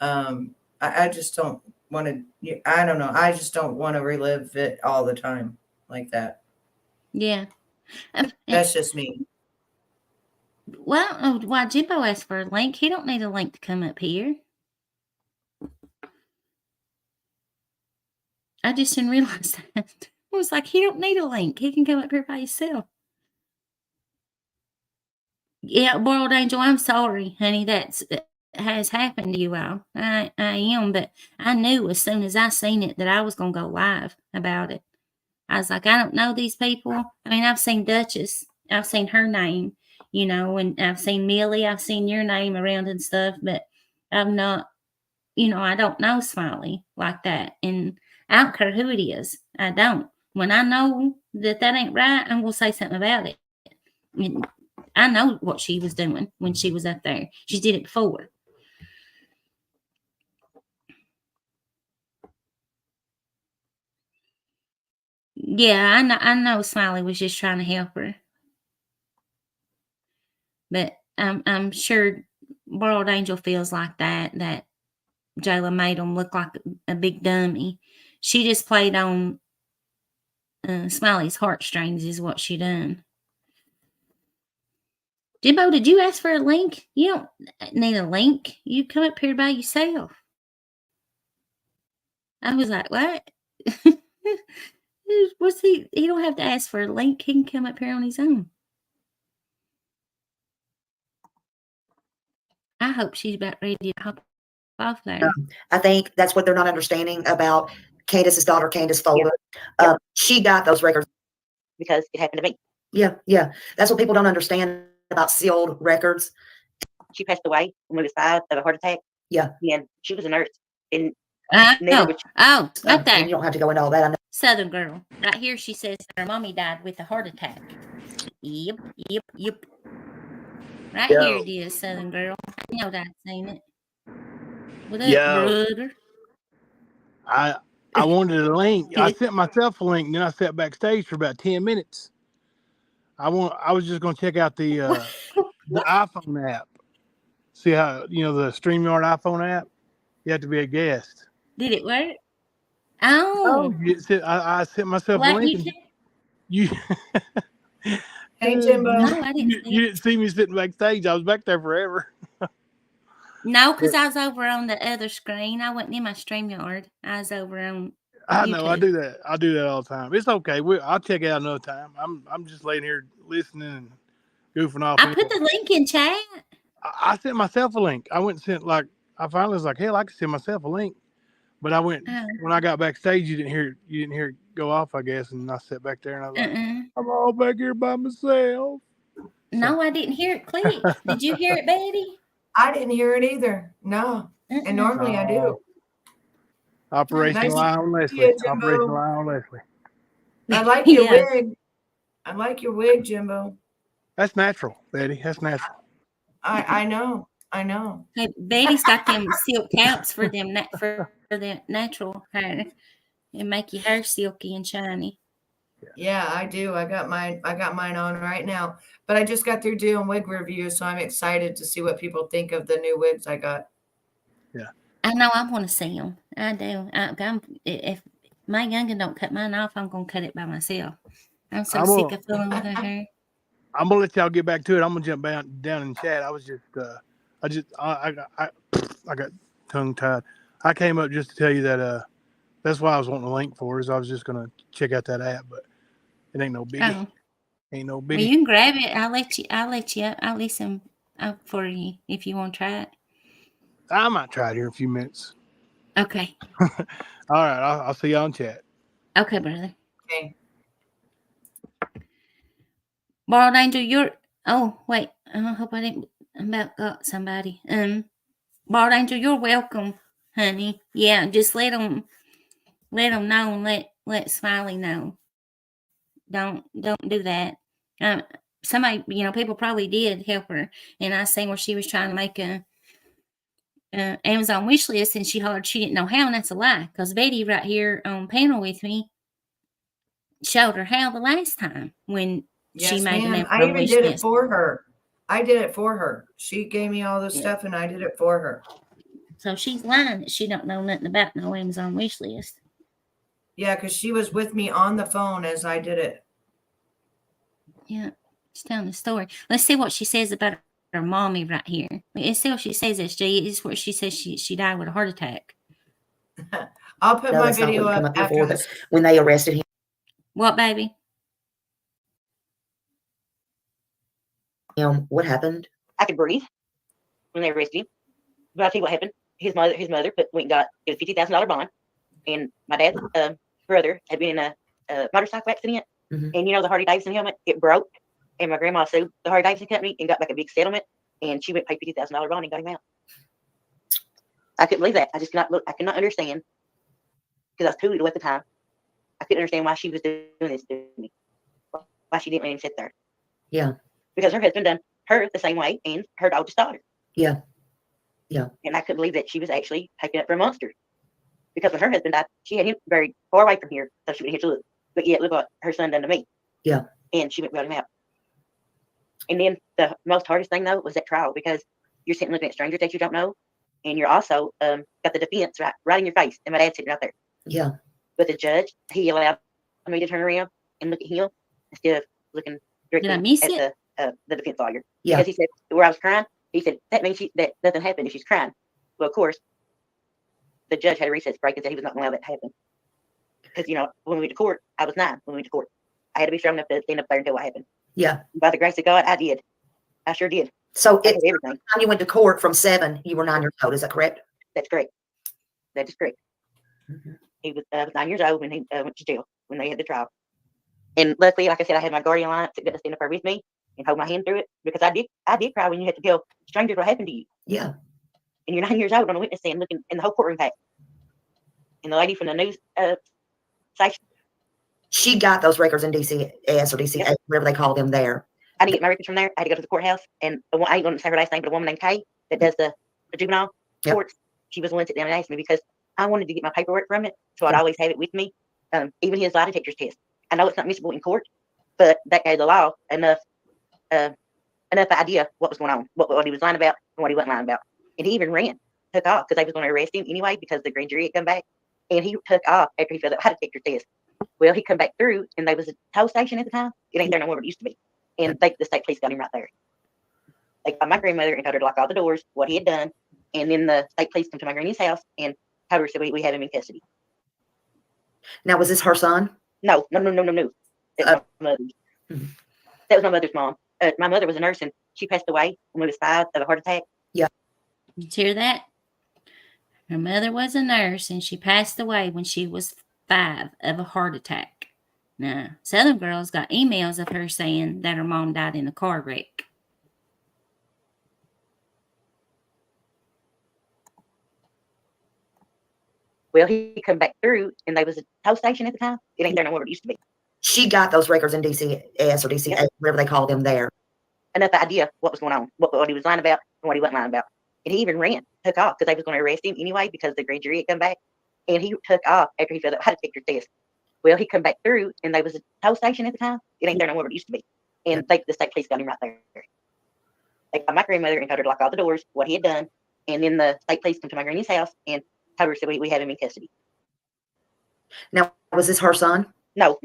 I just don't want to. I don't know. I just don't want to relive it all the time like that. Yeah. That's just me. Well, why Jimbo asked for a link? He don't need a link to come up here. I just didn't realize that. I was like, he don't need a link. He can come up here by himself. Yeah, World Angel, I'm sorry, honey. That has happened to you all. I am, but I knew as soon as I seen it that I was gonna go live about it. I was like, I don't know these people. I mean, I've seen Duchess. I've seen her name, and I've seen Millie. I've seen your name around and stuff, but I've not, I don't know Smiley like that. And I don't care who it is. I don't. When I know that ain't right, I'm going to say something about it. And I know what she was doing when she was up there. She did it before. Yeah, I know Smiley was just trying to help her. But I'm sure World Angel feels like that Jayla made him look like a big dummy. She just played on Smiley's heartstrings is what she done. Jimbo, did you ask for a link? You don't need a link. You come up here by yourself. I was like, what? What's he don't have to ask for a link. He can come up here on his own. I hope she's about ready to hop off there. I think that's what they're not understanding about Candace's daughter, Candace Folder. Yep. She got those records because it happened to me. Yeah. That's what people don't understand about sealed records. She passed away when we was 5 of a heart attack. Yeah. And she was a nurse. And right there. And you don't have to go into all that. I know. Southern girl. Right here, she says her mommy died with a heart attack. Yep. Right here it is, Southern girl. I know that I've seen it. What up, Yo, brother? I wanted a link. I sent myself a link, and then I sat backstage for about 10 minutes. I was just gonna check out the iPhone app. See how the StreamYard iPhone app. You have to be a guest. Did it work? Oh, Oh, I sent myself a what link, you and said? you Hey, Jimbo. No, I didn't see you it. didn't see me sitting backstage. I was back there forever. No, because I was over on the other screen. I wasn't in my StreamYard. I was over on I know. I YouTube. do that. I do that all the time. It's okay. I'll check it out another time. I'm just laying here listening and goofing off. I Anyway. put the link in chat. I sent myself a link. I went and sent I finally was like, hell, I can send myself a link. But I went when I got backstage, you didn't hear it go off, I guess, and I sat back there and I was like, I'm all back here by myself. No, I didn't hear it click. Did you hear it, Betty? I didn't hear it either. No. And normally I do. Operational Nice Eye on to Leslie. see you, Jimbo. Operational Eye on Leslie. I like your Yeah. wig. I like your wig, Jimbo. That's natural, Betty. That's natural. I know. I know. Hey, Betty's got them silk caps for the natural hair. It make your hair silky and shiny. Yeah, I do. I got mine on right now. But I just got through doing wig reviews, so I'm excited to see what people think of the new wigs I got. Yeah. I know I want to see them. I do. If my youngin don't cut mine off, I'm gonna cut it by myself. I'm so sick of fooling with her hair. I'm gonna let y'all get back to it. I'm gonna jump down in chat. I was just I got tongue tied. I came up just to tell you that that's why I was wanting a link for is I was just gonna check out that app, but it ain't no biggie. Oh. Ain't no Well, biggie. you can grab it. I'll listen for you if you want to try it. I might try it here in a few minutes. Okay. All right, I'll see y'all in chat. Okay, brother. Okay. Borrowed Angel, oh wait, I hope I didn't about got somebody. Borrowed Angel, you're welcome, honey. Yeah, just let them know and let Smiley know. Don't do that. Somebody, people probably did help her, and I seen where she was trying to make a Amazon wish list, and she hollered she didn't know how, and that's a lie. Because Betty right here on panel with me showed her how the last time when she made an Amazon I even wish did list. it for her. I did it for her. She gave me all the stuff, and I did it for her. So she's lying that she don't know nothing about no Amazon wish list. Yeah, because she was with me on the phone as I did it. Yeah, she's telling the story. Let's see what she says about her mommy right here. Let's see what she says. SG is where she says she died with a heart attack. I'll put No, my that's not what video you come up up here after for. this. When they arrested What, baby? him, what happened? I could breathe when they arrested him. But I'll tell you what happened. His mother went and got a $50,000 bond, and my dad's brother had been in a motorcycle accident, Mhm. and the Harley Davidson helmet, it broke, and my grandma sued the Harley Davidson company and got back a big settlement, and she went and paid $50,000 bond and got him out. I couldn't believe that. I just I could not understand, because I was 2 little at the time. I couldn't understand why she was doing this to me, why she didn't let him sit there. Yeah. Because her husband done her the same way, and her oldest daughter. Yeah. Yeah. And I couldn't believe that she was actually taken up for a monster. Because when her husband died, she had him very far away from here, so she wouldn't hear to look. But yet, look what her son done to me. Yeah. And she went and got him out. And then the most hardest thing, though, was that trial, because you're sitting looking at strangers that you don't know, and you're also got the defense right in your face, and my dad's sitting right there. Yeah. But the judge, he allowed me to turn around and look at him instead of looking directly at the defense lawyer. Yeah. Because he said, where I was crying, he said, that means that nothing happened if she's crying. Well, of course, the judge had a recess break and said he was not going to allow that to happen. Because, when we went to court, I was 9 when we went to court. I had to be strong enough to stand up there and tell what happened. Yeah. By the grace of God, I did. I sure did. So I did everything. When you went to court from 7, you were 9 years old. Is that correct? That's correct. That is correct. Mm-hmm. He was 9 years old when he went to jail, when they had the trial. And luckily, like I said, I had my guardian alliance that got to stand up there with me and hold my hand through it, because I did cry when you had to tell strangers what happened to you. Yeah. And you're 9 years old on a witness stand looking in the whole courtroom packed. And the lady from the news station. She got those records in DCS or DCA, Yep. whatever they call them there. I didn't get my records from there. I had to go to the courthouse. And I ain't going to say her last name, but a woman named Kay that does the juvenile courts, she was the one that sat down and asked me because I wanted to get my paperwork from it, so I'd always have it with me. Even his lie detector test. I know it's not admissible in court, but that gave the law enough idea what was going on, what he was lying about and what he wasn't lying about. And he even took off because they was going to arrest him anyway because the grand jury had come back. And he took off after he failed that lie detector test. Well, he come back through, and there was a tow station at the time. It ain't there no more, but it used to be. And the state police got him right there. They got my grandmother and told her to lock all the doors, what he had done. And then the state police come to my granny's house and told her, so we have him in custody. Now, was this her son? No. That was my mother's. Mhm. That was my mother's mom. My mother was a nurse, and she passed away when we was 5 of a heart attack. Did you hear that? Her mother was a nurse, and she passed away when she was 5 of a heart attack. Now, Southern Girls got emails of her saying that her mom died in a car wreck. Well, he come back through, and there was a tow station at the time. It ain't there no more, but it used to be. She got those records in DCS or DCA, whatever they call them there. Enough idea what was going on, what he was lying about and what he wasn't lying about. And he even took off because they was going to arrest him anyway because the grand jury had come back. And he took off after he failed that lie detector test. Well, he come back through, and there was a tow station at the time. It ain't there no more, but it used to be. And the state police got him right there. They got my grandmother and told her to lock all the doors, what he had done. And then the state police come to my granny's house and told her, so we have him in custody. Now, was this her son? No.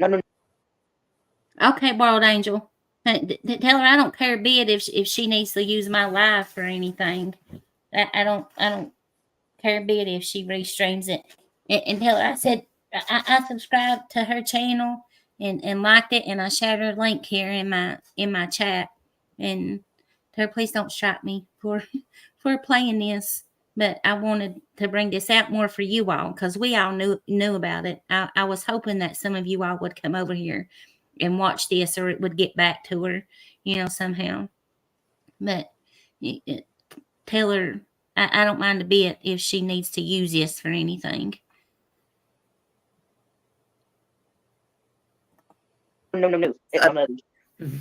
Okay, World Angel. Tell her I don't care a bit if she needs to use my live for anything. I don't care a bit if she restreams it. And tell her I said I subscribed to her channel and liked it, and I shared her link here in my chat. And tell her please don't strike me for playing this. But I wanted to bring this out more for you all because we all knew about it. I was hoping that some of you all would come over here and watch this, or it would get back to her, somehow. But tell her I don't mind a bit if she needs to use this for anything. No. That's my mother's. Mhm.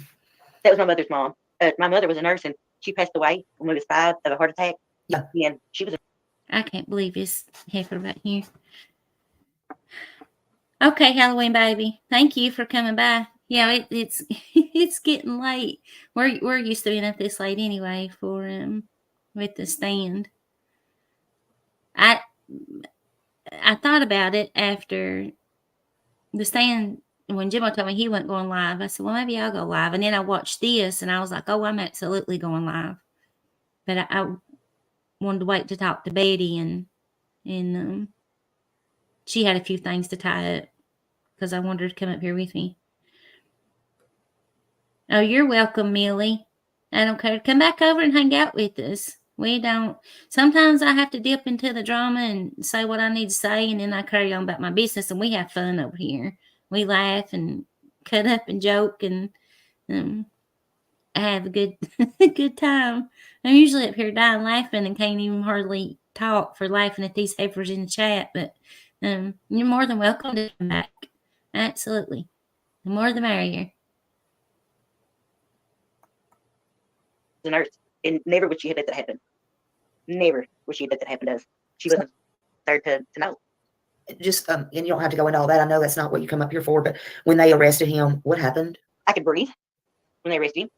That was my mother's mom. My mother was a nurse, and she passed away when we was 5 of a heart attack. Yeah. And she was I can't believe this heifer right here. Okay, Halloween baby. Thank you for coming by. Yeah, it's it's getting late. We're used to being up this late anyway for with the stand. I thought about it after the stand when Jimbo told me he wasn't going live. I said, well, maybe I'll go live. And then I watched this and I was like, oh, I'm absolutely going live. But I wanted to wait to talk to Betty and she had a few things to tie up because I wanted her to come up here with me. Oh, you're welcome, Millie. I don't care. Come back over and hang out with us. We don't. Sometimes I have to dip into the drama and say what I need to say, and then I carry on about my business, and we have fun over here. We laugh and cut up and joke and have a good good time. I'm usually up here dying laughing and can't even hardly talk for laughing at these heifers in the chat, but you're more than welcome to come back. Absolutely. The more the merrier. a nurse, and never would she have let that happen. Never would she have let that happen to us. She wasn't there to know. Just and you don't have to go into all that. I know that's not what you come up here for, but when they arrested him, what happened? I could breathe when they arrested him.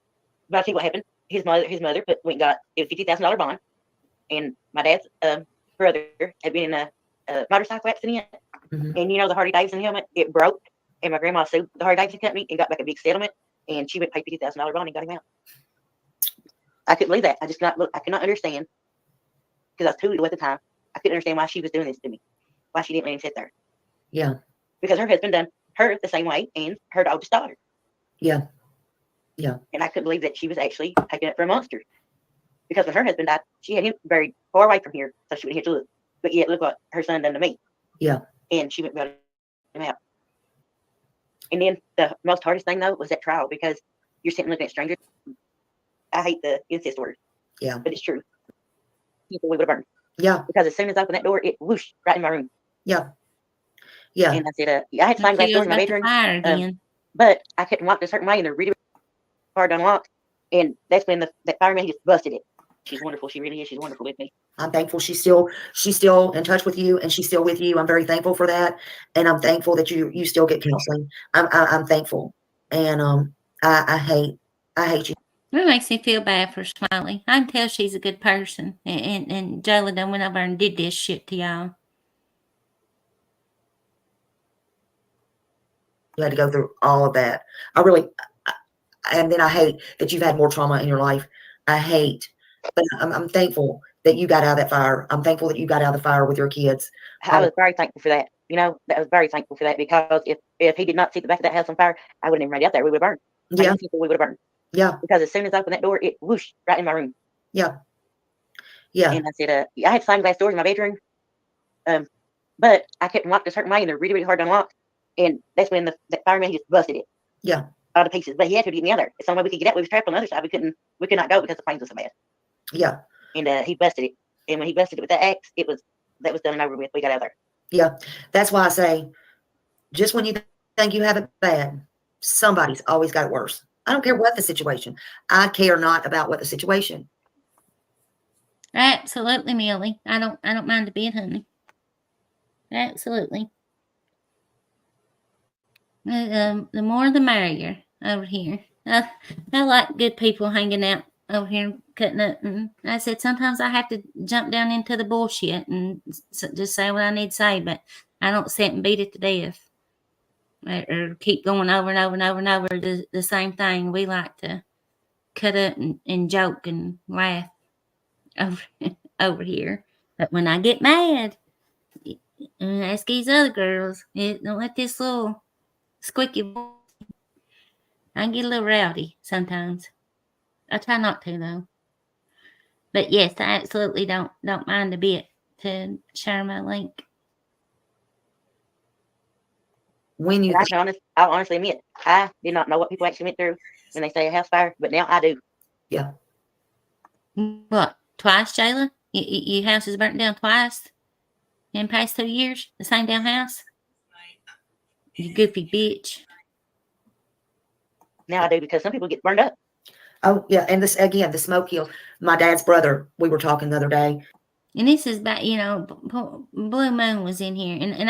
But I think what happened, his mother went and got a $50,000 bond, and my dad's brother had been in a motorcycle accident, Mhm. and the Harley Davidson helmet, it broke, and my grandma sued the Harley Davidson company and got back a big settlement, and she went and paid $50,000 bond and got him out. I couldn't believe that. I could not understand, because I was 2 little at the time. I couldn't understand why she was doing this to me, why she didn't let him sit there. Yeah. Because her husband done her the same way, and her oldest daughter. Yeah. Yeah. And I couldn't believe that she was actually taken up for a monster. Because when her husband died, she had him buried far away from here, so she wouldn't have to look. But yet, look what her son done to me. Yeah. And she went and got him out. And then the most hardest thing, though, was that trial, because you're sitting looking at strangers. I hate the incest word. Yeah. But it's true. People we would have burned. Yeah. Because as soon as I opened that door, it whooshed right in my room. Yeah. Yeah. And I said, I had sliding glass doors in my bedroom. Fire again. But I couldn't lock it a certain way, and they're really hard to unlock. And that's when that fireman just busted it. She's wonderful. She really is. She's wonderful with me. I'm thankful she's still in touch with you, and she's still with you. I'm very thankful for that, and I'm thankful that you still get counseling. I'm thankful, and I hate you. It makes me feel bad for Smiley. I can tell she's a good person, and Jayla done went over and did this shit to y'all. You had to go through all of that. And then I hate that you've had more trauma in your life. I hate, but I'm thankful that you got out of that fire. I'm thankful that you got out of the fire with your kids. I was very thankful for that. You know, I was very thankful for that, because if he did not see the back of that house on fire, I wouldn't even ready out there. We would have burned. Yeah. We would have burned. Yeah. Because as soon as I opened that door, it whooshed right in my room. Yeah. Yeah. And I said, I had sliding glass doors in my bedroom, but I kept them locked a certain way, and they're really, really hard to unlock. And that's when the fireman just busted it. Yeah. All to pieces. But he had to get me out there. It's the only way we could get out. We was trapped on the other side. We could not go because the flames was so bad. Yeah. And he busted it. And when he busted it with that axe, that was done and over with. We got out of there. Yeah. That's why I say, just when you think you have it bad, somebody's always got it worse. I don't care what the situation. I care not about what the situation. Absolutely, Millie. I don't mind a bit, honey. Absolutely. The more the merrier over here. I like good people hanging out over here cutting up. And I said sometimes I have to jump down into the bullshit and just say what I need to say, but I don't sit and beat it to death or keep going over and over and over and over the same thing. We like to cut up and joke and laugh over here. But when I get mad, ask these other girls. Don't let this little squeaky voice. I get a little rowdy sometimes. I try not to though. But yes, I absolutely don't mind a bit to share my link. When you I'll honestly admit, I did not know what people actually went through when they say a house fire, but now I do. Yeah. What? Twice, Jayla? Your house is burnt down twice in the past 2 years? The same damn house? You goofy bitch. Now I do, because some people get burned up. Oh yeah, and this again, the smoke kills. My dad's brother, we were talking the other day. And this is back, Blue Moon was in here, and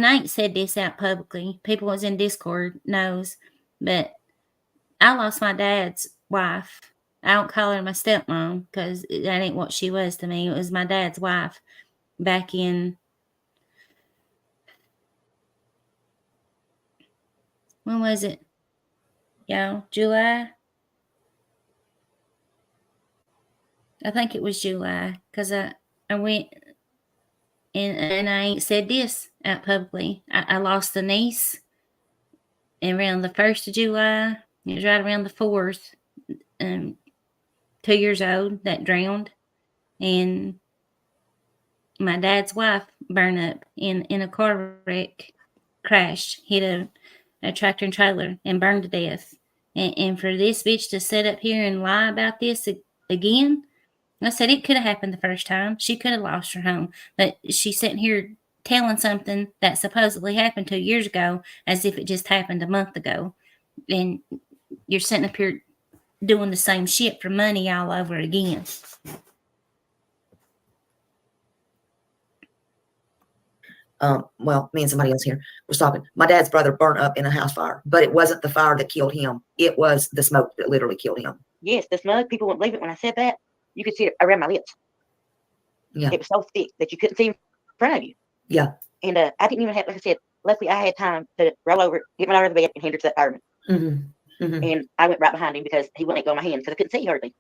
I ain't said this out publicly. People was in Discord knows, but I lost my dad's wife. I don't call her my stepmom because that ain't what she was to me. It was my dad's wife back in, when was it? July? I think it was July because I went and I ain't said this out publicly. I lost a niece around the 1st of July. It was right around the 4th. 2 years old that drowned, and my dad's wife burned up in a car wreck, crashed, hit a tractor and trailer, and burned to death. And for this bitch to sit up here and lie about this again, I said it could have happened the first time. She could have lost her home, but she's sitting here telling something that supposedly happened 2 years ago as if it just happened a month ago. And you're sitting up here doing the same shit for money all over again. Well, me and somebody else here was talking. My dad's brother burnt up in a house fire, but it wasn't the fire that killed him. It was the smoke that literally killed him. Yes, the smoke, people wouldn't believe it when I said that. You could see it around my lips. Yeah. It was so thick that you couldn't see in front of you. Yeah. And I didn't even have, like I said, luckily I had time to roll over, get my out of the bed, and hand her to that fireman. Mm-hmm. Mm-hmm. And I went right behind him because he wouldn't let go of my hand because I couldn't see hardly.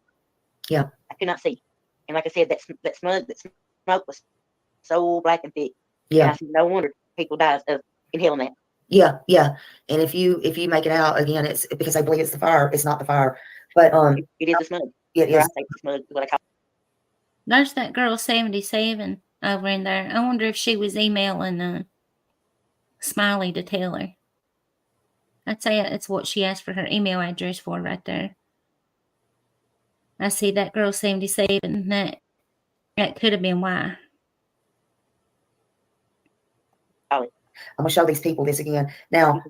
Yeah. I could not see. And like I said, that smoke was so black and thick. Yeah. And I said, no wonder people die of inhaling that. Yeah. Yeah. And if you make it out again, it's because I believe it's the fire. It's not the fire, but it is the smoke. It is. I think the smoke is what I call it. There's that girl 77 over in there. I wonder if she was emailing Smiley to tell her. I'd say it's what she asked for her email address for right there. I see that girl 77. That could have been why. I'm gonna show these people this again. Now,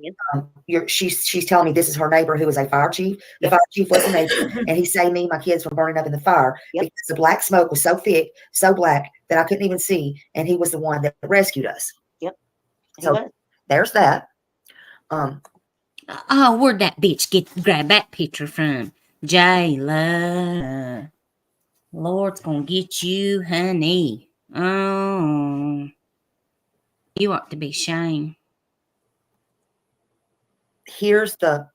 she's telling me this is her neighbor who is a fire chief. The Yep. fire chief was a neighbor, and he saved me and my kids from burning up in the fire because the black smoke was so thick, so black that I couldn't even see, and he was the one that rescued us. Yep. So there's that. Oh, where'd that bitch grab that picture from? Jayla. Lord's gonna get you, honey. Oh, you ought to be ashamed. Here's the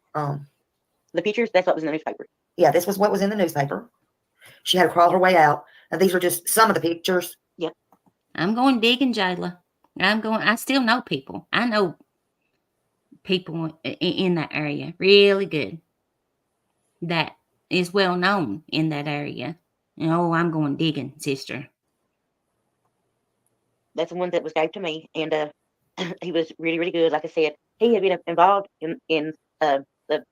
pictures. That's what was in the newspaper. Yeah, this was what was in the newspaper. She had to crawl her way out. And these are just some of the pictures. Yep. I'm going digging, Jayla. I still know people. I know people in that area really good. That is well known in that area. I'm going digging, sister. That's the one that was gave to me, and he was really, really good. Like I said, he had been involved in at the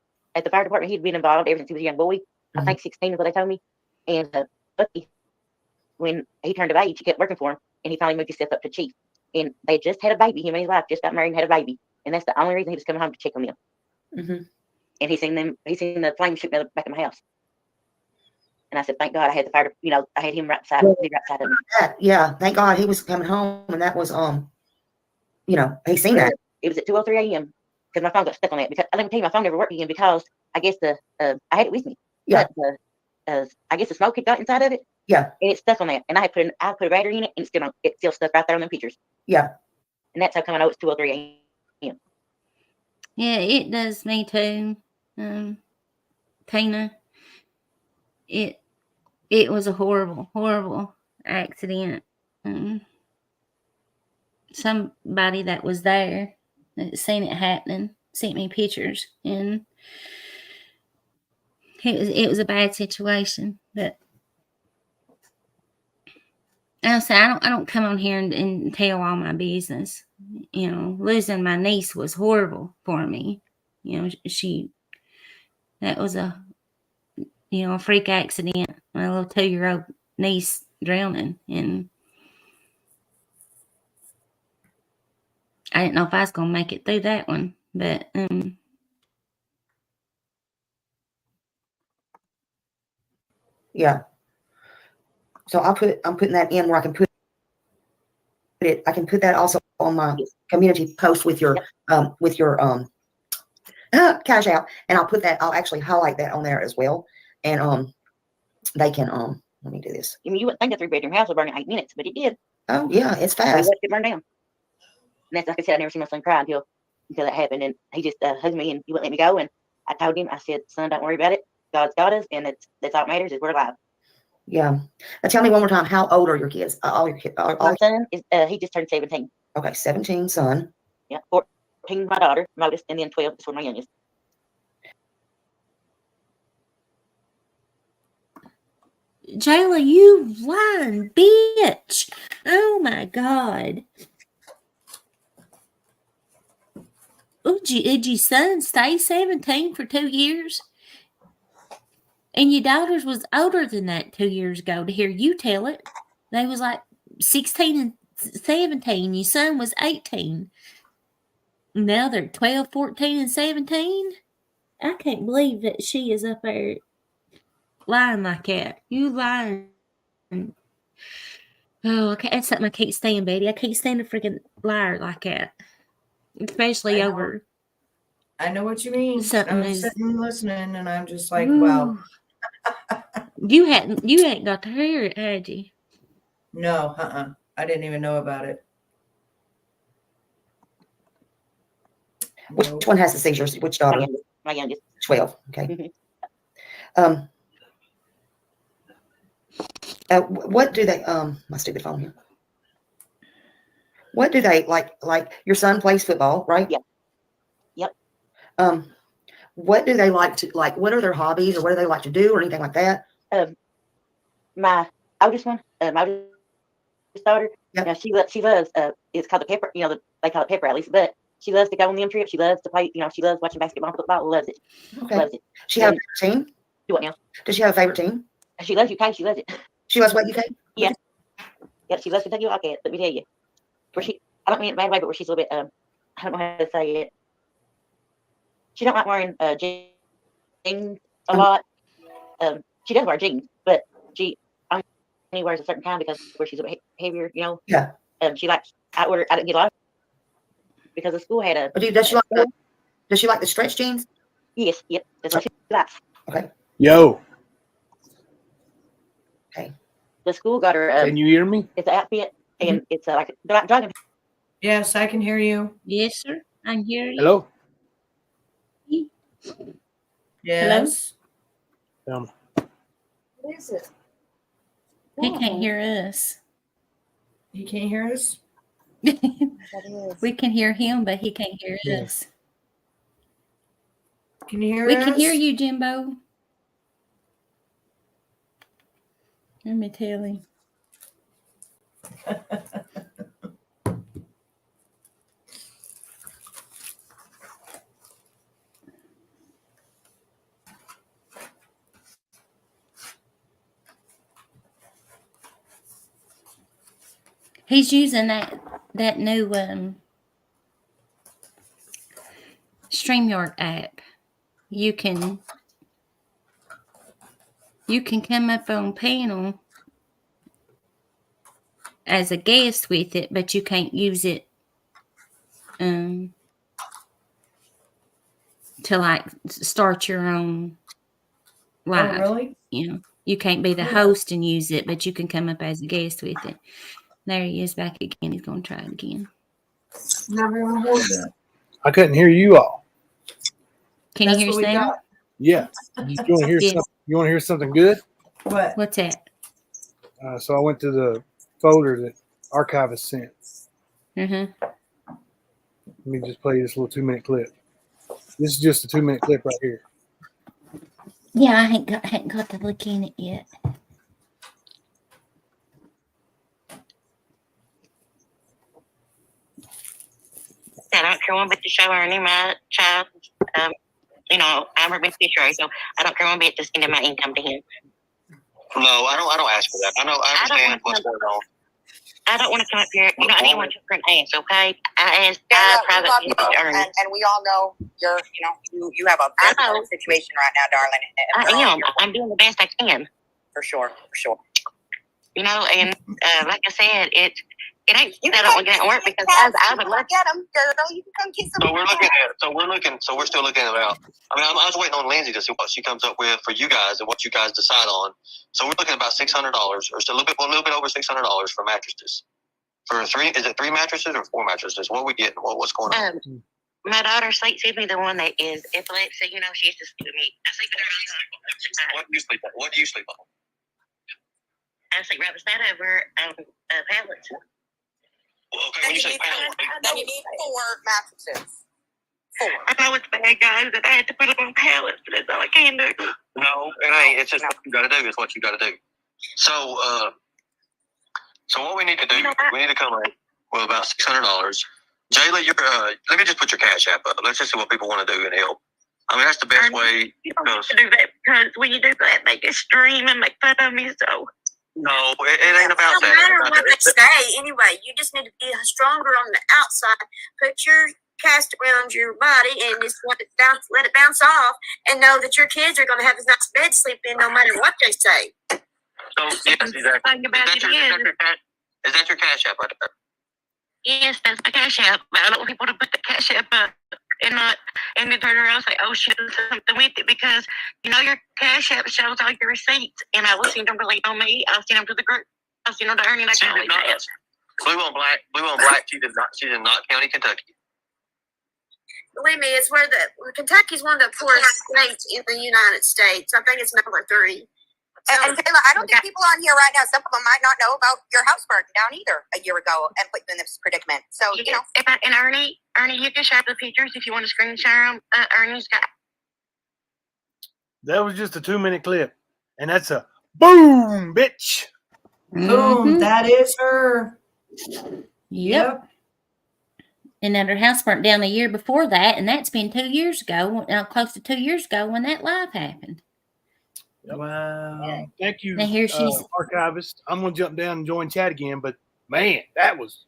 fire department. He'd been involved ever since he was a young boy. I think 16 is what they told me. And Bucky, when he turned of age, he kept working for him, and he finally moved himself up to chief. And they just had a baby. Him and his wife just got married and had a baby, and that's the only reason he was coming home to check on them. And he seen the flames shooting out the back of my house. And I said, thank God I had the fire. I had him right beside of me. Yeah, thank God he was coming home, and that was he seen that. It was at 2:03 a.m. because my phone got stuck on that. Because let me tell you, my phone never worked again because I guess I had it with me. Yeah. But I guess the smoke had got inside of it. Yeah. And it's stuck on that. And I put a battery in it, and it's still stuck right there on them pictures. Yeah. And that's how come I know it's 2:03 a.m. Yeah, it does me too, Tina. It was a horrible, horrible accident. Somebody that was there, that seen it happening, sent me pictures, and it was a bad situation. But I don't come on here and tell all my business. Losing my niece was horrible for me. That was a freak accident. My little 2-year-old niece drowning, and I didn't know if I was gonna make it through that one, but yeah. So I'm putting that in where I can put it. I can put that also on my community post with your cash out, and I'll actually highlight that on there as well, and they can let me do this. You wouldn't think a 3-bedroom house would burn in 8 minutes, but it did. Oh yeah, it's fast. It burned down. And that's like I said, I never seen my son cry until that happened, and he just hugged me and he wouldn't let me go. And I told him, I said, son, don't worry about it. God's got us, and that's all that matters is we're alive. Yeah. Now tell me one more time, how old are your kids? All your kids? My son is he just turned 17. Okay, 17, son. Yeah, 14, my daughter, my oldest, and then 12 is for my youngest. Jayla, you lying bitch! Oh my God! Oh, did your son stay 17 for 2 years? And your daughters was older than that 2 years ago. To hear you tell it, they was like 16 and 17. Your son was 18. Now they're 12, 14, and 17. I can't believe that she is up there lying like that. You lying. Oh, that's something I can't stand, Betty. I can't stand a freaking liar like that. Especially over. I know what you mean. Something I'm sitting listening, and I'm just like, wow. You hadn't got to hear it, had you? No, I didn't even know about it. Which one has the seizures? Which daughter? My youngest. 12. Okay. What do they? My stupid phone here. What do they like? Your son plays football, right? Yep. What do they like to like? What are their hobbies, or what do they like to do, or anything like that? My oldest one, my oldest daughter. Yep. She loves. It's called the pepper. They call it pepper rallies, but she loves to go on them trips. She loves to play. She loves watching basketball, football. Loves it. Okay. Loves it. She have a favorite team? Do what now? Does she have a favorite team? She loves UK. She loves it. She loves what, UK? Yeah. Yeah. She loves Kentucky Wildcats. Let me tell you. I don't mean it bad way, but where she's a little bit I don't know how to say it. She don't like wearing jeans a lot. She does wear jeans, but she only wears a certain kind because where she's a bit heavier, you know. Yeah. She likes. I didn't get a lot because the school had a. Oh, dude, does she like the stretch jeans? Yes, yep. That's what she likes. Okay. Yo, The school got her. can you hear me? It's an outfit, and it's like they're like dragon. Yes, I can hear you. Yes, sir. I can hear you. Hello? Yes. What is it? He can't hear us. You can't hear us? We can hear him, but he can't hear Yeah. us. Can you hear We us? can hear you, Jimbo. Let me tell him. He's using that new StreamYard app. You can come up on panel as a guest with it, but you can't use it to like start your own live. Oh, really? You know, you can't be the host and use it, but you can come up as a guest with it. There he is back again. He's going to try it again. Never even heard that. I couldn't hear you all. Can That's you hear what we Sam? got. Yeah. You want to hear Yes. something? You want to hear something good? What? What's that? So I went to the folder that Archivist sent. Mm-hmm. Let me just play this little 2-minute clip. This is just a 2-minute clip right here. Yeah, I hadn't got to look in it yet. I don't care one bit to show her any my child. You know, I'm her beneficiary, so I don't care one bit to send my income to him. No, I don't ask for that. I understand what's going on. I don't want to come up here. You know, I didn't want to for an ass, okay? I asked private we love you, earnings. and we all know you have a very hard situation right now, darling. I am. I'm doing the best I can. For sure. You know, and like I said, it ain't. I don't want to get out and work because I would love. Get them, girl. You can come get some. So we're still looking at it out. I mean, I was waiting on Lindsay to see what she comes up with for you guys and what you guys decide on. So we're looking at about $600, or still a little bit over $600 for mattresses. For three, is it 3 mattresses or 4 mattresses? What are we getting? What's going on? My daughter sleeps with me, the one that is epilepsy. You know, she used to sleep with me. I sleep with her all the time. What do you sleep on? What do you sleep on? I sleep right beside her pallets. Well, okay, when you say pallet, Then you need 4 mattresses. 4. I know it's bad, guys, that I had to put them on pallets, but that's all I can do. no, it ain't. It's just what you got to do. It's what you got to do. So what we need to do, we need to come up with about $600. Jayla, let me just put your Cash App up. Let's just see what people want to do and help. I mean, that's the best way. You don't have to do that because when you do that, they get stream and make fun of me. So No, it ain't about that. No matter what they say, anyway, you just need to be stronger on the outside. Put your cast around your body and just let it bounce off, and know that your kids are going to have a nice bed to sleep in, no matter what they say. So yes, exactly. Is that your Cash App right there? yes, that's my Cash App. But I don't want people to put the Cash App up and then turn around and say, "Oh, she did something with it," because you know your Cash App shows all your receipts, and I will send them to leave on me. I'll send them to the group. I'll send them to Ernie. She did not. Blue on black. She did not. County, Kentucky. Believe me, it's where Kentucky's one of the poorest states in the United States. I think it's number 3. And Jayla, I don't think people on here right now, some of them might not know about your house burning down either a year ago and put you in this predicament. So, you know. And Ernie, you can share the pictures if you want to screen share them. Ernie's got. That was just a 2-minute clip. And that's a boom, bitch. Boom. That is her. Yep. And then her house burnt down a year before that, and that's been 2 years ago, close to 2 years ago when that live happened. Yep. Wow. Thank you, Now here she's Archivist. I'm going to jump down and join chat again, but man, that was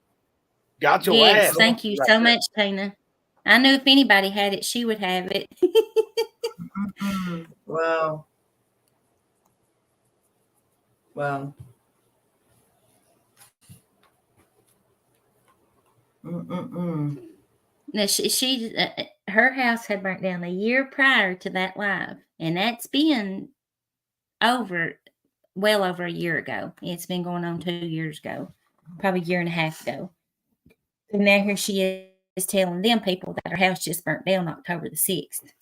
Got your Yes, ass. thank you right so there. much, Tina. I knew if anybody had it, she would have it. Well. Well. Now her house had burnt down a year prior to that live, and that's been well over a year ago. It's been going on 2 years ago, probably a year and a half ago. And now here she is telling them people that her house just burnt down October the 6th.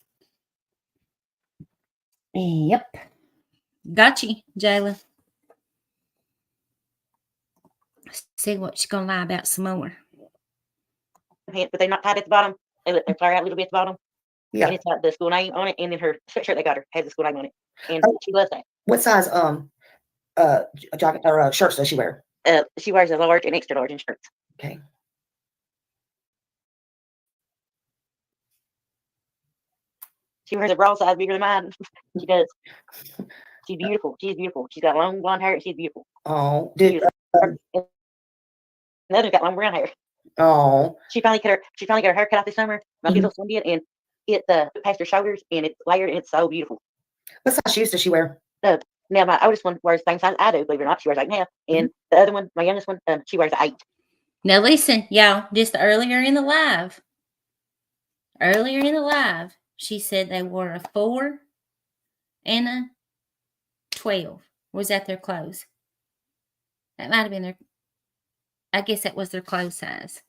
Yep. Got you, Jayla. See what she's gonna lie about some more. But they're not tied at the bottom. They let their flare out a little bit at the bottom. Yeah. And it's got the school name on it, and then her sweatshirt they got her has the school name on it, and Oh. she loves that. What size jacket or shirts does she wear? She wears a large and extra large in shirts. Okay. She wears a bra size bigger than mine. She does. She's beautiful. She's beautiful. She's got long blonde hair, and she's beautiful. Oh, did Another's got long brown hair. oh, She finally got her hair cut off this summer. My little son did, and it past her shoulders, and it's layered, and it's so beautiful. what size shoes does she wear? Now my oldest one wears the same size I do, believe it or not. She wears 8.5, and the other one, my youngest one, she wears 8. Now listen, y'all, just earlier in the live, she said they wore a 4 and a 12. Was that their clothes? That might have been their, I guess that was their clothes size.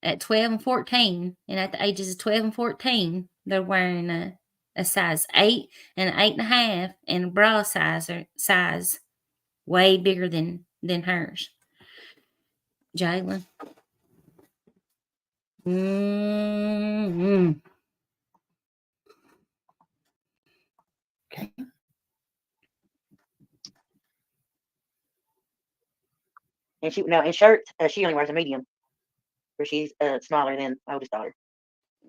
At 12 and 14, and at the ages of 12 and 14, they're wearing a size 8 and an 8.5, and a bra size way bigger than hers. Jayla. Okay. And in shirts, she only wears a medium, where she's smaller than my oldest daughter.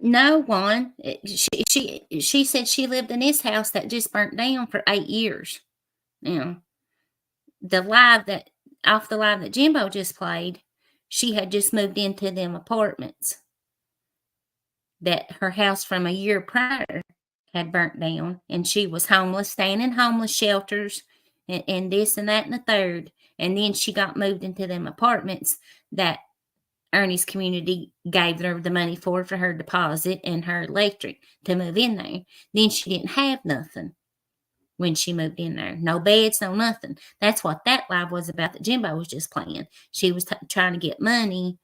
No one. She said she lived in this house that just burnt down for 8 years. Now, the live that Jimbo just played, she had just moved into them apartments that her house from a year prior had burnt down, and she was homeless, staying in homeless shelters, and this and that and the third. And then she got moved into them apartments that Ernie's community gave her the money for her deposit and her electric to move in there. Then she didn't have nothing when she moved in there. No beds, no nothing. That's what that live was about that Jimbo was just playing. She was trying to get money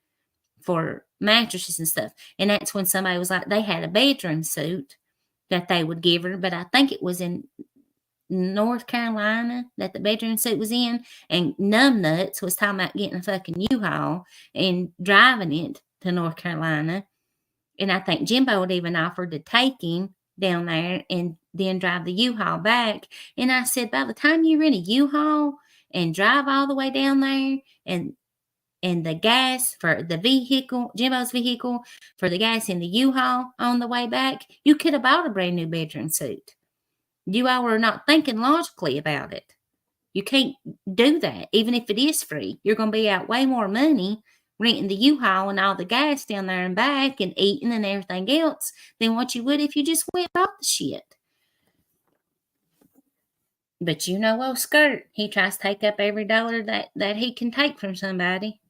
for mattresses and stuff. And that's when somebody was like, they had a bedroom suit that they would give her, but I think it was in North Carolina that the bedroom suit was in, and Numbnuts was talking about getting a fucking U-Haul and driving it to North Carolina. And I think Jimbo had even offered to take him down there and then drive the U-Haul back. And I said, by the time you rent a U-Haul and drive all the way down there, and the gas for the vehicle, Jimbo's vehicle, for the gas in the U-Haul on the way back, you could have bought a brand new bedroom suit. You all are not thinking logically about it. You can't do that, even if it is free. You're going to be out way more money renting the U-Haul and all the gas down there and back and eating and everything else than what you would if you just went off the shit. But you know old Skirt, he tries to take up every dollar that he can take from somebody.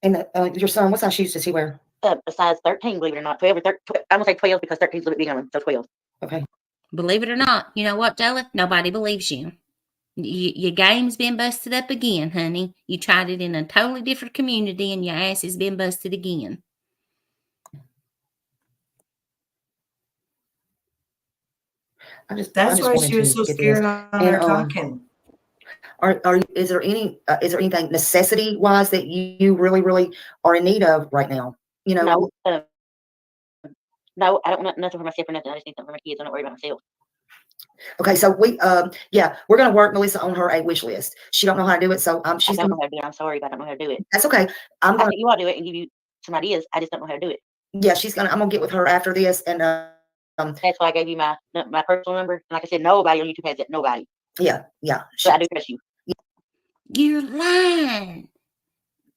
And your son, what size shoes does he wear? A size 13, believe it or not. 12 or 13. I'm going to say 12 because 13 is a little bit big on him, so 12. Okay. Believe it or not, you know what, Jayla? Nobody believes you. Your game's been busted up again, honey. You tried it in a totally different community, and your ass has been busted again. That's why she was so scared on her talking. Is there anything necessity wise that you really are in need of right now? You know. No, I don't want nothing for myself or nothing. I just need something for my kids. I'm not worried about myself. Okay, so we're gonna work, Melissa, on her a wish list. She don't know how to do it, so she's I don't know how to do it. I'm sorry, but I don't know how to do it. That's okay. I think you ought to do it and give you some ideas. I just don't know how to do it. Yeah, I'm gonna get with her after this, and that's why I gave you my personal number. And like I said, nobody on YouTube has it. Nobody. Yeah. But I do trust you. You're lying.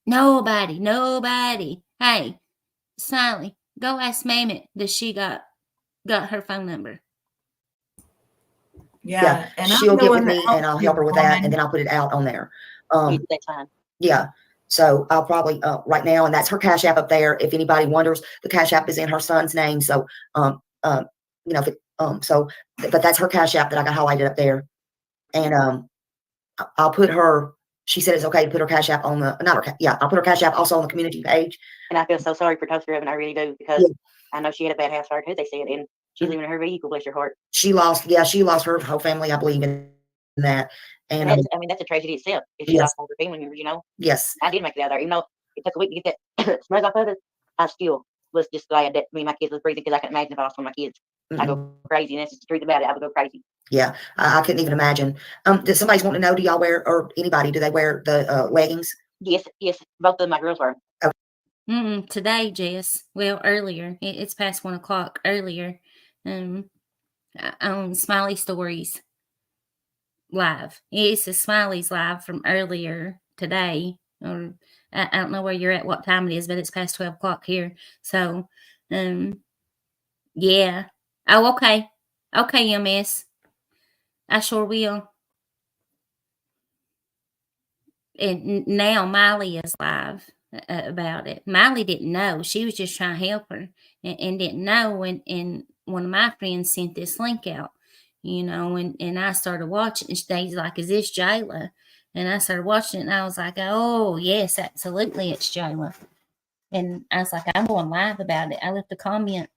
Nobody. Hey, Smiley, go ask Mammy, does she got her phone number? Yeah, and she'll I'm the get one with that me and I'll help her with that, and then I'll put it out on there. That's fine. Yeah. So I'll probably right now, and that's her Cash App up there. If anybody wonders, the Cash App is in her son's name. So you know, if it, so but that's her Cash App that I got highlighted up there. And I'll put her, she said it's okay to put her Cash App on the, not her, I'll put her Cash App also on the community page. And I feel so sorry for Toaster Oven. I really do, because I know she had a bad house fire too, they said, and she's living in her vehicle, bless her heart. She lost her whole family, I believe, in that. And I mean, that's a tragedy itself. If she lost all her family members, you know. Yes. I did make it out of there, even though it took a week to get that smudge off of it. I still was just glad that me and my kids was breathing, because I can imagine if I lost one of my kids, I'd go crazy. And that's just the truth about it. I would go crazy. Yeah, I couldn't even imagine. Does somebody want to know? Do y'all wear, or anybody? Do they wear the leggings? Yes, both of my girls were. Today, Jess. Well, earlier. It's past 1 o'clock. Earlier, on Smiley Stories live. It's a Smiley's live from earlier today, or I don't know where you're at, what time it is, but it's past 12 o'clock here. So, yeah. Oh, okay. Okay, MS. I sure will. And now Miley is live about it. Miley didn't know. She was just trying to help her, and didn't know. And one of my friends sent this link out, you know, and I started watching. And she's like, "Is this Jayla?" And I started watching it, and I was like, "Oh yes, absolutely, it's Jayla." And I was like, "I'm going live about it." I left a comment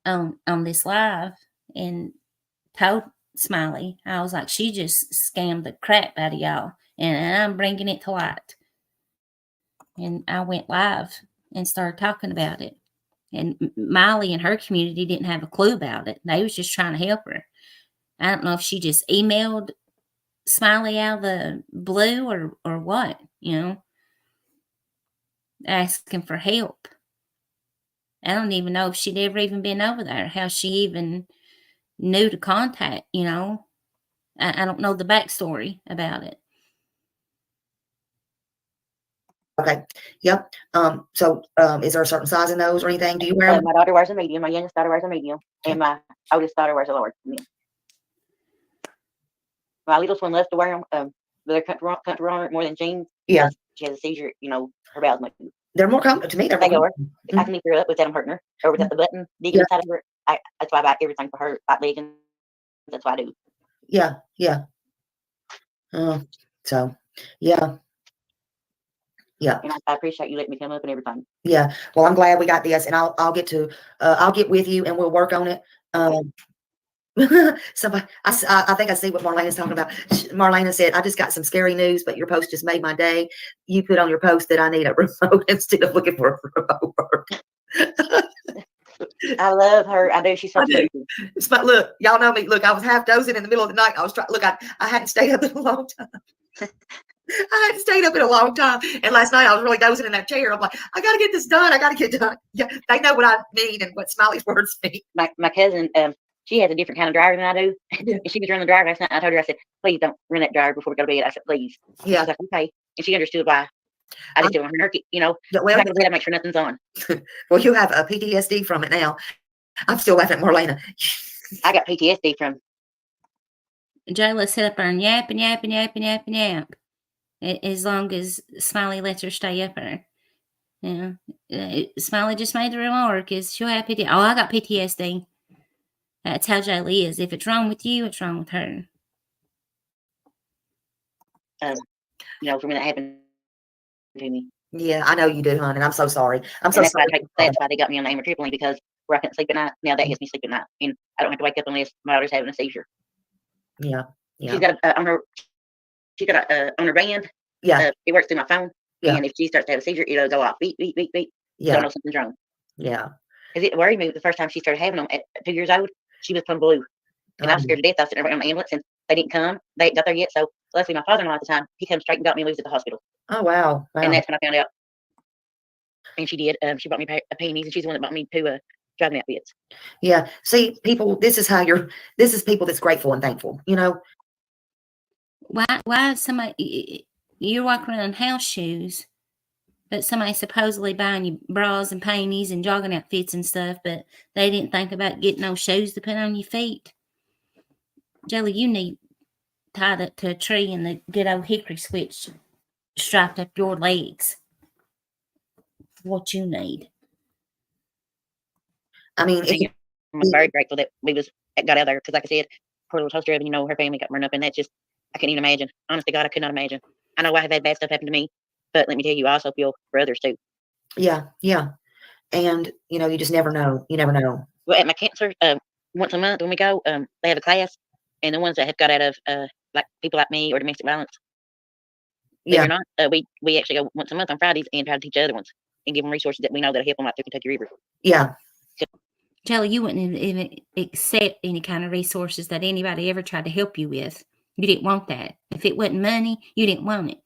on this live and told Smiley, I was like, "She just scammed the crap out of y'all, and I'm bringing it to light." And I went live and started talking about it. And Miley and her community didn't have a clue about it. They was just trying to help her. I don't know if she just emailed Smiley out of the blue or what, you know, asking for help. I don't even know if she'd ever even been over there, how she even knew to contact, you know. I don't know the backstory about it. Okay. Yep. So is there a certain size in those or anything? Do you wear them? My daughter wears a medium. My youngest daughter wears a medium, and my oldest daughter wears a large. My littlest one loves to wear them. They're comfortable on her more than jeans. Yeah. She has a seizure, you know, her bowels might move. They're more comfortable to me. They're more comfortable. If I can lift her up without them hurting her, or without the button digging inside of her, that's why I buy everything for her, like leggings. That's why I do. Yeah. So, yeah. And I appreciate you letting me come up and everything. Yeah. Well, I'm glad we got this, and I'll get with you and we'll work on it. Somebody, I think I see what Marlena's talking about. Marlena said, "I just got some scary news, but your post just made my day. You put on your post that I need a remote instead of looking for a remote work." I love her. I do. She's so sweet. But look, y'all know me. Look, I was half dozing in the middle of the night. I was trying. Look, I hadn't stayed up in a long time. I hadn't stayed up in a long time, and last night I was really dozing in that chair. I'm like, I got to get this done. I got to get it done. Yeah, they know what I mean and what Smileys Words mean. My cousin, she has a different kind of dryer than I do. Yeah. And she was running the dryer last night. I told her, I said, "Please don't run that dryer before we go to bed." I said, "Please." Yeah. She's like, "Okay." And she understood why. I just didn't want her, you know. Well, I gotta make sure nothing's on. Well, you have a PTSD from it now. I'm still laughing at Marlena. I got PTSD from Jayla sit up there and yap and yap and yap and yap and yap, as long as Smiley lets her stay up there. Yeah, Smiley just made the remark, is she'll have PTSD. Oh, I got PTSD. That's how Jayla is. If it's wrong with you, it's wrong with her. You know, for when that happened to me. Yeah, I know you do, hon, and I'm so sorry. I'm so sorry. That's why they got me on amitriptyline, because where I couldn't sleep at night, now that gets me sleep at night, and I don't have to wake up unless my daughter's having a seizure. Yeah. She's got on her band. Yeah. It works through my phone. Yeah. And if she starts to have a seizure, it'll go off beep, beep, beep, beep. Yeah. So I know something's wrong. Yeah. Because it worried me the first time she started having them at 2 years old. She was plumb blue. And I was scared to death. I was sitting there waiting on the ambulance, and they didn't come. They ain't got there yet. So luckily, my father-in-law at the time, he came straight and got me and moved to the hospital. Oh, wow. And that's when I found out. And she did. She bought me a pennies, and she's the one that bought me 2 driving outfits. Yeah. See, people, this is people that's grateful and thankful, you know. Why somebody, You're walking around in house shoes, but somebody supposedly buying you bras and panties and jogging outfits and stuff, but they didn't think about getting those shoes to put on your feet. Jayla, you need tied up to a tree and the good old hickory switch strapped up your legs. What you need. I mean, if you, I'm very grateful that we got out there because, like I said, poor little toaster oven, her family got burned up, and that's just, I can't even imagine. Honest to God, I could not imagine. I know I have had bad stuff happen to me, but let me tell you, I also feel for others too. yeah. And, you just never know. You never know. Well, at my cancer, once a month when we go, they have a class, and the ones that have got out of, like people like me or domestic violence, believe it or not, we actually go once a month on Fridays and try to teach other ones and give them resources that we know that'll help them out through Kentucky River. Yeah. Jayla, you wouldn't even accept any kind of resources that anybody ever tried to help you with. You didn't want that. If it wasn't money, you didn't want it.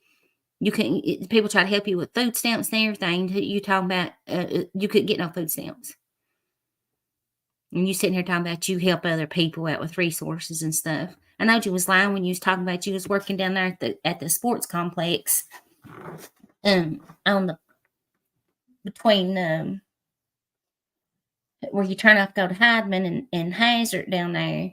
You couldn't. People try to help you with food stamps and everything. You talking about you couldn't get no food stamps, and you sitting here talking about you help other people out with resources and stuff. I know you was lying when you was talking about you was working down there at the sports complex, on the between where you turn off, go to Hydeman and Hazard down there,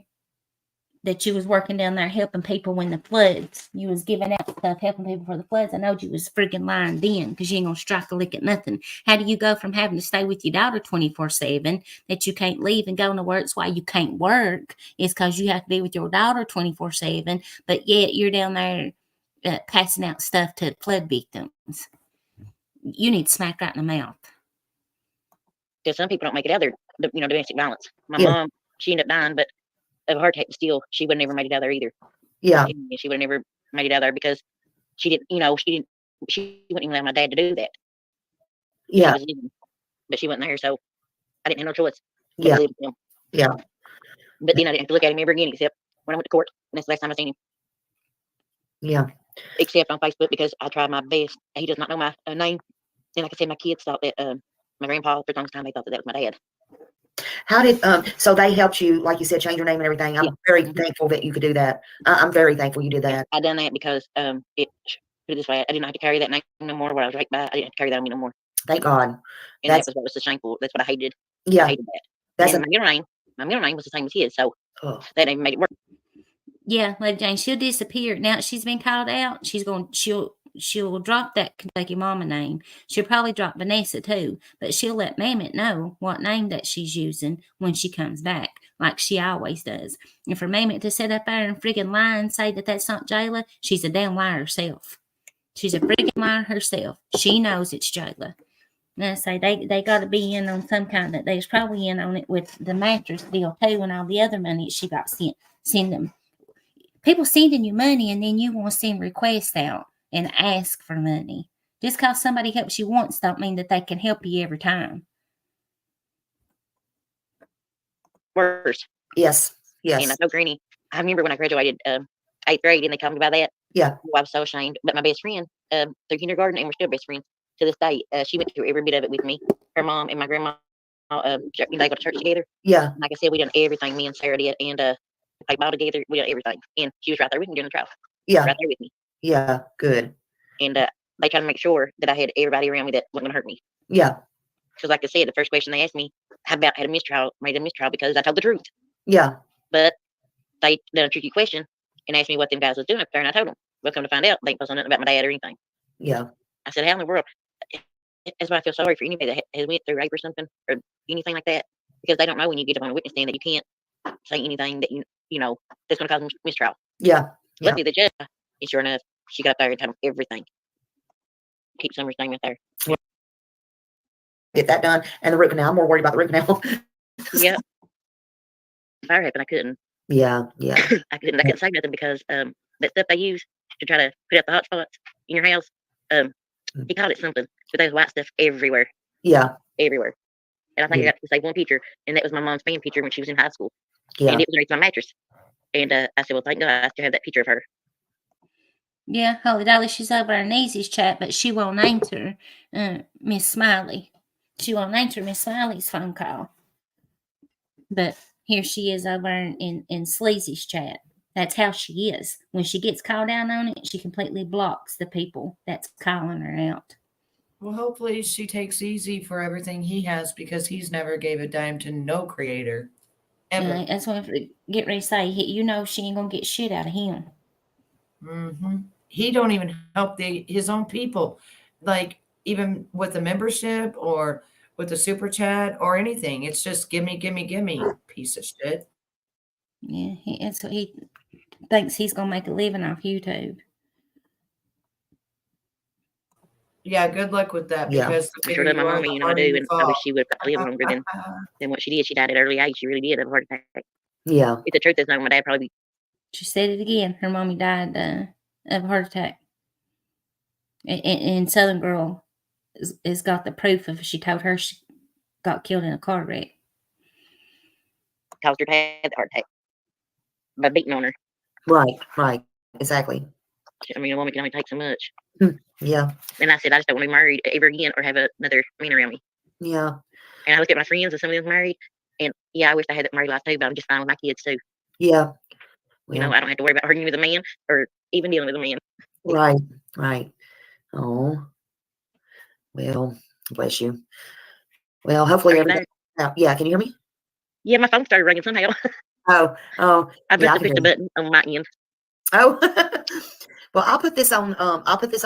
that you was working down there helping people when the floods, you was giving out stuff, helping people for the floods. I know you was freaking lying then because you ain't gonna strike a lick at nothing. How do you go from having to stay with your daughter 24/7, that you can't leave and go to work? It's why you can't work, is because you have to be with your daughter 24/7, but yet you're down there passing out stuff to flood victims. You need smacked right in the mouth. Because some people don't make it out there, domestic violence. My Yeah. mom, she ended up dying, but of a heart attack, still, she would have never made it out there either. Yeah. She would have never made it out there because she didn't, she wouldn't even allow my dad to do that. Yeah. He was living, but she wasn't there, so I didn't have no choice. Yeah. Yeah. But then I didn't have to look at him ever again, except when I went to court, and that's the last time I seen him. Yeah. Except on Facebook, because I tried my best. He does not know my name. And like I said, my kids thought that my grandpa, for the longest time, they thought that was my dad. How did so they helped you, like you said, change your name and everything? I'm very thankful that you could do that. I'm very thankful you did that. I done that because put it this way, I didn't have to carry that name no more. What I was right by, I didn't have to carry that on me no more. Thank God. And that was what was so shameful. That's what I hated. Yeah. I hated that. That's my middle name was the same as his, so that even made it work. Yeah, Lady Jane, she'll disappear. Now that she's been called out, she'll drop that Kentucky Mama name. She'll probably drop Vanessa too, but she'll let Mammoth know what name that she's using when she comes back, like she always does. And for Mammoth to sit up there and friggin' lie and say that that's not Jayla, she's a damn liar herself. She's a friggin' liar herself. She knows it's Jayla. And I say they got to be in on some kind of. They was probably in on it with the mattress deal too, and all the other money she got send them. People sending you money, and then you want to send requests out and ask for money. Just because somebody helps you once don't mean that they can help you every time. Worse. Yes. Yes. And I told Granny, I remember when I graduated 8th grade and they called me by that. Yeah. Oh, I was so ashamed. But my best friend through kindergarten, and we're still best friends to this day, she went through every bit of it with me. Her mom and my grandma, they go to church together. Yeah. Like I said, we done everything. Me and Sarah did, and played ball together. We done everything. And she was right there with me during the trial. Yeah. Right there with me. Yeah. Good. And they tried to make sure that I had everybody around me that wasn't going to hurt me. Yeah. Because like I said, the first question they asked me, how about made a mistrial because I told the truth. Yeah. But they done a tricky question and asked me what them guys was doing up there, and I told them. Well, come to find out, they ain't posting nothing about my dad or anything. Yeah. I said, how in the world? That's why I feel sorry for anybody that has went through rape or something or anything like that, because they don't know when you get up on a witness stand that you can't say anything that you know that's going to cause a mistrial. Yeah. Luckily, the judge, and sure enough, she got up there and told them everything. Keep Summer's name right there. Get that done, and the root canal. I'm more worried about the root canal. Yeah. Fire happened, I couldn't. Yeah. Yeah. I couldn't say nothing because that stuff they use to try to put out the hot spots in your house, he called it something, but there's white stuff everywhere. Yeah. Everywhere. And I think I got to save one picture, and that was my mom's fan picture when she was in high school. Yeah. And it was underneath my mattress. And I said, well, thank God I still have that picture of her. Yeah, Holy Dolly, she's over in Easy's chat, but she won't answer Miss Smiley. She won't answer Miss Smiley's phone call. But here she is over in Sleazy's chat. That's how she is. When she gets called down on it, she completely blocks the people that's calling her out. Well, hopefully she takes easy for everything he has because he's never gave a dime to no creator. Ever. That's what I get ready to say. You know she ain't gonna get shit out of him. He don't even help his own people, like even with the membership or with the super chat or anything. It's just gimme, piece of shit. Yeah, he thinks he's gonna make a living off YouTube. Yeah, good luck with that Yeah. because the I sure bigger love my you are, mommy, the you know I harder do, you and I wish fall. she would have lived longer than what she did. She died at an early age. She really did of a heart attack. Yeah. If the truth is known, my dad probably. She said it again. Her mommy died of a heart attack. And Southern Girl has got the proof of. She told her she got killed in a car wreck. Caused her to have the heart attack by beating on her. Right. Exactly. I mean, a woman can only take so much. Yeah. And I said, I just don't want to be married ever again or have another man around me. Yeah. And I look at my friends and some of them married, and yeah, I wish I had that married life too, but I'm just fine with my kids too. Yeah. You know, I don't have to worry about arguing with a man or even dealing with a man. Right. Oh, well, bless you. Well, hopefully Are you everything. there? Yeah. Can you hear me? Yeah, my phone started ringing somehow. Oh. I must Yeah, have pushed a button on my end. Oh. Well, I'll put this on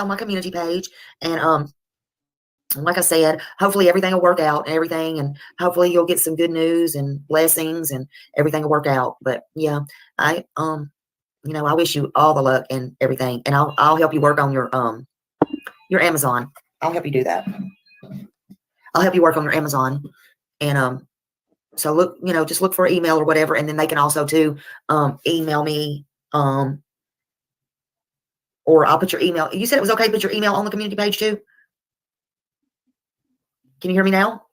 my community page, and like I said, hopefully everything will work out and everything, and hopefully you'll get some good news and blessings and everything will work out. But yeah, I wish you all the luck and everything, and I'll help you work on your Amazon. I'll help you do that. I'll help you work on your Amazon, and so look, just look for an email or whatever, and then they can also too email me, or I'll put your email. You said it was okay to put your email on the community page too? Can you hear me now?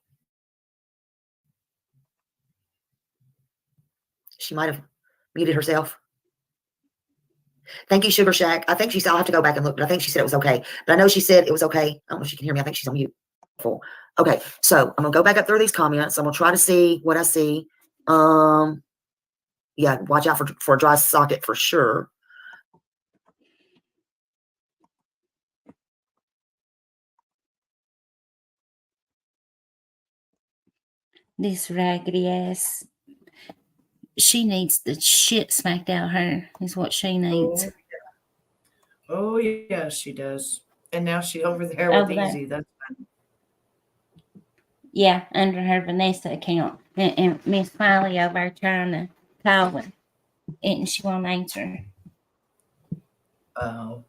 She might have muted herself. Thank you, Sugar Shack. I think I'll have to go back and look, but I think she said it was okay. But I know she said it was okay. I don't know if she can hear me. I think she's on mute. Okay, so I'm gonna go back up through these comments. I'm gonna try to see what I see. Yeah, watch out for a dry socket for sure. This raggedy ass. She needs the shit smacked out of her, is what she needs. Oh yeah, she does. And now she's over there with Easy. That's fun. Yeah, under her Vanessa account. And Miss Smiley over there trying to call her. And she won't answer. Oh.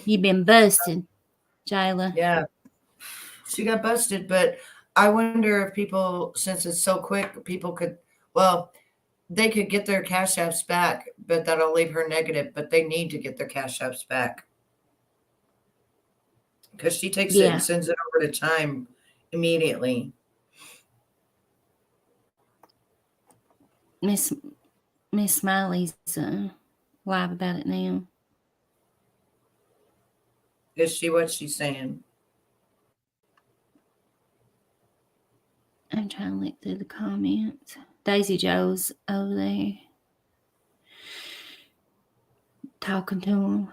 You've been busted, Jayla. Yeah. She got busted, but I wonder if people, since it's so quick, people could, they could get their cash apps back, but that'll leave her negative, but they need to get their cash apps back. Because she takes it and sends it over to Chime immediately. Miss Smiley's live about it now. Is she what she's saying? I'm trying to look through the comments. Daisy Joe's over there talking to him.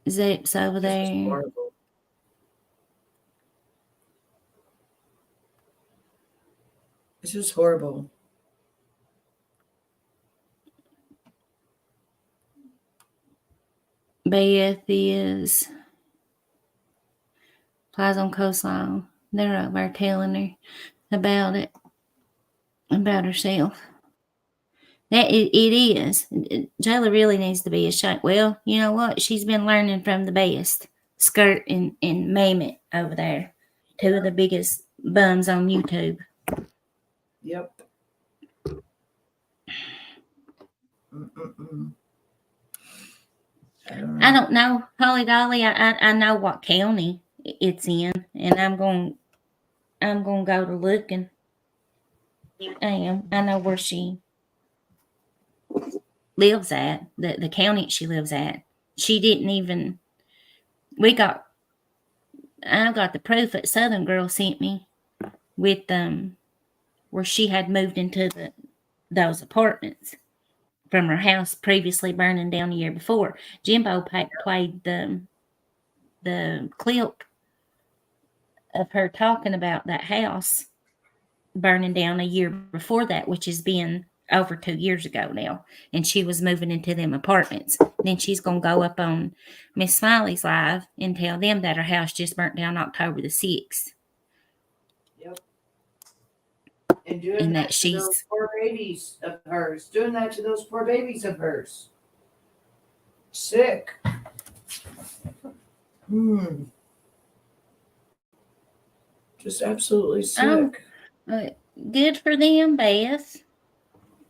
Zip's over there. This is horrible. This is horrible. Beth is Plies on Coastline. They're up there telling her about it, about herself. That it is. Jayla really needs to be ashamed. Well, you know what? She's been learning from the best. Skirt and Mammoth over there. Two of the biggest bums on YouTube. Yep. I don't know, Holly Dolly. I know what county it's in, and I'm going to go to looking. I am. I know where she lives at, the county she lives at. She didn't even. I got the proof that Southern Girl sent me with where she had moved into those apartments from her house previously burning down the year before. Jimbo played the clip of her talking about that house burning down a year before that, which has been over 2 years ago now, and she was moving into them apartments. Then she's gonna go up on Miss Smiley's live and tell them that her house just burnt down October the 6th. Yep. And doing And that that to those poor babies of hers. Doing that to those poor babies of hers. Sick. Just absolutely sick. Good for them, Beth.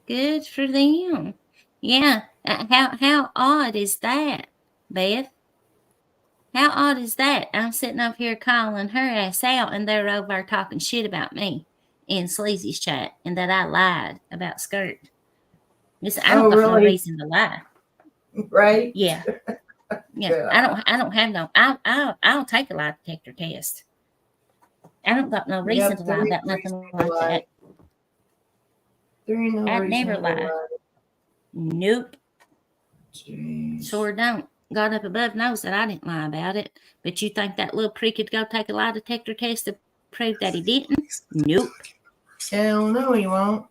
Good for them. Yeah. How odd is that, Beth? How odd is that? I'm sitting up here calling her ass out, and they're over there talking shit about me in Sleazy's chat, and that I lied about skirt. I don't got no reason to lie. Right? Yeah. Yeah. I don't have no. I'll take a lie detector test. I don't got no reason to lie about nothing like that. There ain't no I'd reason never to lie. Nope. Jeez. Sure don't. God up above knows that I didn't lie about it. But you think that little prick could go take a lie detector test to prove that he didn't? Nope. Hell no, he won't.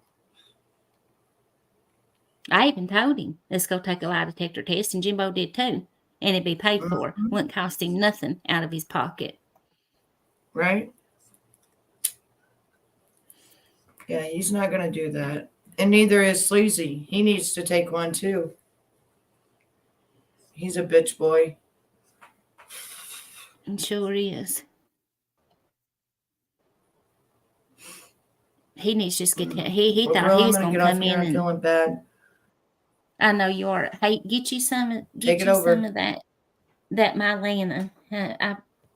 I even told him, let's go take a lie detector test, and Jimbo did too. And it'd be paid for. Wouldn't cost him nothing out of his pocket. Right? Yeah, he's not going to do that. And neither is Sleazy. He needs to take one too. He's a bitch boy. And sure is. He needs to just get he thought he was gonna come in and I'm feeling bad. I know you are. Hey, get you some of that Mylana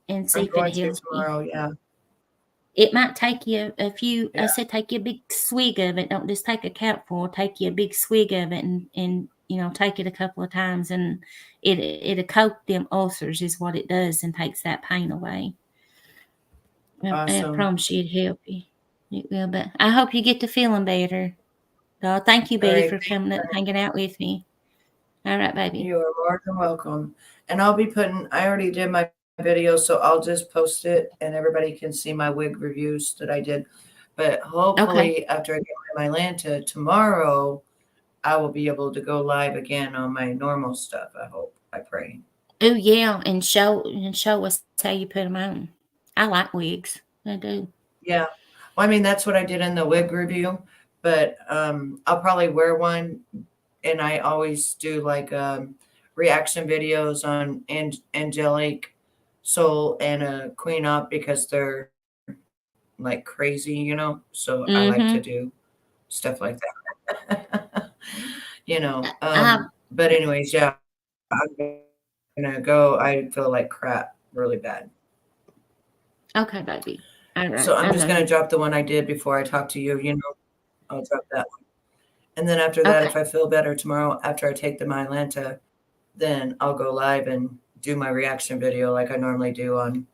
and see if it helps tomorrow, yeah. It might take you a few. I said take you a big swig of it. Don't just take a capful. Take you a big swig of it, and take it a couple of times, and it'll coat them ulcers is what it does, and takes that pain away. Awesome. I promise you it'll help you. It will, but I hope you get to feeling better. So thank you, Betty, for coming up and hanging out with me. All right, baby. You are more than welcome. And I'll be I already did my video, so I'll just post it and everybody can see my wig reviews that I did. But hopefully after I get my Mylanta tomorrow, I will be able to go live again on my normal stuff. I pray. Oh yeah, and show us how you put them on. I like wigs. I do. Yeah. Well, I mean, that's what I did in the wig review, but I'll probably wear one, and I always do like reaction videos on Angelic Soul and Queen Up because they're like crazy, so I like to do stuff like that. But anyways, yeah, I'm gonna go. I feel like crap really bad. Okay, baby. All right. So I'm just gonna drop the one I did before I talk to you. I'll drop that one, and then after that, if I feel better tomorrow after I take the Mylanta, then I'll go live and do my reaction video like I normally do and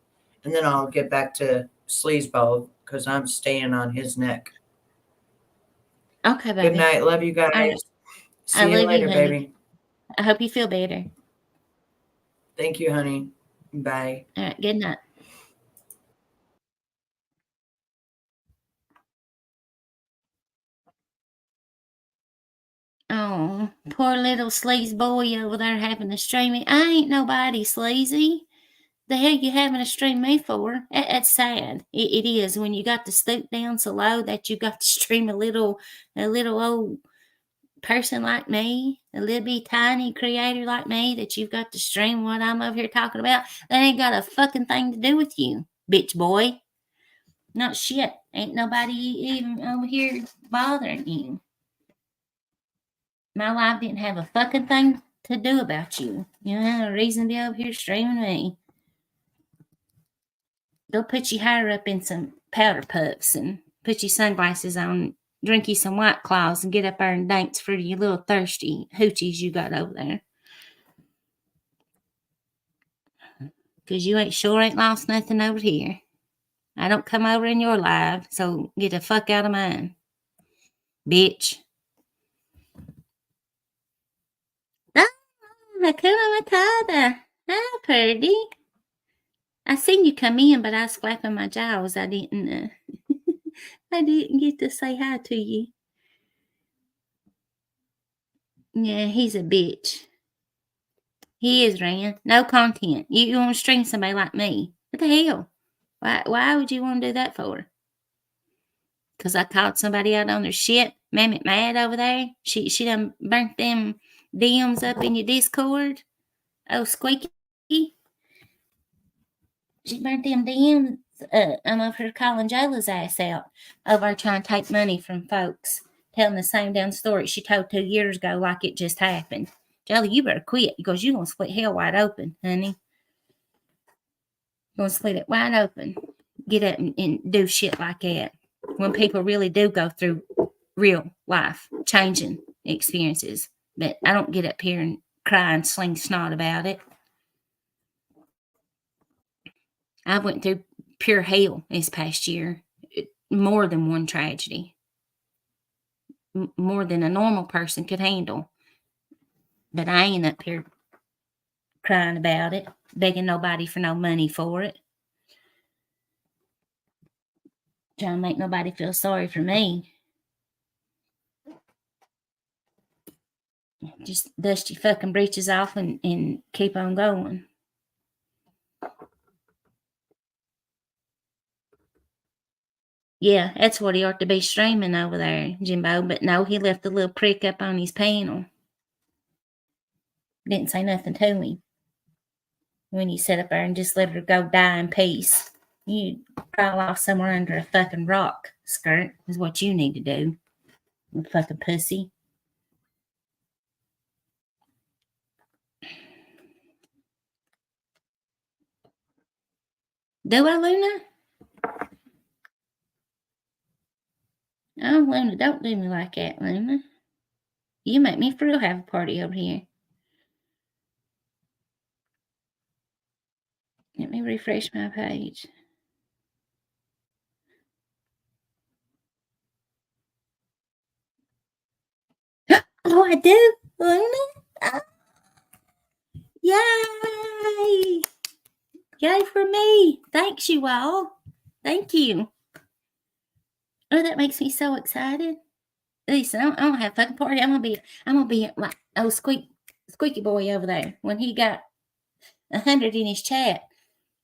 then I'll get back to Sleazeball because I'm staying on his neck. Okay, baby. Good night. Love you guys. See you later, baby. I hope you feel better. Thank you, honey. Bye. All right. Good night. Oh, poor little sleaze boy over there having to stream me. I ain't nobody sleazy. The hell you having to stream me for? That's sad. It is when you got to stoop down so low that you got to stream a little old person like me, a little bitty tiny creator like me, that you've got to stream what I'm over here talking about. That ain't got a fucking thing to do with you, bitch boy. Not shit. Ain't nobody even over here bothering you. My life didn't have a fucking thing to do about you. You don't have a reason to be over here streaming me. Go put your hair up in some powder puffs and put your sunglasses on, drink you some White Claws, and get up there and dance for your little thirsty hoochies you got over there. Because you ain't lost nothing over here. I don't come over in your life, so get the fuck out of mine, bitch. Oh, Hakuna Matata. Hi, Purdy. I seen you come in, but I was flapping my jaws. I didn't get to say hi to you. Yeah, he's a bitch. He is, Rand. No content. You want to string somebody like me? What the hell? Why would you want to do that for? Because I called somebody out on their shit. Mammy Mad over there. She done burnt them DMs up in your Discord. Oh, Squeaky. She burnt them DMs I'm over here calling Jayla's ass out over trying to take money from folks, telling the same damn story she told 2 years ago like it just happened. Jayla, you better quit because you're going to split hell wide open, honey. You're going to split it wide open. Get up and do shit like that when people really do go through real life changing experiences. But I don't get up here and cry and sling snot about it. I went through pure hell this past year. More than one tragedy. More than a normal person could handle. But I ain't up here crying about it, begging nobody for no money for it. Trying to make nobody feel sorry for me. Just dust your fucking breeches off and keep on going. Yeah, that's what he ought to be streaming over there, Jimbo. But no, he left a little prick up on his panel. Didn't say nothing to me. When you sit up there and just let her go die in peace. You crawl off somewhere under a fucking rock, skirt, is what you need to do. You fucking pussy. Do I, Luna? Oh, Luna, don't do me like that, Luna. You make me for real have a party over here. Let me refresh my page. Oh, I do, Luna. Yay! Yay for me! Thanks, you all. Thank you. Oh, that makes me so excited. Listen, I don't have a fucking party. I'm gonna be like Squeaky Boy over there when he got 100 in his chat.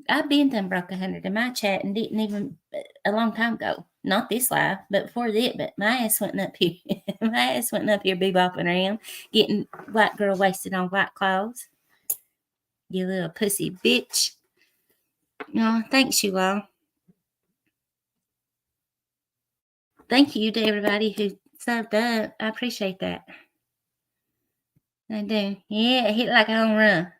I've been done broke 100 in my chat and didn't even a long time ago. Not this live, but before that. But my ass went up here. My ass went up here bebopping around, getting white girl wasted on white clothes. You little pussy bitch. No, thanks you all. Thank you to everybody who subbed up. I appreciate that. I do. Yeah, it hit like a home run.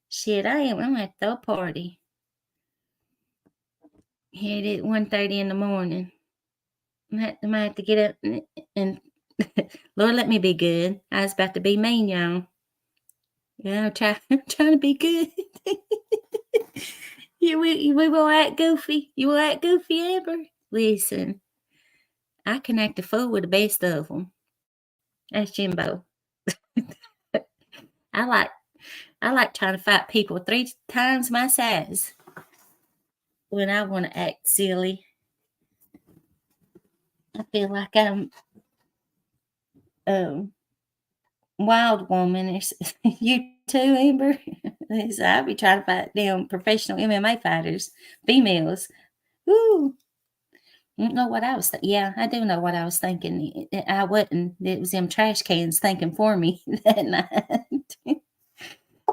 Shit, I'm gonna have to throw a party. Hit it 1:30 in the morning. I might have to get up and Lord, let me be good. I was about to be mean, y'all. Yeah, I'm trying to be good. We will act goofy. You will act goofy, Amber. Listen, I can act a fool with the best of them. That's Jimbo. I like trying to fight people 3 times my size when I want to act silly. I feel like I'm wild woman. You too, Amber? I'll be trying to fight them professional MMA fighters, females. Ooh. You know what I was yeah, I do know what I was thinking. I wasn't. It was them trash cans thinking for me that night.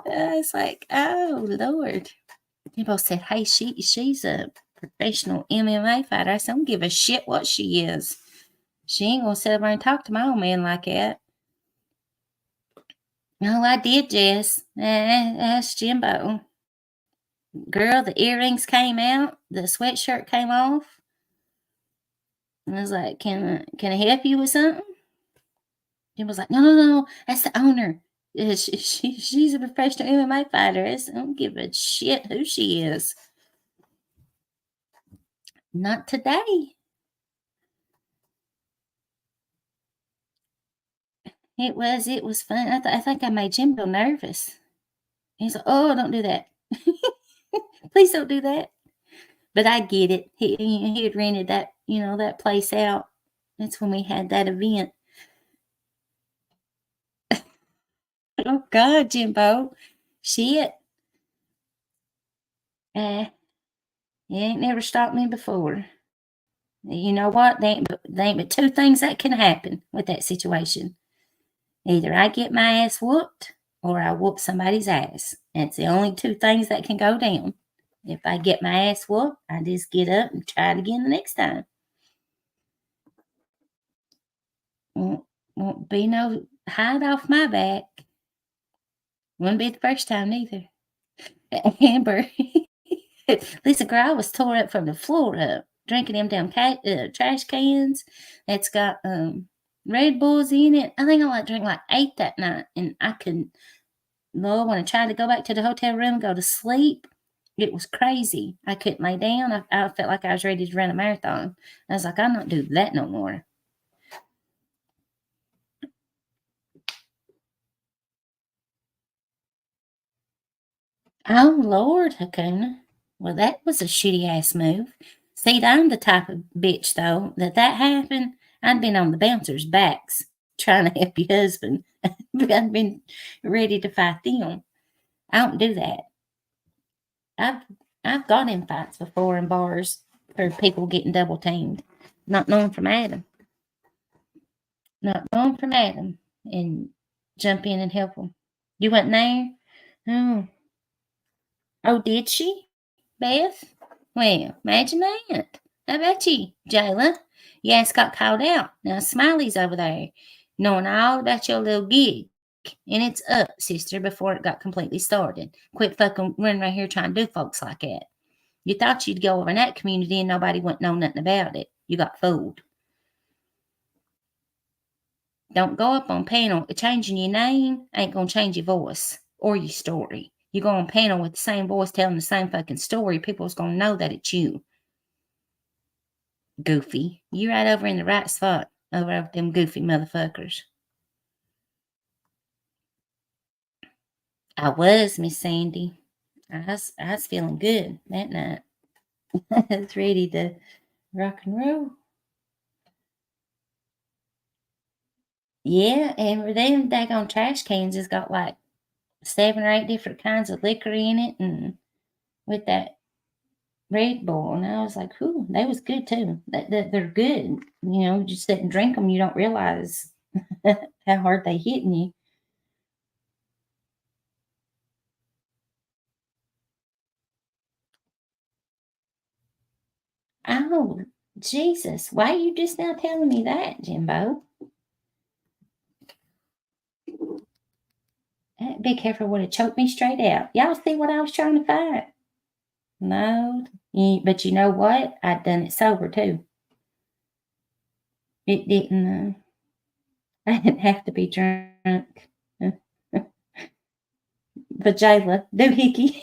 It's like, oh, Lord. People said, hey, she's a professional MMA fighter. I said, I don't give a shit what she is. She ain't going to sit over and talk to my old man like that. No, I did, Jess. That's Jimbo. Girl, the earrings came out. The sweatshirt came off. And I was like, can I help you with something? Jimbo's like, no. That's the owner. She's a professional MMA fighter. I don't give a shit who she is. Not today. It was fun. I think I made Jimbo nervous. He's like, "Oh, don't do that. Please don't do that." But I get it. He had rented that, that place out. That's when we had that event. Oh God, Jimbo. Shit. You ain't never stopped me before. You know what? They ain't but two things that can happen with that situation. Either I get my ass whooped or I whoop somebody's ass. That's the only two things that can go down. If I get my ass whooped, I just get up and try it again the next time. Won't be no hide off my back. Wouldn't be the first time neither. Amber. Listen, girl, I was tore up from the floor up, drinking them damn trash cans that's got Red Bulls in it. I think I drank like 8 that night, and I couldn't. Lord, when I tried to go back to the hotel room and go to sleep, it was crazy. I couldn't lay down. I felt like I was ready to run a marathon. I was like, I'm not doing that no more. Oh, Lord, Hakuna. Well, that was a shitty ass move. See, I'm the type of bitch, though, that happened. I'd been on the bouncers' backs trying to help your husband. I'd been ready to fight them. I don't do that. I've got in fights before in bars for people getting double teamed. Not knowing from Adam. Not knowing from Adam. And jump in and help them. You wasn't there? Oh. Oh, did she? Beth? Well, imagine that. How about you, Jayla? You ass got called out. Now Smiley's over there, knowing all about your little gig. And it's up, sister, before it got completely started. Quit fucking running right here trying to do folks like that. You thought you'd go over in that community and nobody wouldn't know nothing about it. You got fooled. Don't go up on panel. Changing your name ain't gonna change your voice or your story. You go on panel with the same voice telling the same fucking story, people's gonna know that it's you. Goofy. You right over in the right spot over with them goofy motherfuckers. I was, Miss Sandy. I was feeling good that night. I was ready to rock and roll. Yeah, and them daggone trash cans has got like 7 or 8 different kinds of liquor in it, and with that Red Bull, and I was like, "Ooh, they was good too. They're good. Just sit and drink them. You don't realize how hard they hitting you." Oh, Jesus! Why are you just now telling me that, Jimbo? Be careful, would have choked me straight out. Y'all see what I was trying to fight? No, but you know what? I'd done it sober too. It didn't. I didn't have to be drunk. But Jayla, doohickey.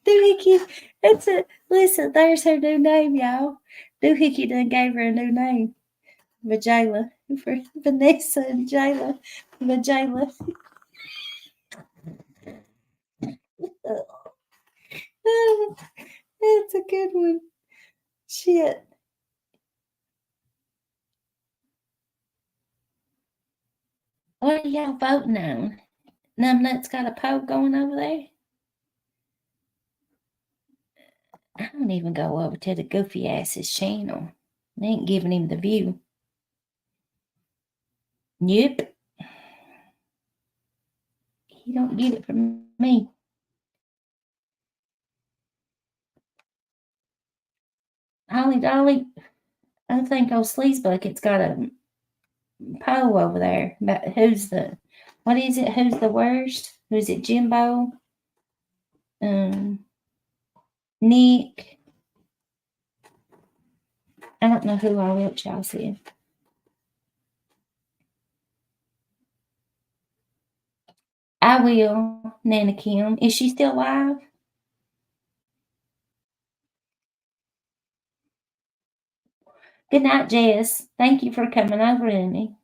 Doohickey. That's it. Listen, there's her new name, y'all. Doohickey done gave her a new name. Vajayla. For Vanessa and Jayla. Vajayla. That's a good one. Shit. What are y'all voting on? Numbnut's got a poll going over there? I don't even go over to the goofy ass's channel. They ain't giving him the view. Yep. He don't get it from me. Holly Dolly, I think old Sleaze Bucket's got a poll over there about who's the worst? Who's it, Jimbo? Nick. I don't know who all else y'all said. I will, Nana Kim. Is she still alive? Good night, Jess. Thank you for coming over to me.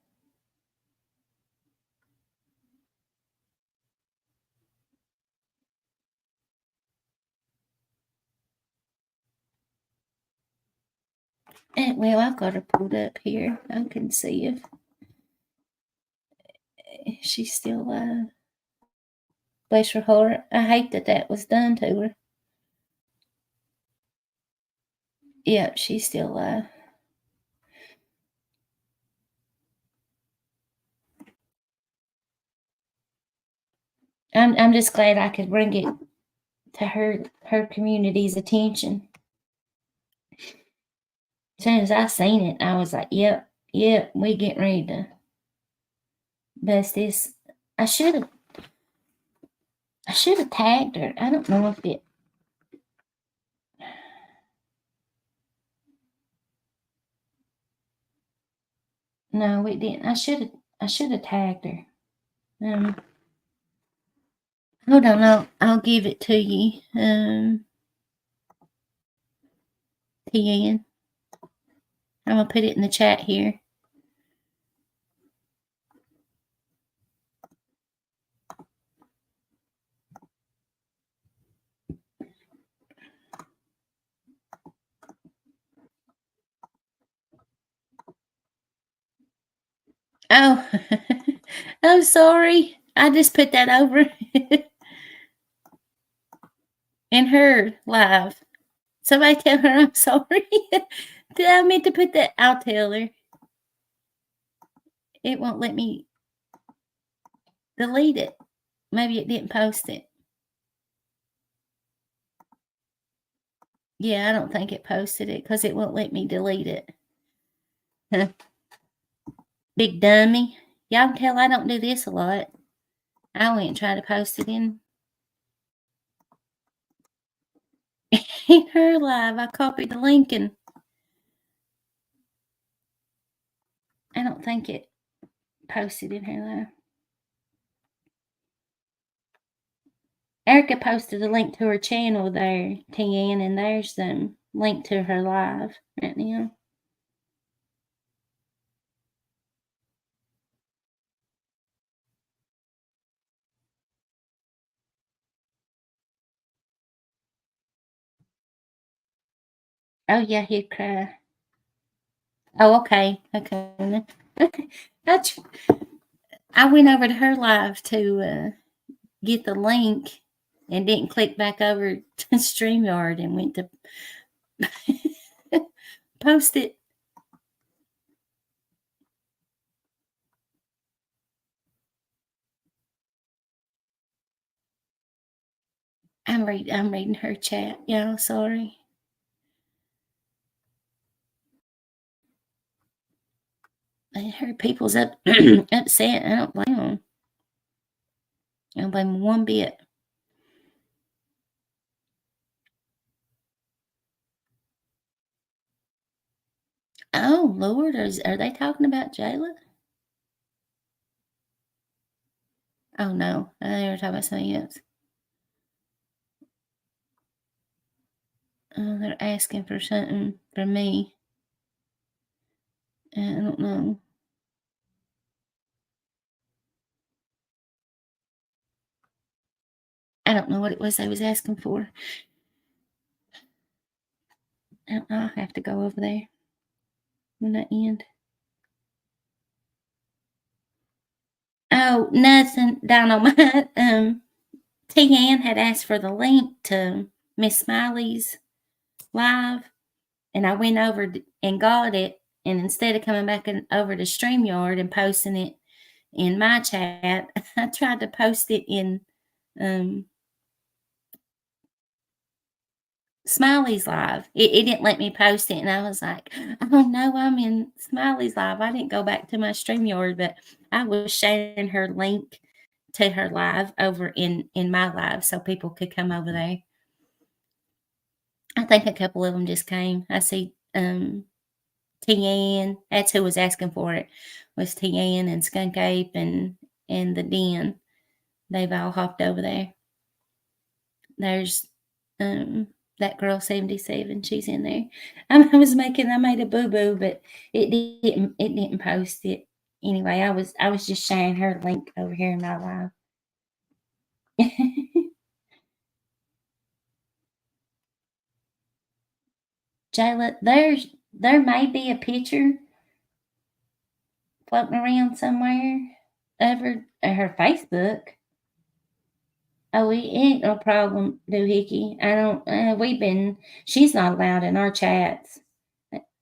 Well, I've got her pulled up here. I can see if she's still alive. Bless her heart. I hate that was done to her. Yep, she's still alive. I'm just glad I could bring it to her community's attention. As soon as I seen it, I was like, yep, we getting ready to bust this. I should have tagged her. I don't know if it. No, it didn't. I should have tagged her. Hold on, I'll give it to you. TN. I'm gonna put it in the chat here. Oh, I'm sorry. I just put that over in her live. Somebody tell her I'm sorry. Did I meant to put that? I'll tell her. It won't let me delete it. Maybe it didn't post it. Yeah, I don't think it posted it because it won't let me delete it. Huh. Big dummy. Y'all can tell I don't do this a lot. I went and tried to post it in her live. I copied the link and I don't think it posted in her live. Erica posted a link to her channel there, TN, and there's the link to her live right now. Oh yeah, he'd cry. Oh, okay. Okay. I went over to her live to get the link and didn't click back over to StreamYard and went to post it. I'm reading her chat. Y'all, sorry. I heard people's upset. I don't blame them. I don't blame them one bit. Oh Lord, are they talking about Jayla? Oh no, they were talking about something else. Oh, they're asking for something from me. I don't know. I don't know what it was they was asking for. I don't know. I'll have to go over there when I end. Oh, nothing. Dynamite. TN had asked for the link to Miss Smileys live, and I went over and got it. And instead of coming back over to StreamYard and posting it in my chat, I tried to post it in Smileys live. It didn't let me post it, and I was like, oh no, I'm in Smileys live. I didn't go back to my StreamYard, but I was sharing her link to her live over in my live so people could come over there. I think a couple of them just came. I see TN, that's who was asking for it, was TN and Skunk Ape and the Den. They've all hopped over there. There's That girl 77, she's in there. I made a boo-boo, but it didn't post it. Anyway, I was just sharing her link over here in my live. Jayla, there may be a picture floating around somewhere over her Facebook. Oh, it ain't no problem, Doohickey. I don't. She's not allowed in our chats.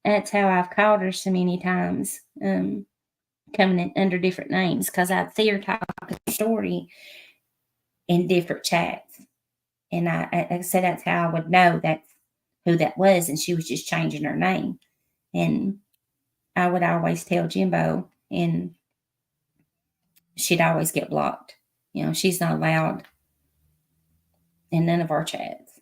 That's how I've called her so many times. Coming in under different names because I'd see her talk a story in different chats, and I said that's how I would know that's who that was, and she was just changing her name, and I would always tell Jimbo, and she'd always get blocked. She's not allowed in none of our chats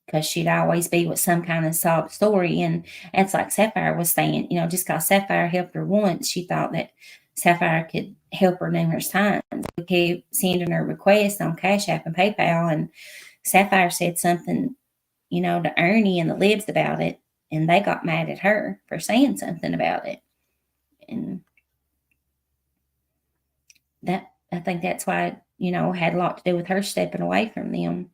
because she'd always be with some kind of sob story. And it's like Sapphire was saying, just because Sapphire helped her once, she thought that Sapphire could help her numerous times. We kept sending her requests on Cash App and PayPal, and Sapphire said something, to Ernie and the Libs about it, and they got mad at her for saying something about it. And I think that's why, had a lot to do with her stepping away from them.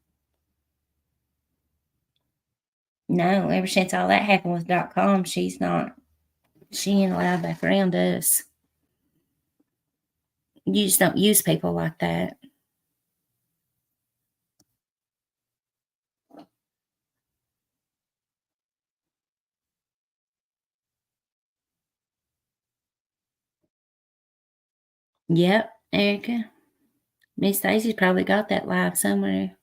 No, ever since all that happened with .com, she ain't allowed back around us. You just don't use people like that. Yep, Erica. Miss Stacy's probably got that live somewhere.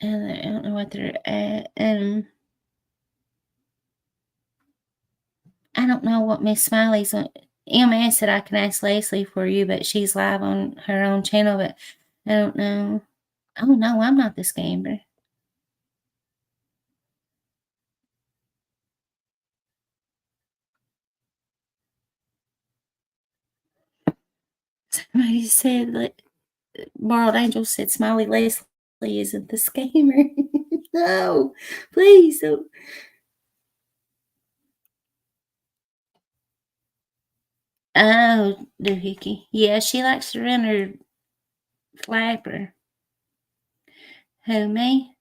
And I don't know what they're at. I don't know what Miss Smiley's on. MS said I can ask Leslie for you, but she's live on her own channel, but I don't know. Oh, no, I'm not the scammer. Somebody said, like, Borrowed Angel said Smiley Leslie isn't the scammer. No, please don't. Oh, Doohickey. Yeah, she likes to run her flapper. Who, me?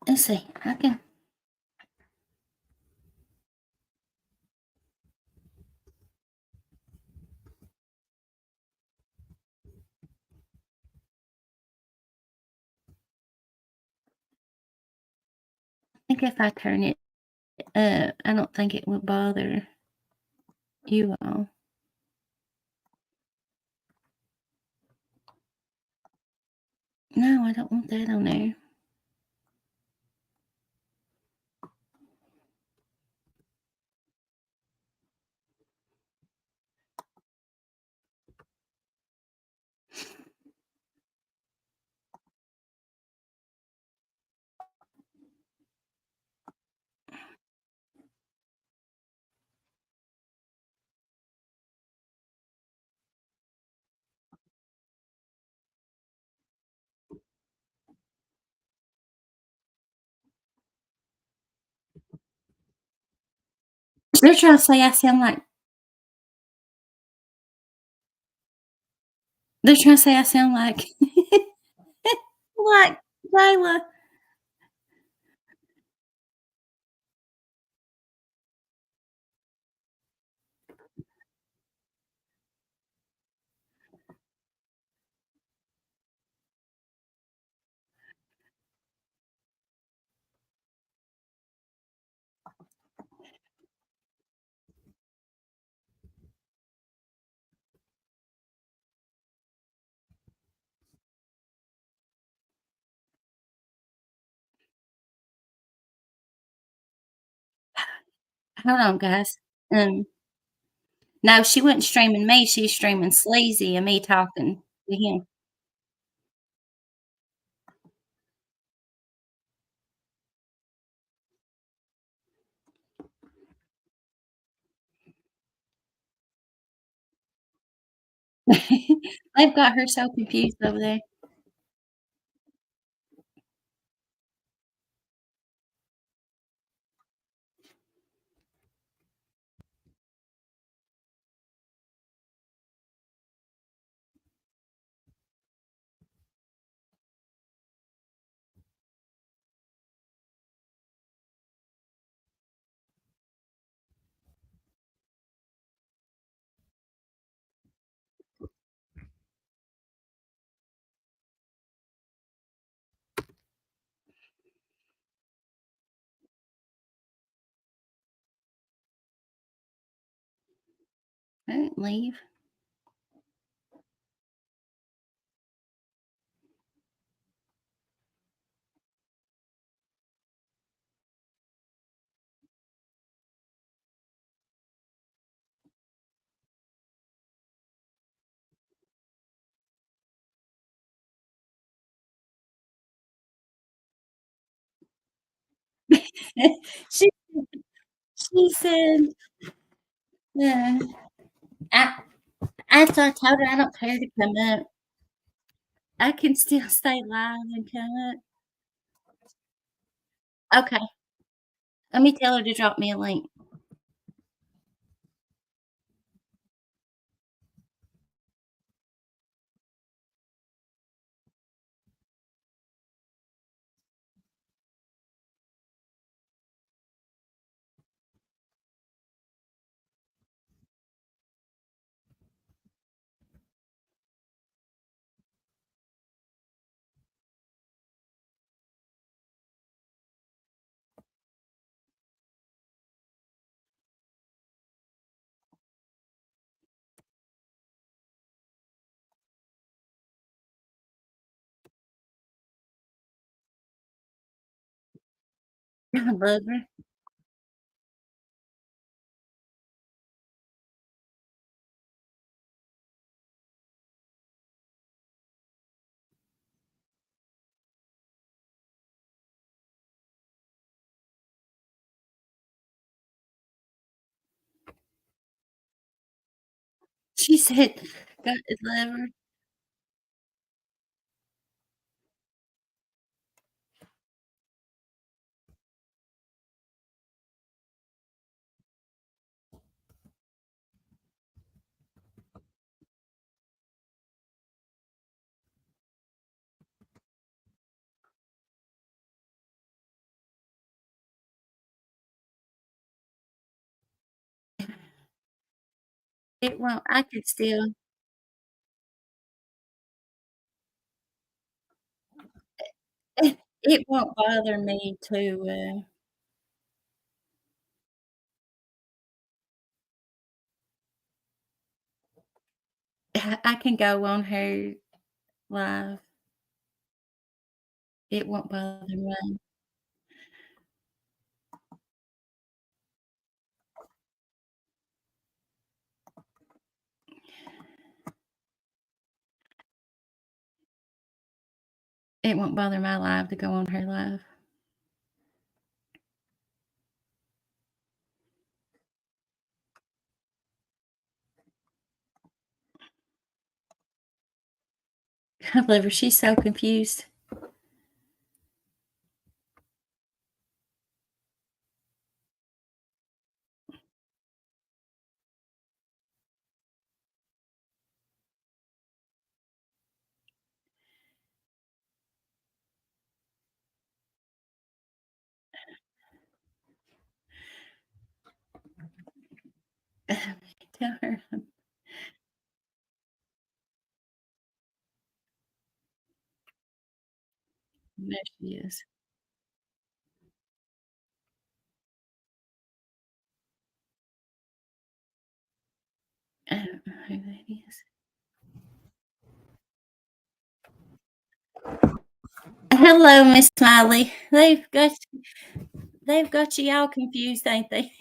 Let's see, I can. I think if I turn it up, I don't think it will bother you all. No, I don't want that on there. They're trying to say I sound like. They're trying to say I sound like. Like Jayla. Hold on, guys. No, she wasn't streaming me. She's streaming Sleazy and me talking to him. They've got her so confused over there. I didn't leave. she she said, yeah. After I told her I don't care to come up, I can still stay live and come up. Okay. Let me tell her to drop me a link. I love her. She said, God love her. It won't. I could still. It won't bother me to. I can go on her live. It won't bother me. It won't bother my live to go on her live. I love her. She's so confused. Tell her. There she is. I don't know who that is. Hello, Miss Smiley. They've got you all confused, ain't they?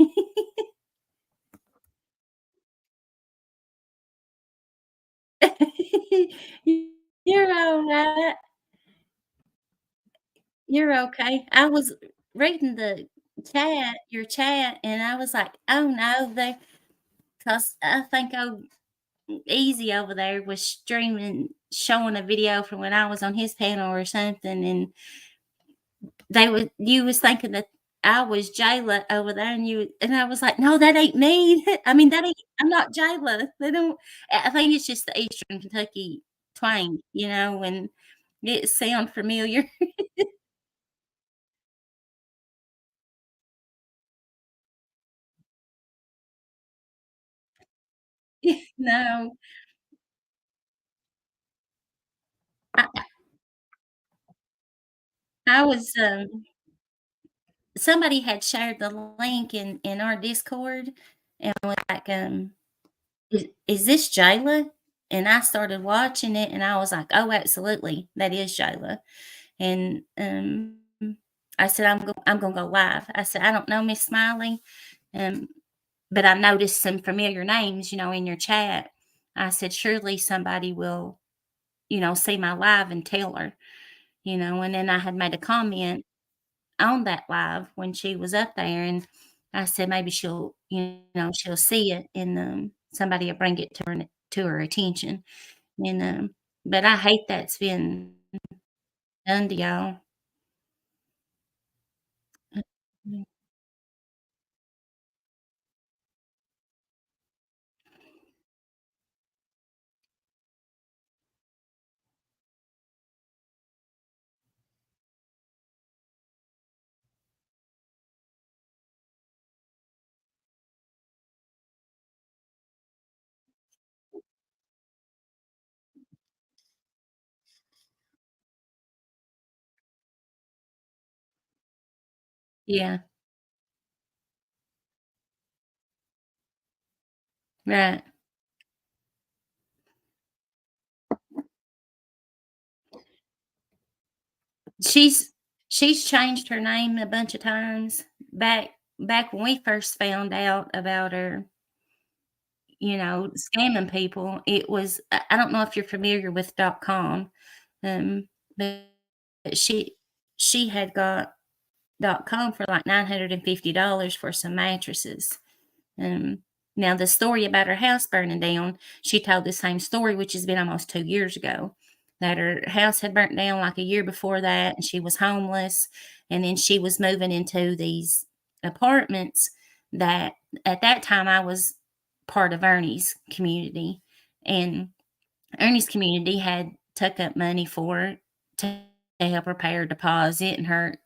You're all right. You're okay. I was reading the your chat, and I was like, "Oh, no, they," 'cause I think, oh, Easy over there was streaming showing a video from when I was on his panel or something, and you was thinking that I was Jayla over there, and I was like, "No, that ain't me." I mean, that ain't I'm not Jayla. They don't I think it's just the Eastern Kentucky twang, and it sound familiar. No. I I was, somebody had shared the link in our Discord and was like, "Is this Jayla?" And I started watching it, and I was like, "Oh, absolutely, that is Jayla." And, I said, I'm gonna go live." I said, "I don't know Miss Smiley, um, but I noticed some familiar names, in your chat." I said, "Surely somebody will, see my live and tell her," and then I had made a comment on that live when she was up there, and I said, "Maybe she'll see it, and, somebody will bring it to her attention." And, but I hate that's been done to y'all. Mm. Yeah, right. She's she's changed her name a bunch of times. Back when we first found out about her, scamming people, it was I don't know if you're familiar with .com, but she had got .com for like $950 for some mattresses. Um, Now the story about her house burning down, she told the same story, which has been almost 2 years ago, that her house had burnt down like a year before that, and she was homeless, and then she was moving into these apartments that at that time I was part of Ernie's community, and Ernie's community had took up money for her to help her pay her deposit and her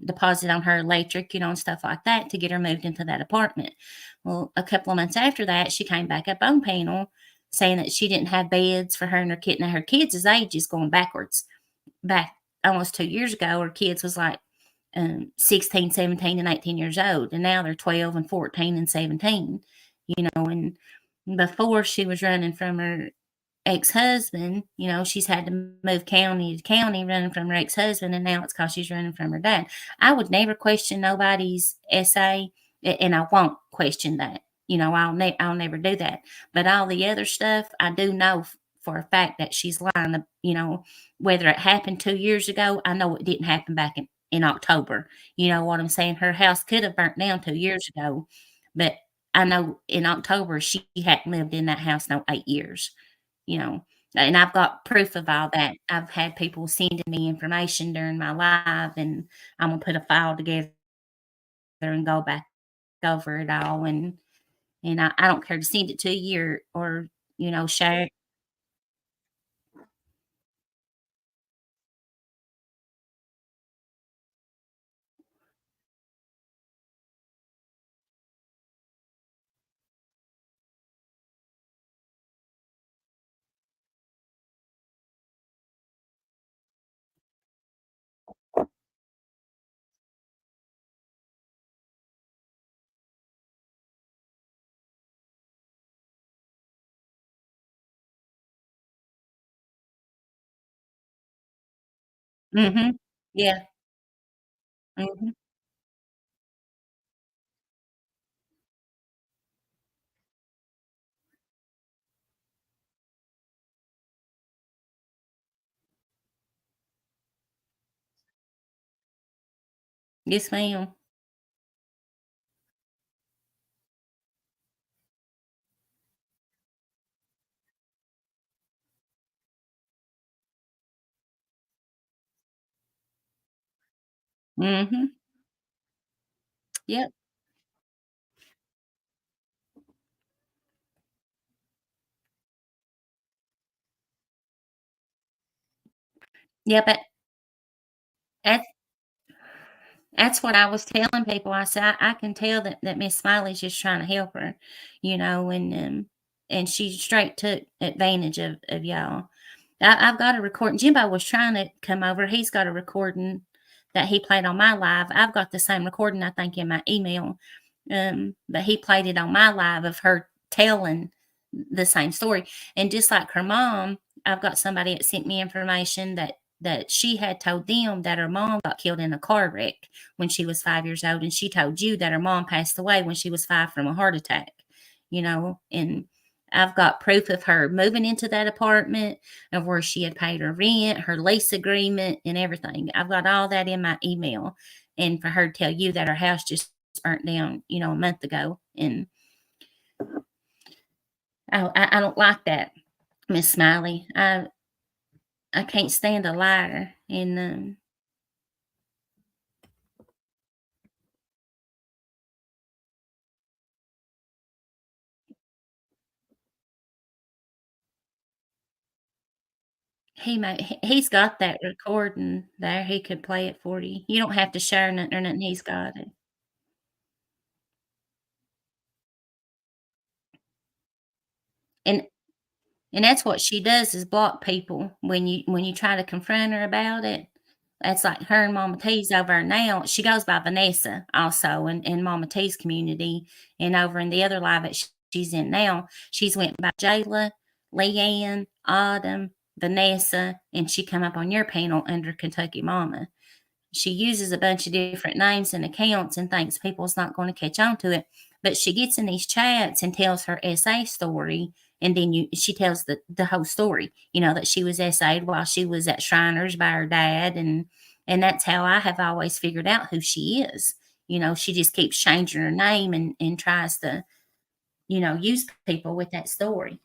deposit on her electric, and stuff like that to get her moved into that apartment. Well, a couple of months after that, she came back up on panel saying that she didn't have beds for her and her kid. Now, her kids' age is going backwards. Back almost 2 years ago, her kids was like 16, 17, and 18 years old. And now they're 12 and 14 and 17, and before she was running from her ex-husband, she's had to move county to county running from her ex-husband, and now it's because she's running from her dad. I would never question nobody's essay, and I won't question that. I'll never do that. But all the other stuff, I do know for a fact that she's lying. Whether it happened 2 years ago, I know it didn't happen back in October. You know what I'm saying? Her house could have burnt down 2 years ago, but I know in October she hadn't lived in that house no 8 years you know, and I've got proof of all that. I've had people sending me information during my live, and I'm gonna put a file together and go back over it all, and I don't care to send it to you or share it. Mhm. Yeah. Mhm. Yes, ma'am. Mhm. Yep. Yep. That's That's what I was telling people. I said, I can tell that Miss Smiley's just trying to help her, and she straight took advantage of y'all. I've got a recording. Jimbo was trying to come over. He's got a recording that he played on my live. I've got the same recording, I think, in my email. But he played it on my live of her telling the same story. And just like her mom, I've got somebody that sent me information that she had told them that her mom got killed in a car wreck when she was 5 years old, and she told you that her mom passed away when she was 5 from a heart attack, and I've got proof of her moving into that apartment, of where she had paid her rent, her lease agreement, and everything. I've got all that in my email. And for her to tell you that her house just burnt down, a month ago. And I don't like that, Miss Smiley. I can't stand a liar. And he's got that recording there. He could play it for you. You don't have to share nothing or nothing. He's got it. And And that's what she does, is block people when you try to confront her about it. That's like her and Mama T's over now. She goes by Vanessa also in Mama T's community, and over in the other live that she's in now, she's went by Jayla, Leanne, Autumn, Vanessa, and she come up on your panel under Kentucky Mama. She uses a bunch of different names and accounts and thinks people's not going to catch on to it. But she gets in these chats and tells her SA story, and then she tells the whole story, that she was SA'd while she was at Shriners by her dad, and that's how I have always figured out who she is. She just keeps changing her name and tries to, use people with that story.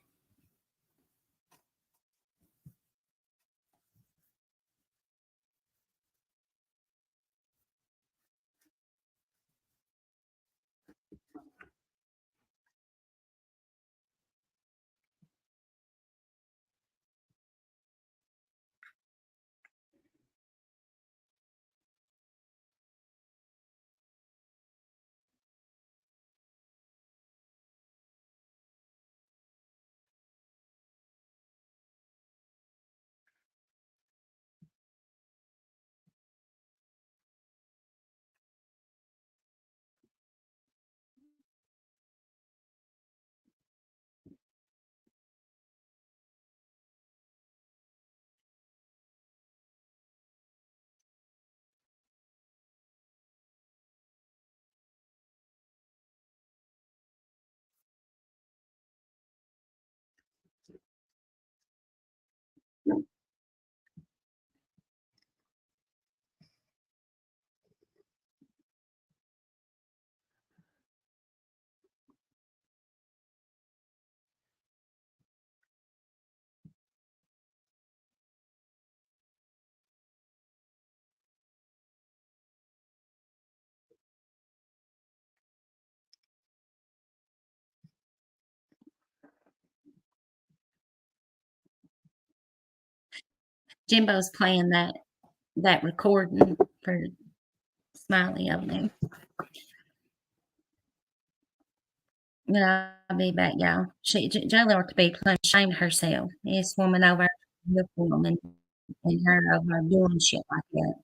Jimbo's playing that recording for Smiley over there. I'll be back, y'all. Jayla ought to be ashamed of herself. This woman over the woman and her over doing shit like that.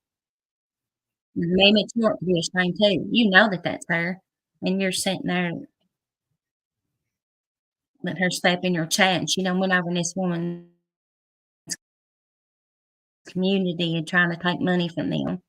Maybe you ought to be ashamed too. You know that that's her, and you're sitting there let her step in your chat, and she done went over in this woman's community and trying to take money from them.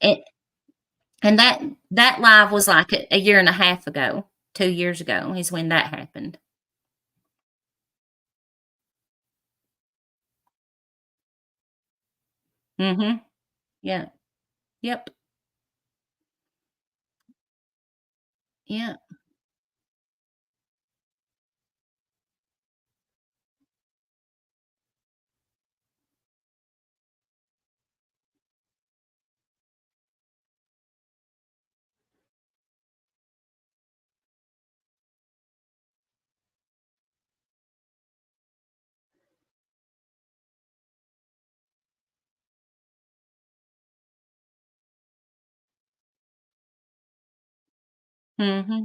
and that live was like a year and a half ago, 2 years ago is when that happened. Mm-hmm. Yeah. Yep. Yeah. Mm-hmm.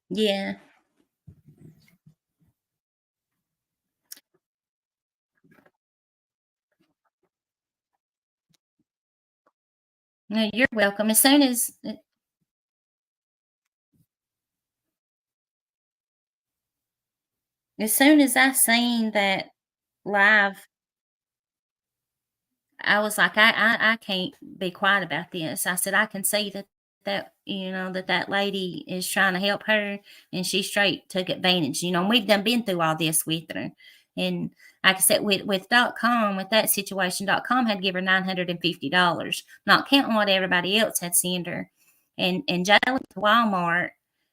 Yeah. No, you're welcome. As soon as I seen that live, I was like, I can't be quiet about this. I said, I can see that lady is trying to help her, and she straight took advantage. And we've done been through all this with her. And like I said, with .com, with that situation, .com had give her $950, not counting what everybody else had sent her. And Jayla to Walmart,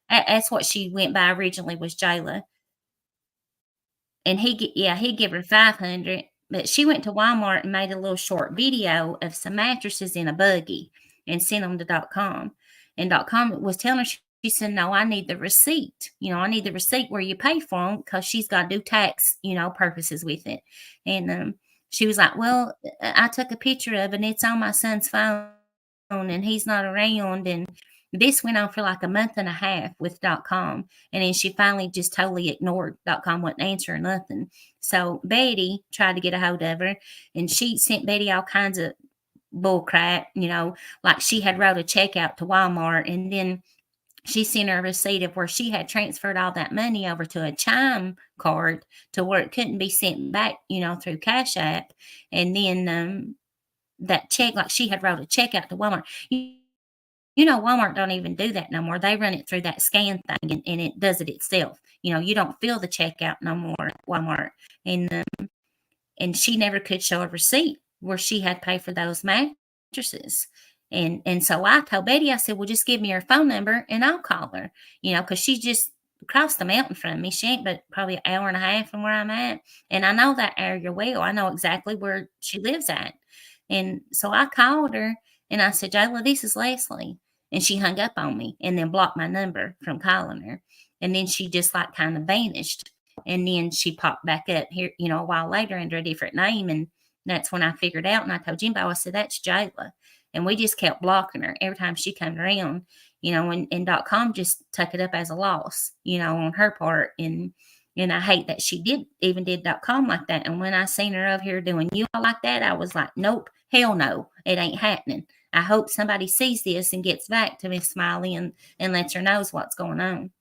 that's what she went by originally, was Jayla. And he give her 500, but she went to Walmart and made a little short video of some mattresses in a buggy and sent them to .com. And .com was telling her, she said, no, I need the receipt. I need the receipt where you pay for them, because she's got to do tax, purposes with it. And she was like, well, I took a picture of it and it's on my son's phone and he's not around. And this went on for like a month and a half with .com. And then she finally just totally ignored .com, wouldn't answer nothing. So Betty tried to get a hold of her, and she sent Betty all kinds of bull crap, like she had wrote a check out to Walmart, and then she sent her a receipt of where she had transferred all that money over to a Chime card to where it couldn't be sent back, through Cash App. And then that check, like she had wrote a check out to Walmart. Walmart don't even do that no more. They run it through that scan thing, and it does it itself. You don't fill the check out no more at Walmart. And she never could show a receipt where she had paid for those mattresses. And so I told Betty, I said, well, just give me her phone number and I'll call her, because she's just across the mountain from me. She ain't but probably an hour and a half from where I'm at. And I know that area well. I know exactly where she lives at. And so I called her and I said, Jayla, this is Leslie. And she hung up on me and then blocked my number from calling her. And then she just like kind of vanished. And then she popped back up here, a while later under a different name. And that's when I figured out. And I told Jimbo, I said, that's Jayla. And we just kept blocking her every time she came around, and .com just took it up as a loss, on her part. And I hate that she did .com like that. And when I seen her up here doing you all like that, I was like, nope, hell no, it ain't happening. I hope somebody sees this and gets back to Miss Smiley and lets her knows what's going on.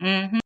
Mm-hmm.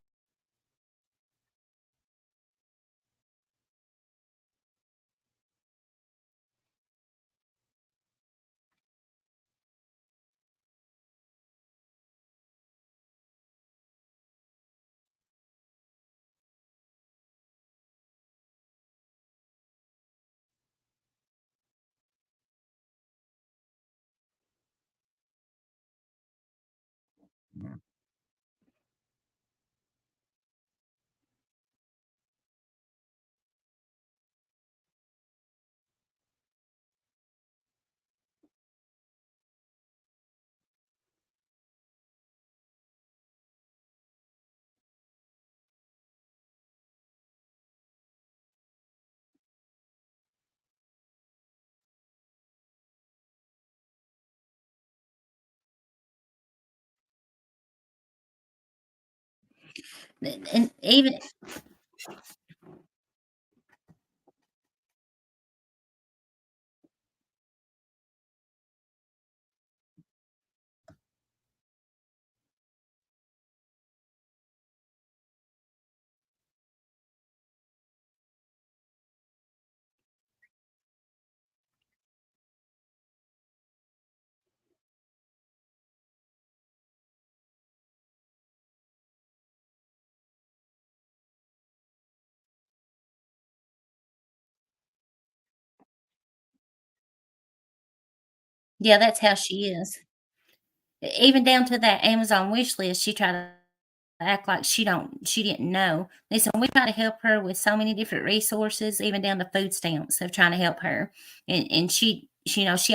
And even yeah, that's how she is. Even down to that Amazon wish list, she tried to act like she didn't know. Listen, we try to help her with so many different resources, even down to food stamps of trying to help her. And she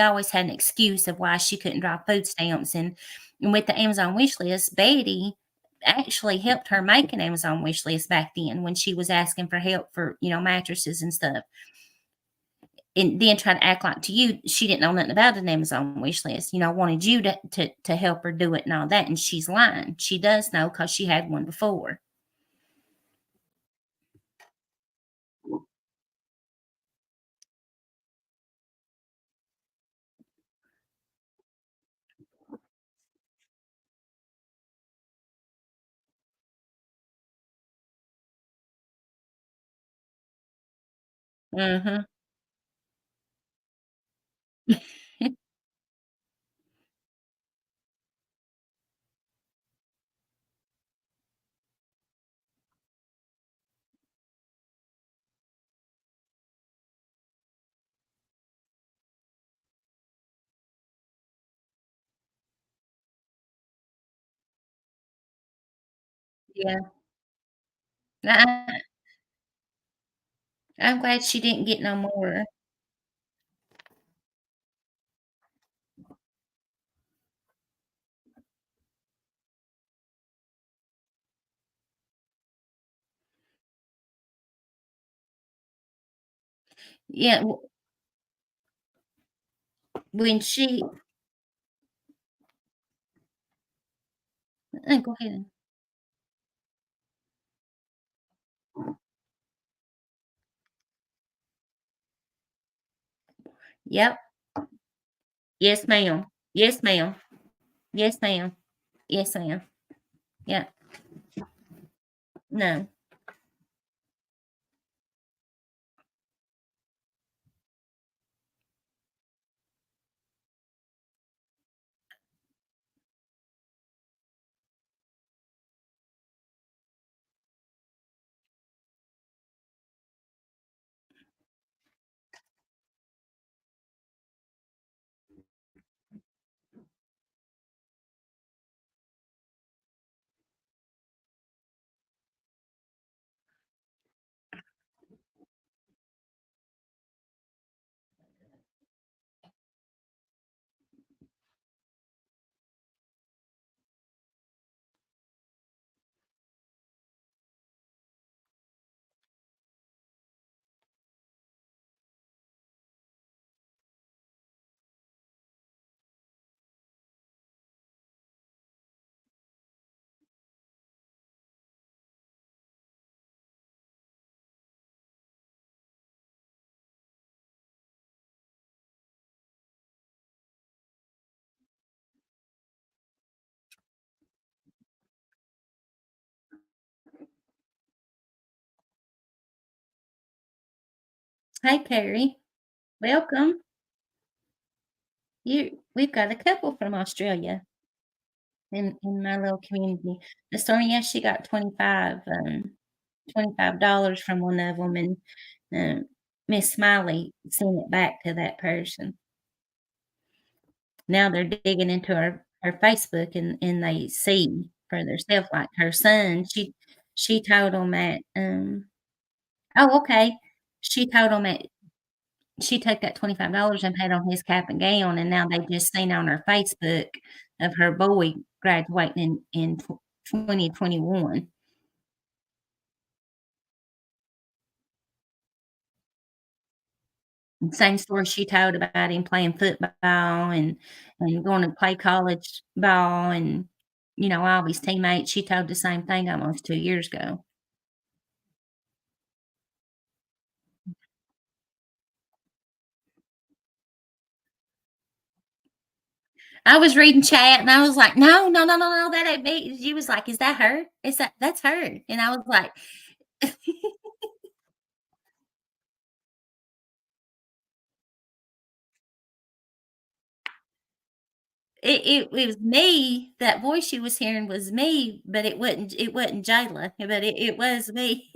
always had an excuse of why she couldn't draw food stamps. And with the Amazon wish list, Betty actually helped her make an Amazon wish list back then when she was asking for help for, mattresses and stuff. And then try to act like to you she didn't know nothing about an Amazon wish list, wanted you to help her do it and all that. And she's lying. She does know because she had one before. Mm-hmm. Yeah. I, I'm glad she didn't get no more. Yeah. When she go ahead. Yep. Yes, ma'am. Yes, ma'am. Yes, ma'am. Yes, ma'am. Yeah. No. Hi, Perry. Welcome. We've got a couple from Australia in my little community. The story, yeah, she got $25 from one of them, and Miss Smiley sent it back to that person. Now they're digging into her Facebook and they see for themselves. Like her son, she told him at oh, okay. She told him at she took that $25 and paid on his cap and gown, and now they just seen on her Facebook of her boy graduating in 2021. Same story she told about him playing football and going to play college ball and, all his teammates. She told the same thing almost 2 years ago. I was reading chat and I was like, "No, no, no, no, no, that ain't me." She was like, "Is that her? That's her." And I was like, it was me. That voice she was hearing was me, but it wasn't Jayla, but it was me.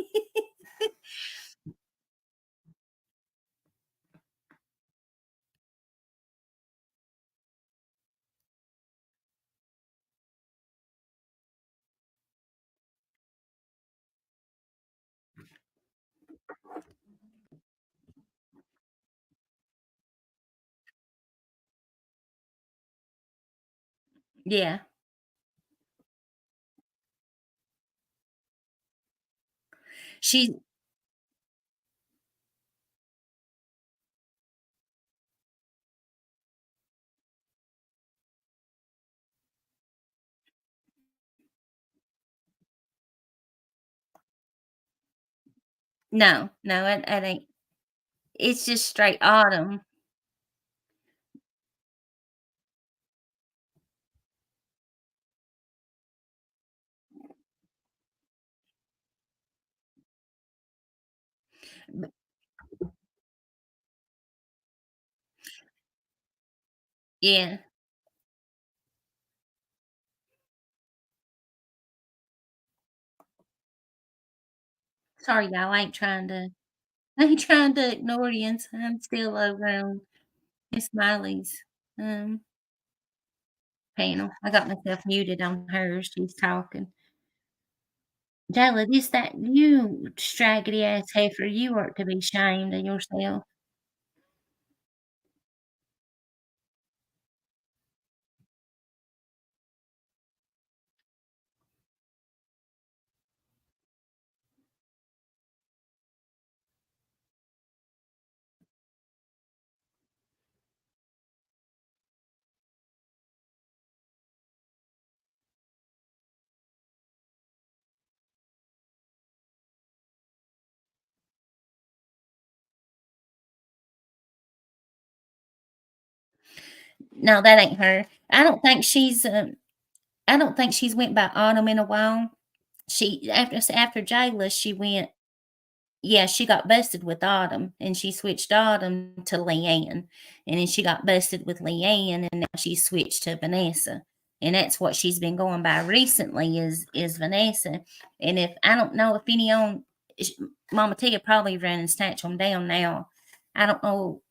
Yeah. She No, no, it ain't. It's just straight autumn. B Yeah. Sorry, y'all, I ain't trying to ignore you, and I'm still over on Miss Smiley's, um, panel. I got myself muted on hers, she's talking. Jayla, this that you straggedy ass heifer, you ought to be ashamed of yourself. No, that ain't her. I don't think she's went by Autumn in a while. She after Jayla, she went yeah, she got busted with Autumn, and she switched Autumn to Leanne, and then she got busted with Leanne, and now she switched to Vanessa, and that's what she's been going by recently is Vanessa, and if I don't know if any on Mama Tia probably run and snatch them down now. I don't know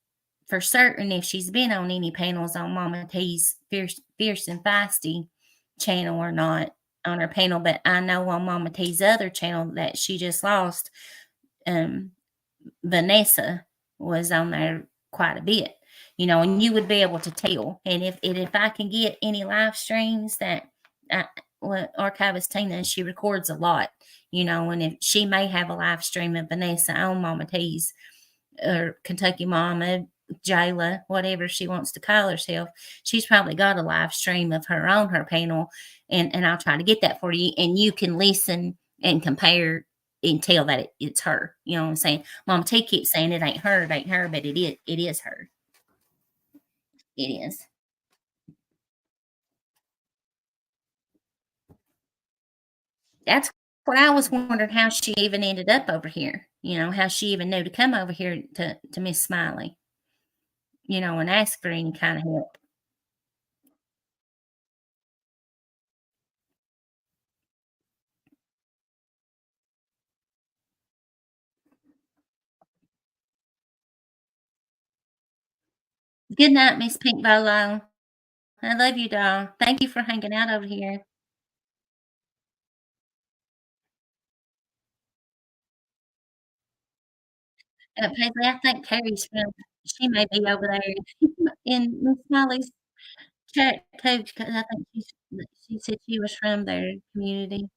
for certain if she's been on any panels on Mama T's Fierce and Feisty channel or not on her panel, but I know on Mama T's other channel that she just lost, um, Vanessa was on there quite a bit, and you would be able to tell. And if I can get any live streams that Archivist Tina, she records a lot, and if she may have a live stream of Vanessa on Mama T's or Kentucky Mama, Jayla, whatever she wants to call herself, she's probably got a live stream of her on her panel, and I'll try to get that for you, and you can listen and compare and tell that it's her. You know what I'm saying? Mama T keeps saying it ain't her, but it is her. It is. That's what I was wondering how she even ended up over here. How she even knew to come over here to Miss Smiley, and ask for any kind of help. Good night, Miss Pink Bolo. I love you, doll. Thank you for hanging out over here. Paisley, I think Terry's from. She may be over there in Miss Smiley's chat too, because I think she said she was from their community.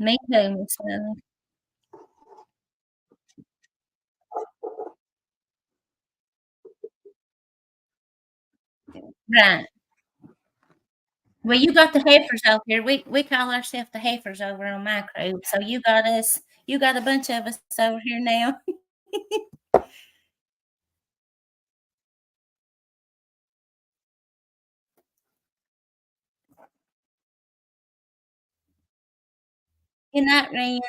Me too, Miss Smiley. Right. Well, you got the heifers over here. We call ourselves the heifers over on my crew. So you got us. You got a bunch of us over here now. Good night, Ren.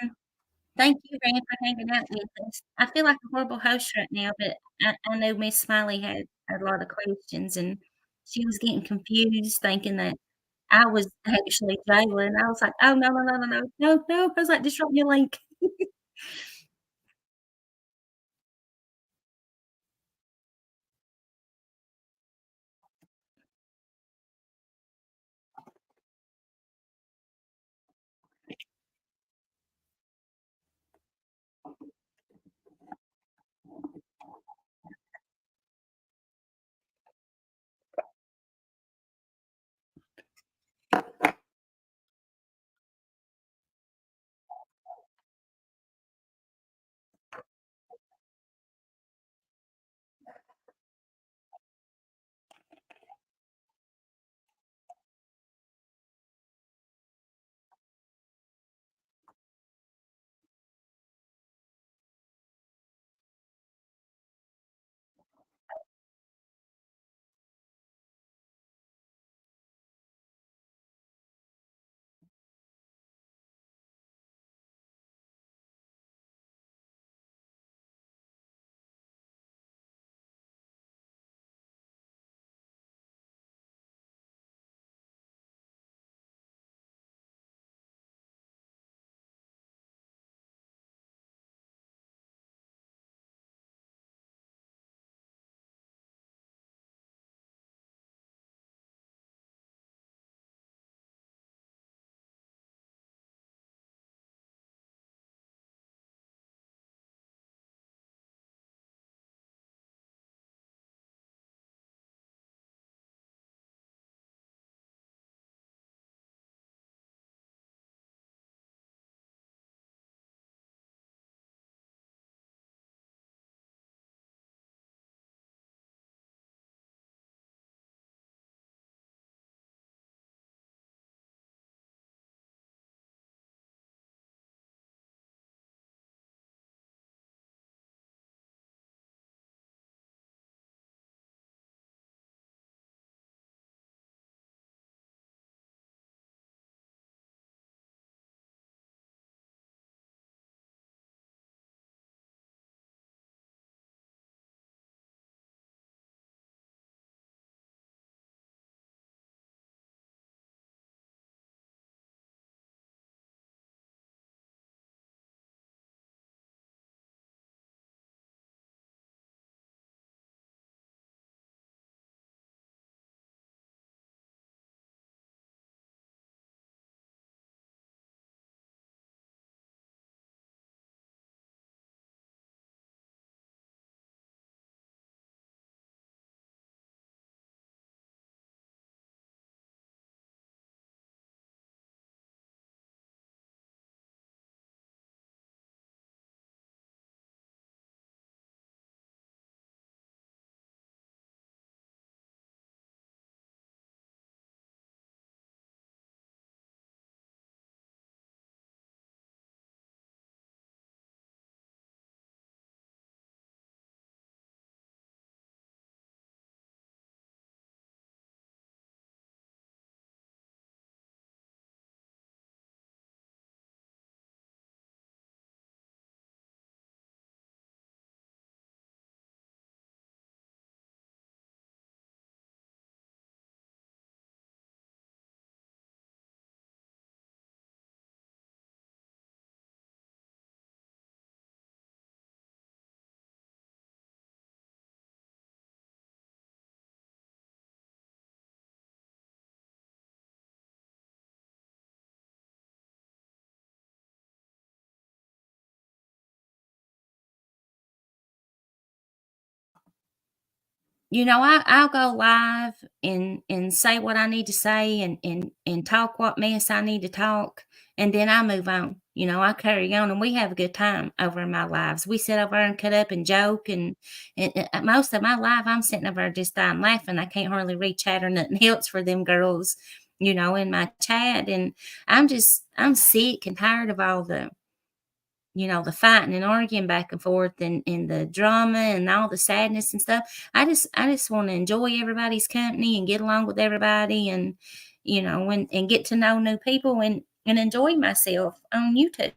Thank you, Ren, for hanging out with us. I feel like a horrible host right now, but I know Miss Smiley had a lot of questions and she was getting confused, thinking that I was actually Jayla, and I was like, "Oh, no, no, no, no, no, no, no." I was like, "Just drop me a link." I'll go live and say what I need to say and talk what mess I need to talk, and then I move on. I carry on, and we have a good time over in my lives. We sit over and cut up and joke, and most of my life I'm sitting over just dying laughing. I can't hardly read chat or nothing else for them girls, in my chat, and I'm sick and tired of all the fighting and arguing back and forth and the drama and all the sadness and stuff. I just want to enjoy everybody's company and get along with everybody and and get to know new people and enjoy myself on YouTube.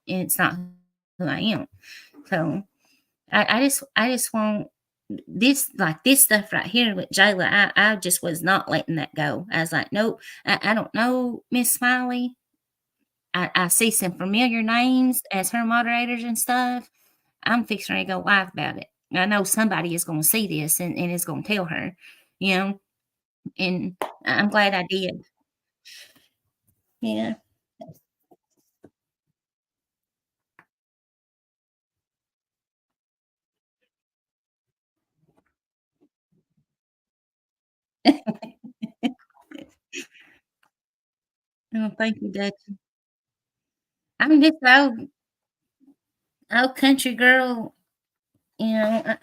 It's not who I am. So I just want this stuff right here with Jayla. I just was not letting that go. I was like, nope, I don't know Miss Smiley. I see some familiar names as her moderators and stuff. I'm fixing to go live about it. I know somebody is going to see this and is going to tell her, you know, and I'm glad I did. Yeah. Oh, thank you, Dutch. I'm just old country girl, I'm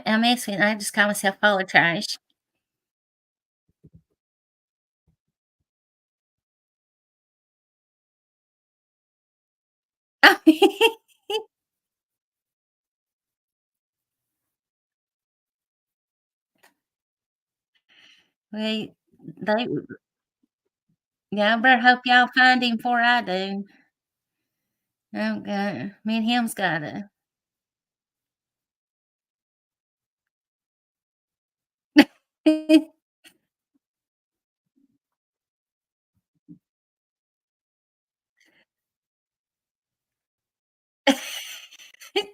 asking. I just call myself Polar Trash. Well, they yeah, I better hope y'all find him before I do. Okay, me and him's gotta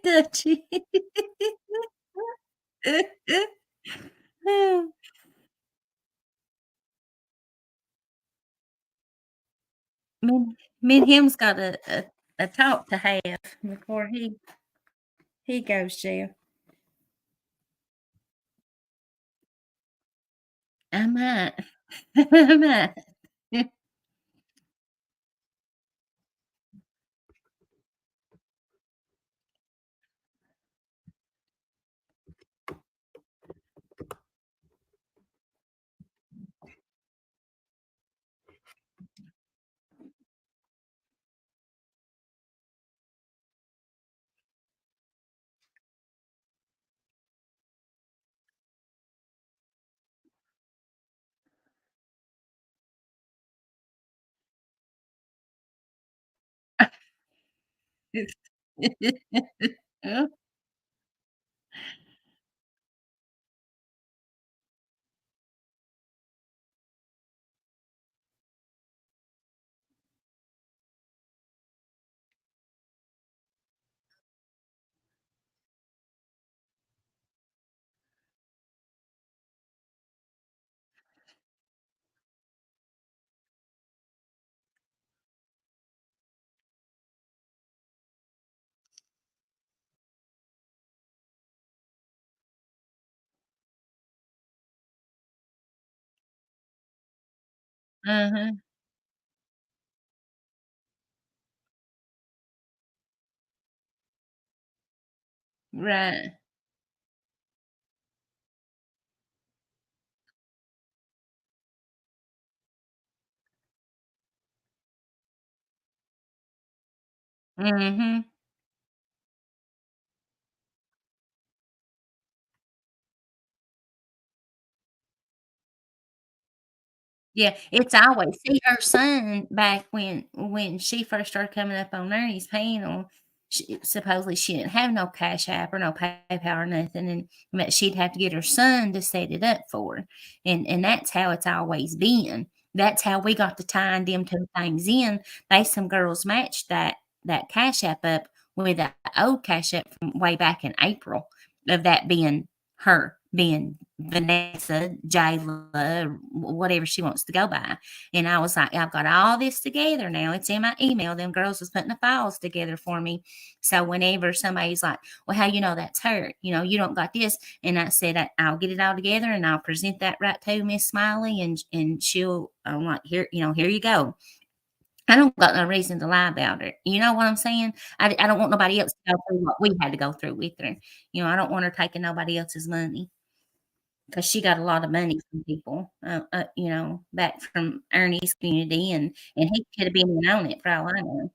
Does she? Me and him's got a talk to have before he goes jail. I might. I might. Uh-huh. Right. Mhm. Yeah, it's always see, her son back when she first started coming up on Ernie's panel, supposedly she didn't have no Cash App or no PayPal or nothing, and but she'd have to get her son to set it up for her, and that's how it's always been. That's how we got to tying them 2 things in. They some girls matched that Cash App up with a old Cash App from way back in April of that being her, being Vanessa, Jayla, whatever she wants to go by. And I was like, I've got all this together now. It's in my email. Them girls was putting the files together for me. So whenever somebody's like, well, how you know that's her? You know, you don't got this. And I said, I'll get it all together and I'll present that right to Miss Smiley and she'll, I'm like, here, here you go. I don't got no reason to lie about it. You know what I'm saying? I don't want nobody else to go through what we had to go through with her. I don't want her taking nobody else's money. 'Cause she got a lot of money from people, back from Ernie's community, and he could have been in on it for all I know.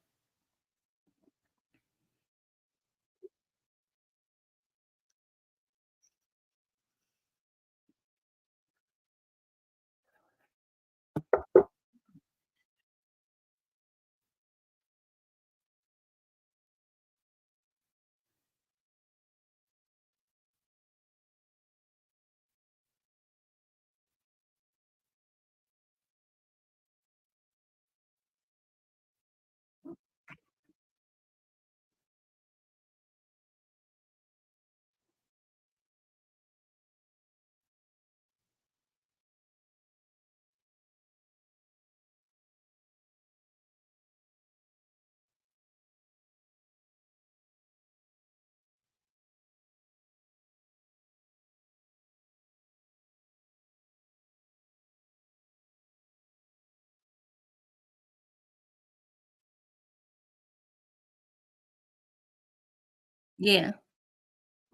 Yeah,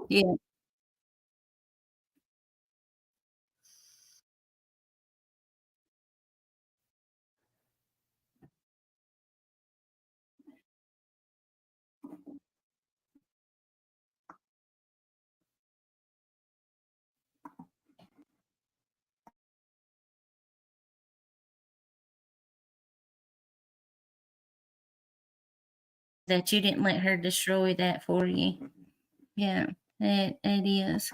yeah, that you didn't let her destroy that for you. Yeah, it is.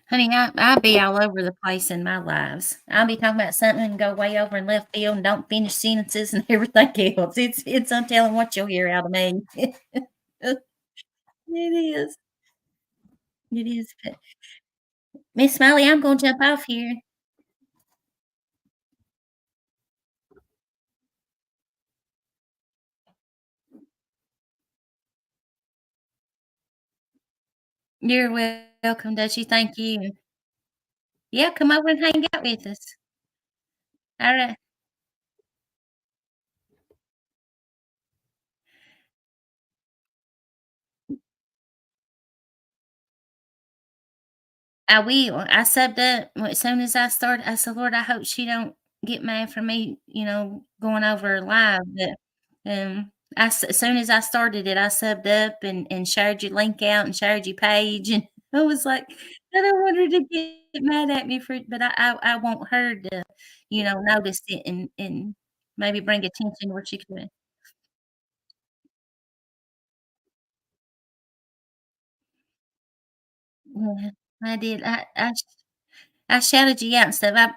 Honey, I'll be all over the place in my lives. I'll be talking about something and go way over in left field and don't finish sentences and everything else. It's I'm telling what you'll hear out of me. It is. It is. But Miss Smiley, I'm gonna jump off here. You're welcome, Dutchie. Thank you. Yeah, come over and hang out with us. All right. I will. I subbed up as soon as I started. I said, Lord, I hope she don't get mad for me, going over live. But as soon as I started it, I subbed up and shared your link out and shared your page. And I was like, I don't want her to get mad at me but I want her to, notice it and maybe bring attention where she could. Yeah, I did. I shouted you out and stuff.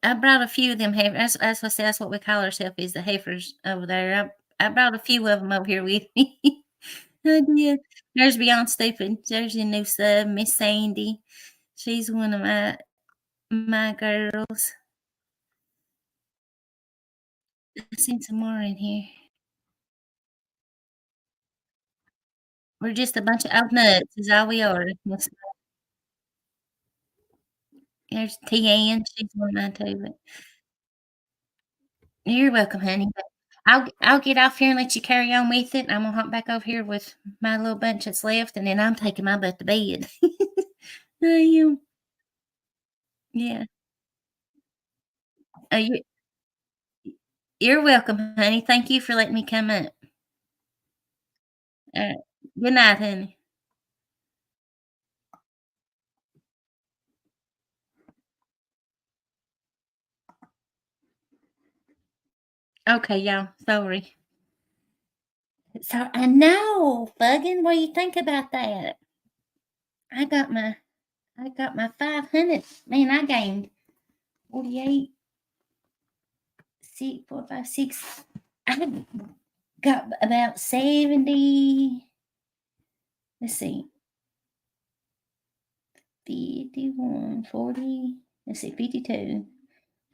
I brought a few of them heifers. That's what that's what we call ourselves is the heifers over there. I brought a few of them over here with me. I did. There's Beyond Stupid. There's your new sub, Miss Sandy. She's one of my girls. I seen some more in here. We're just a bunch of old nuts, is all we are. There's T.N. She's one of mine too. But you're welcome, honey. But I'll get off here and let you carry on with it. I'm gonna hop back over here with my little bunch that's left, and then I'm taking my butt to bed. I am. Yeah. You, you're welcome, honey. Thank you for letting me come up. Good night, honey. Okay, y'all. Sorry. So I know, Buggin. What do you think about that? I got my 500. Man, I gained 48. 6, 4, 5, 6. I got about 70. Let's see. 51, 40. Let's see, 52,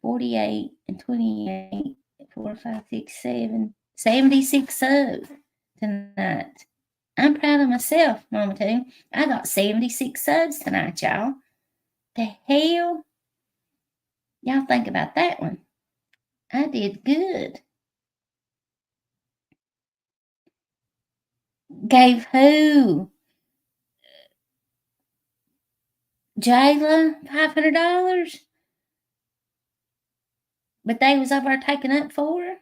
48, and 28. 4, 5, 6, 7. 76 subs tonight. I'm proud of myself, Mama too. I got 76 subs tonight, y'all. The hell? Y'all think about that one. I did good. Gave who? Jayla $500? But they was over there taking up for her?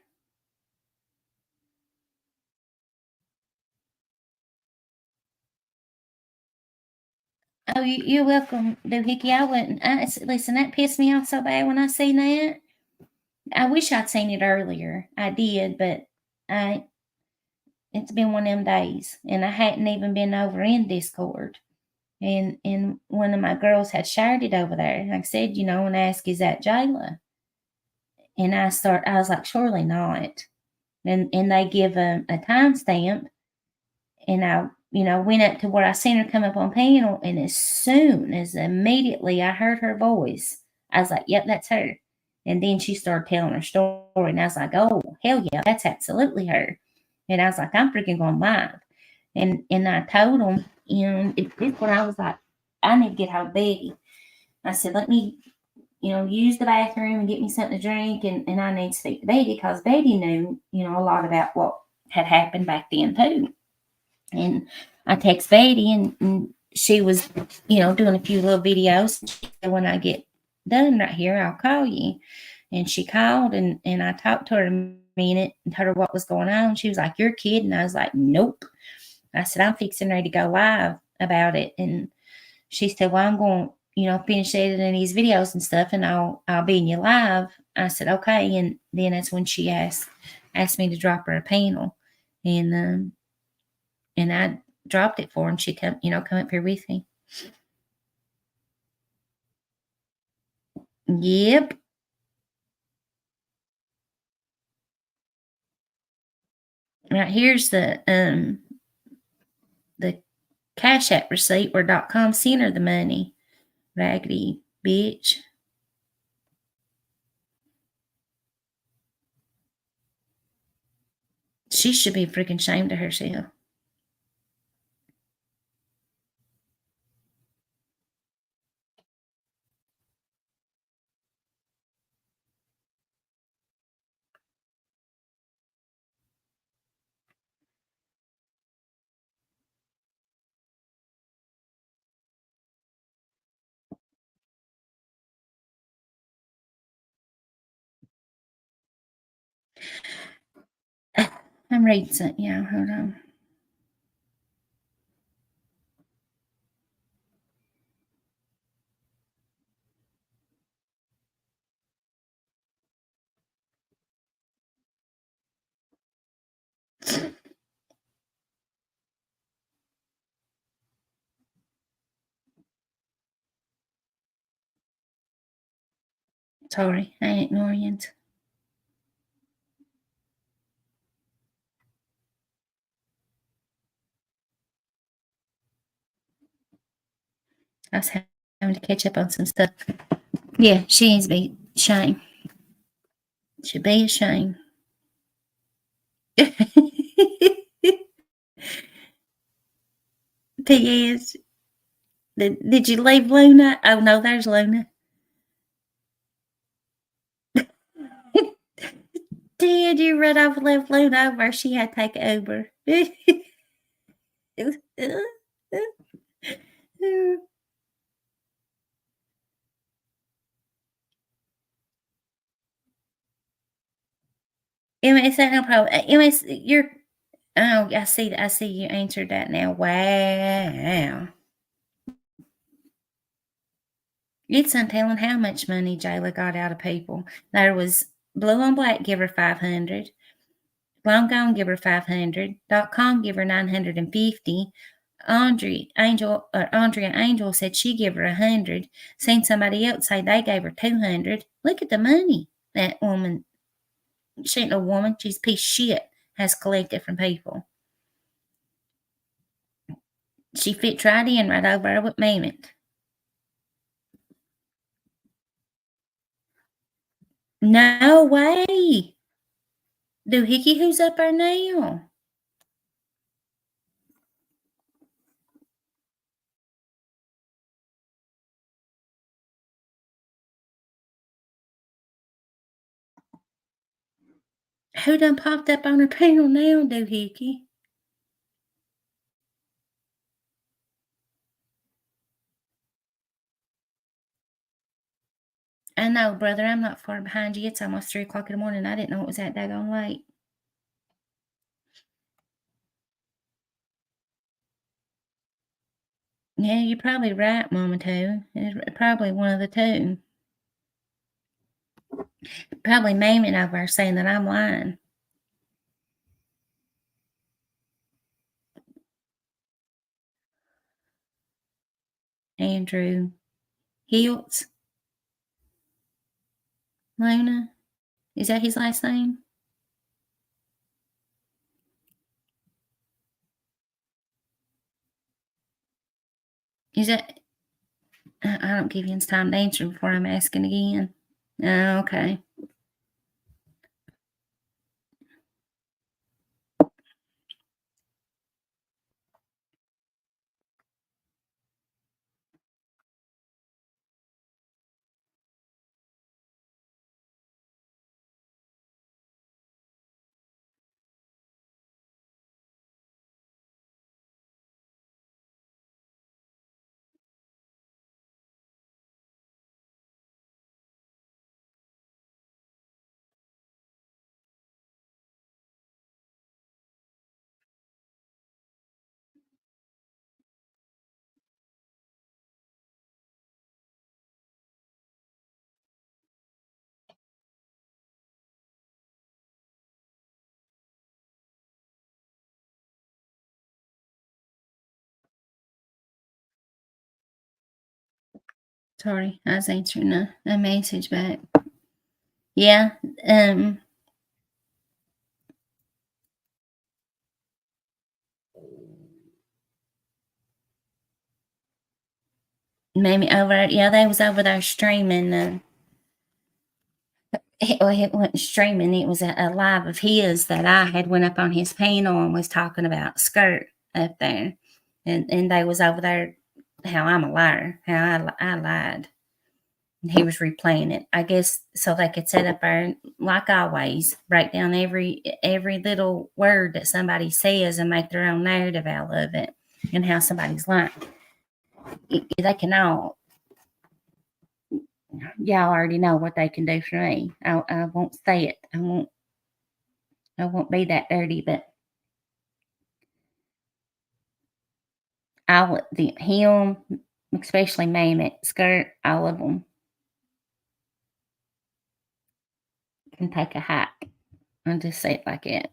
Oh, you're welcome, Doohickey. I wouldn't. Listen, that pissed me off so bad when I seen that. I wish I'd seen it earlier. I did, but it's been one of them days, and I hadn't even been over in Discord. And one of my girls had shared it over there. Like I said, and asked, is that Jayla? And I was like, surely not. And they give a timestamp, and I went up to where I seen her come up on panel, and immediately I heard her voice, I was like, yep, that's her. And then she started telling her story, and I was like, oh, hell yeah, that's absolutely her. And I was like, I'm freaking going live. And I told them, it's when I was like, I need to get hold of Betty. I said, let me, use the bathroom and get me something to drink, and I need to speak to Betty, because Betty knew, a lot about what had happened back then too. And I text Betty, and she was, doing a few little videos. She said, when I get done right here, I'll call you. And she called, and I talked to her a minute and told her what was going on. She was like, you're kidding. I was like, nope. I said, I'm fixing ready to go live about it. And she said, well, I'm going, finish editing these videos and stuff, and I'll be in you live. I said, okay. And then that's when she asked me to drop her a panel. And I dropped it for her, and she come up here with me. Yep. Right here's the Cash App receipt where .com sent her the money. Raggedy bitch. She should be freaking ashamed of herself. I'm reading something. Yeah, hold on. Sorry, I ain't ignoring you. I was having to catch up on some stuff. Yeah, she needs to be ashamed. Should be ashamed. P.S. Did you leave Luna? Oh, no, there's Luna. Did you run off and left Luna over? She had to take Uber. MS, no problem. MS, you're. Oh, I see you answered that now. Wow. It's untelling how much money Jayla got out of people. There was Blue on Black, give her $500. Long Gone, give her $500. .com, give her $950. Andrea Angel said she gave her $100. Seen somebody else say they gave her $200. Look at the money that woman. She ain't no woman. She's a piece of shit. Has collected from people. She fits right in right over there with Mammoth. No way. Doohickey, who's up there now? Who done popped up on her panel now, Doohickey? I know, brother. I'm not far behind you. It's almost 3 o'clock in the morning. I didn't know it was that daggone late. Yeah, you're probably right, Mama, too. It's probably one of the two. Probably Mamie over there saying that I'm lying. Andrew Hiltz. Luna. Is that his last name? Is that... I don't give you time to answer before I'm asking again. Okay. Sorry, I was answering a message back. Yeah, maybe over. Yeah, they was over there streaming. It wasn't streaming. It was a live of his that I had went up on his panel and was talking about skirt up there, and they was over there. How I'm a liar. How I lied. And he was replaying it, I guess, so they could sit up there, like always, break down every little word that somebody says and make their own narrative out of it, and how somebody's lying. They can all, y'all already know what they can do for me. I won't say it. I won't be that dirty, but him, especially Mammoth, Skirt, all of them can take a hike. I'll just say it like that.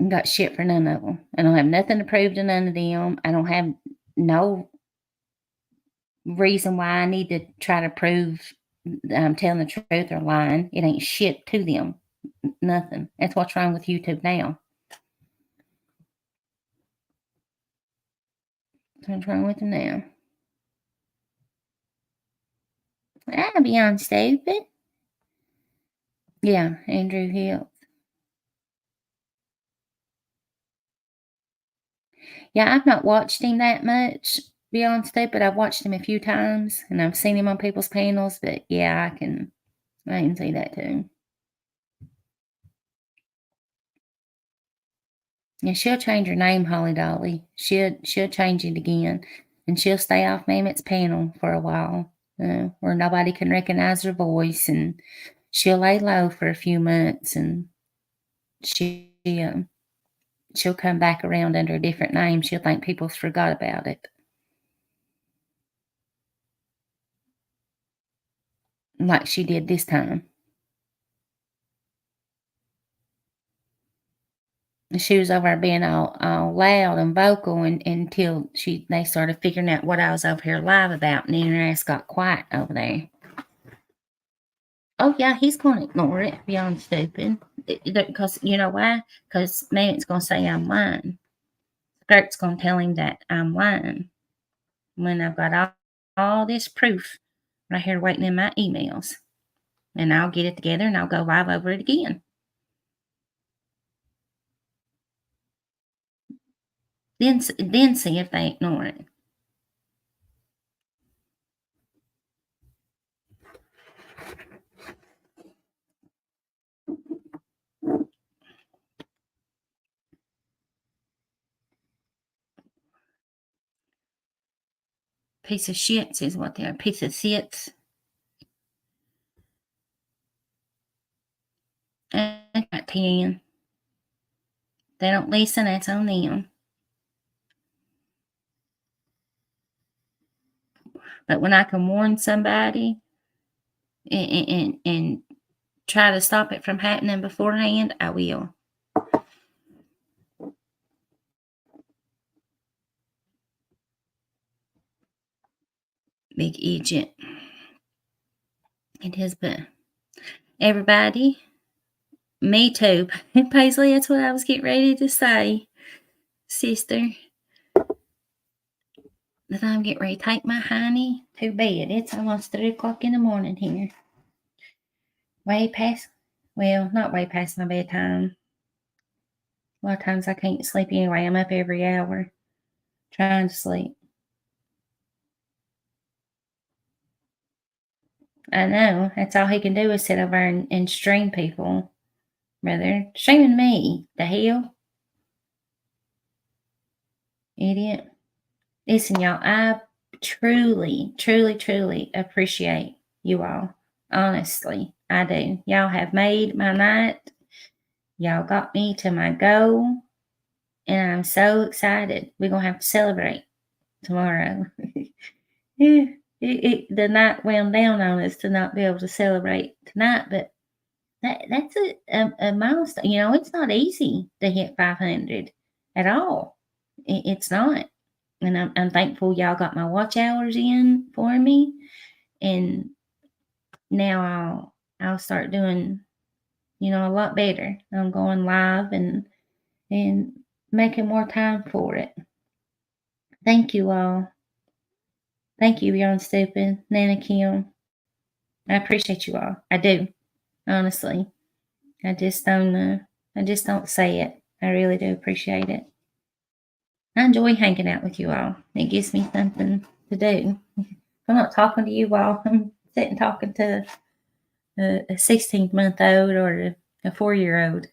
I got shit for none of them. I don't have nothing to prove to none of them. I don't have no reason why I need to try to prove that I'm telling the truth or lying. It ain't shit to them. Nothing. That's what's wrong with YouTube now. What's wrong with them now? I'll be on stupid. Yeah, Andrew Hill. Yeah, I've not watched him that much, be honest, but I've watched him a few times and I've seen him on people's panels, but yeah, I can see that too. Yeah, she'll change her name, Holly Dolly. She'll change it again, and she'll stay off Mammoth's panel for a while, where nobody can recognize her voice, and she'll lay low for a few months, and she'll come back around under a different name. She'll think people forgot about it, like she did this time. She was over being all loud and vocal until they started figuring out what I was over here live about, and then her ass got quiet over there. Oh yeah, he's going to ignore it beyond stupid. Because you know why? Because Matt's going to say I'm lying. Skirt's going to tell him that I'm lying when I've got all this proof right here waiting in my emails, and I'll get it together and I'll go live over it again. Then see if they ignore it. Piece of shits is what they are. Piece of shits. I got 10. They don't listen, that's on them. But when I can warn somebody and try to stop it from happening beforehand, I will. Big agent. It is, but everybody, me too. Paisley, that's what I was getting ready to say, sister. that I'm getting ready to take my honey to bed. It's almost 3 o'clock in the morning here. Way past, well, not way past my bedtime. A lot of times I can't sleep anyway. I'm up every hour trying to sleep. I know. That's all he can do is sit over and stream people. Brother, streaming me. The hell? Idiot. Listen, y'all, I truly, truly, truly appreciate you all. Honestly, I do. Y'all have made my night. Y'all got me to my goal. And I'm so excited. We're going to have to celebrate tomorrow. Yeah, the night wound down on us to not be able to celebrate tonight, but that's a milestone. You know, it's not easy to hit 500 at all. It's not. And I'm thankful y'all got my watch hours in for me. And now I'll start doing, you know, a lot better. I'm going live and making more time for it. Thank you all. Thank you, Beyond Stupid, Nana Kim. I appreciate you all. I do. Honestly. I just don't say it. I really do appreciate it. I enjoy hanging out with you all. It gives me something to do. I'm not talking to you all. I'm sitting talking to a 16-month-old or a 4-year-old.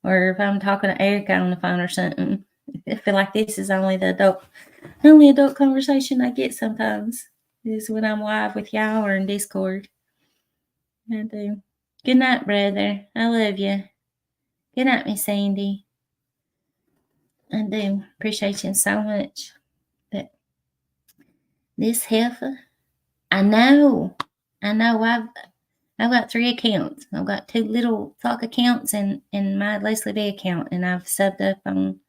Or if I'm talking to Erica on the phone or something, I feel like this is only the only adult conversation I get sometimes is when I'm live with y'all or in Discord. I do. Good night, brother. I love you. Good night, Miss Sandy. I do appreciate you so much. But this heifer, I know. I've got 3 accounts. I've got 2 little talk accounts and my Leslie B account, and I've subbed up on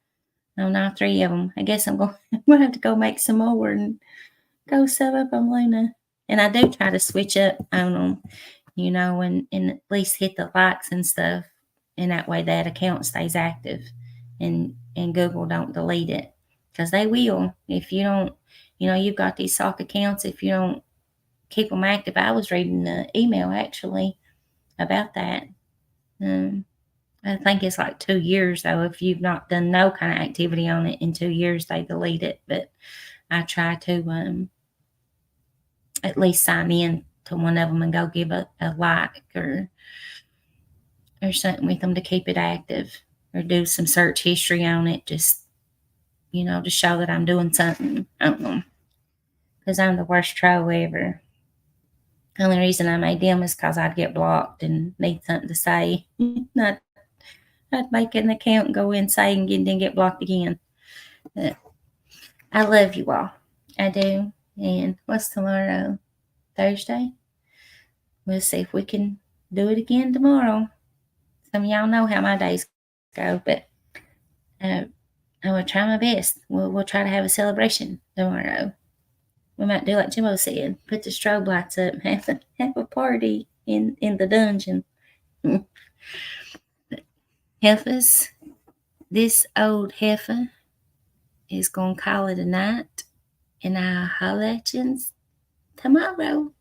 all 3 of them. I guess I'm going to have to go make some more and go sub up on Luna. And I do try to switch up on them, you know, and at least hit the likes and stuff. And that way that account stays active and Google don't delete it. Because they will. If you don't, you know, you've got these sock accounts, if you don't keep them active. I was reading the email actually about that. I think it's like 2 years though. If you've not done no kind of activity on it in 2 years, they delete it. But I try to at least sign in to one of them and go give a like or something with them to keep it active, or do some search history on it, just, you know, to show that I'm doing something. I don't know, because I'm the worst troll ever. The only reason I made them is because I'd get blocked and need something to say. I'd make an account and go in, say, and then get blocked again. But I love you all. I do. And what's tomorrow? Thursday? We'll see if we can do it again tomorrow. Some of y'all know how my days go, but I will try my best. We'll try to have a celebration tomorrow. We might do like Jimbo said, put the strobe lights up and have a party in the dungeon. Heifers, this old heifer is going to call it a night, and I'll holler at you tomorrow.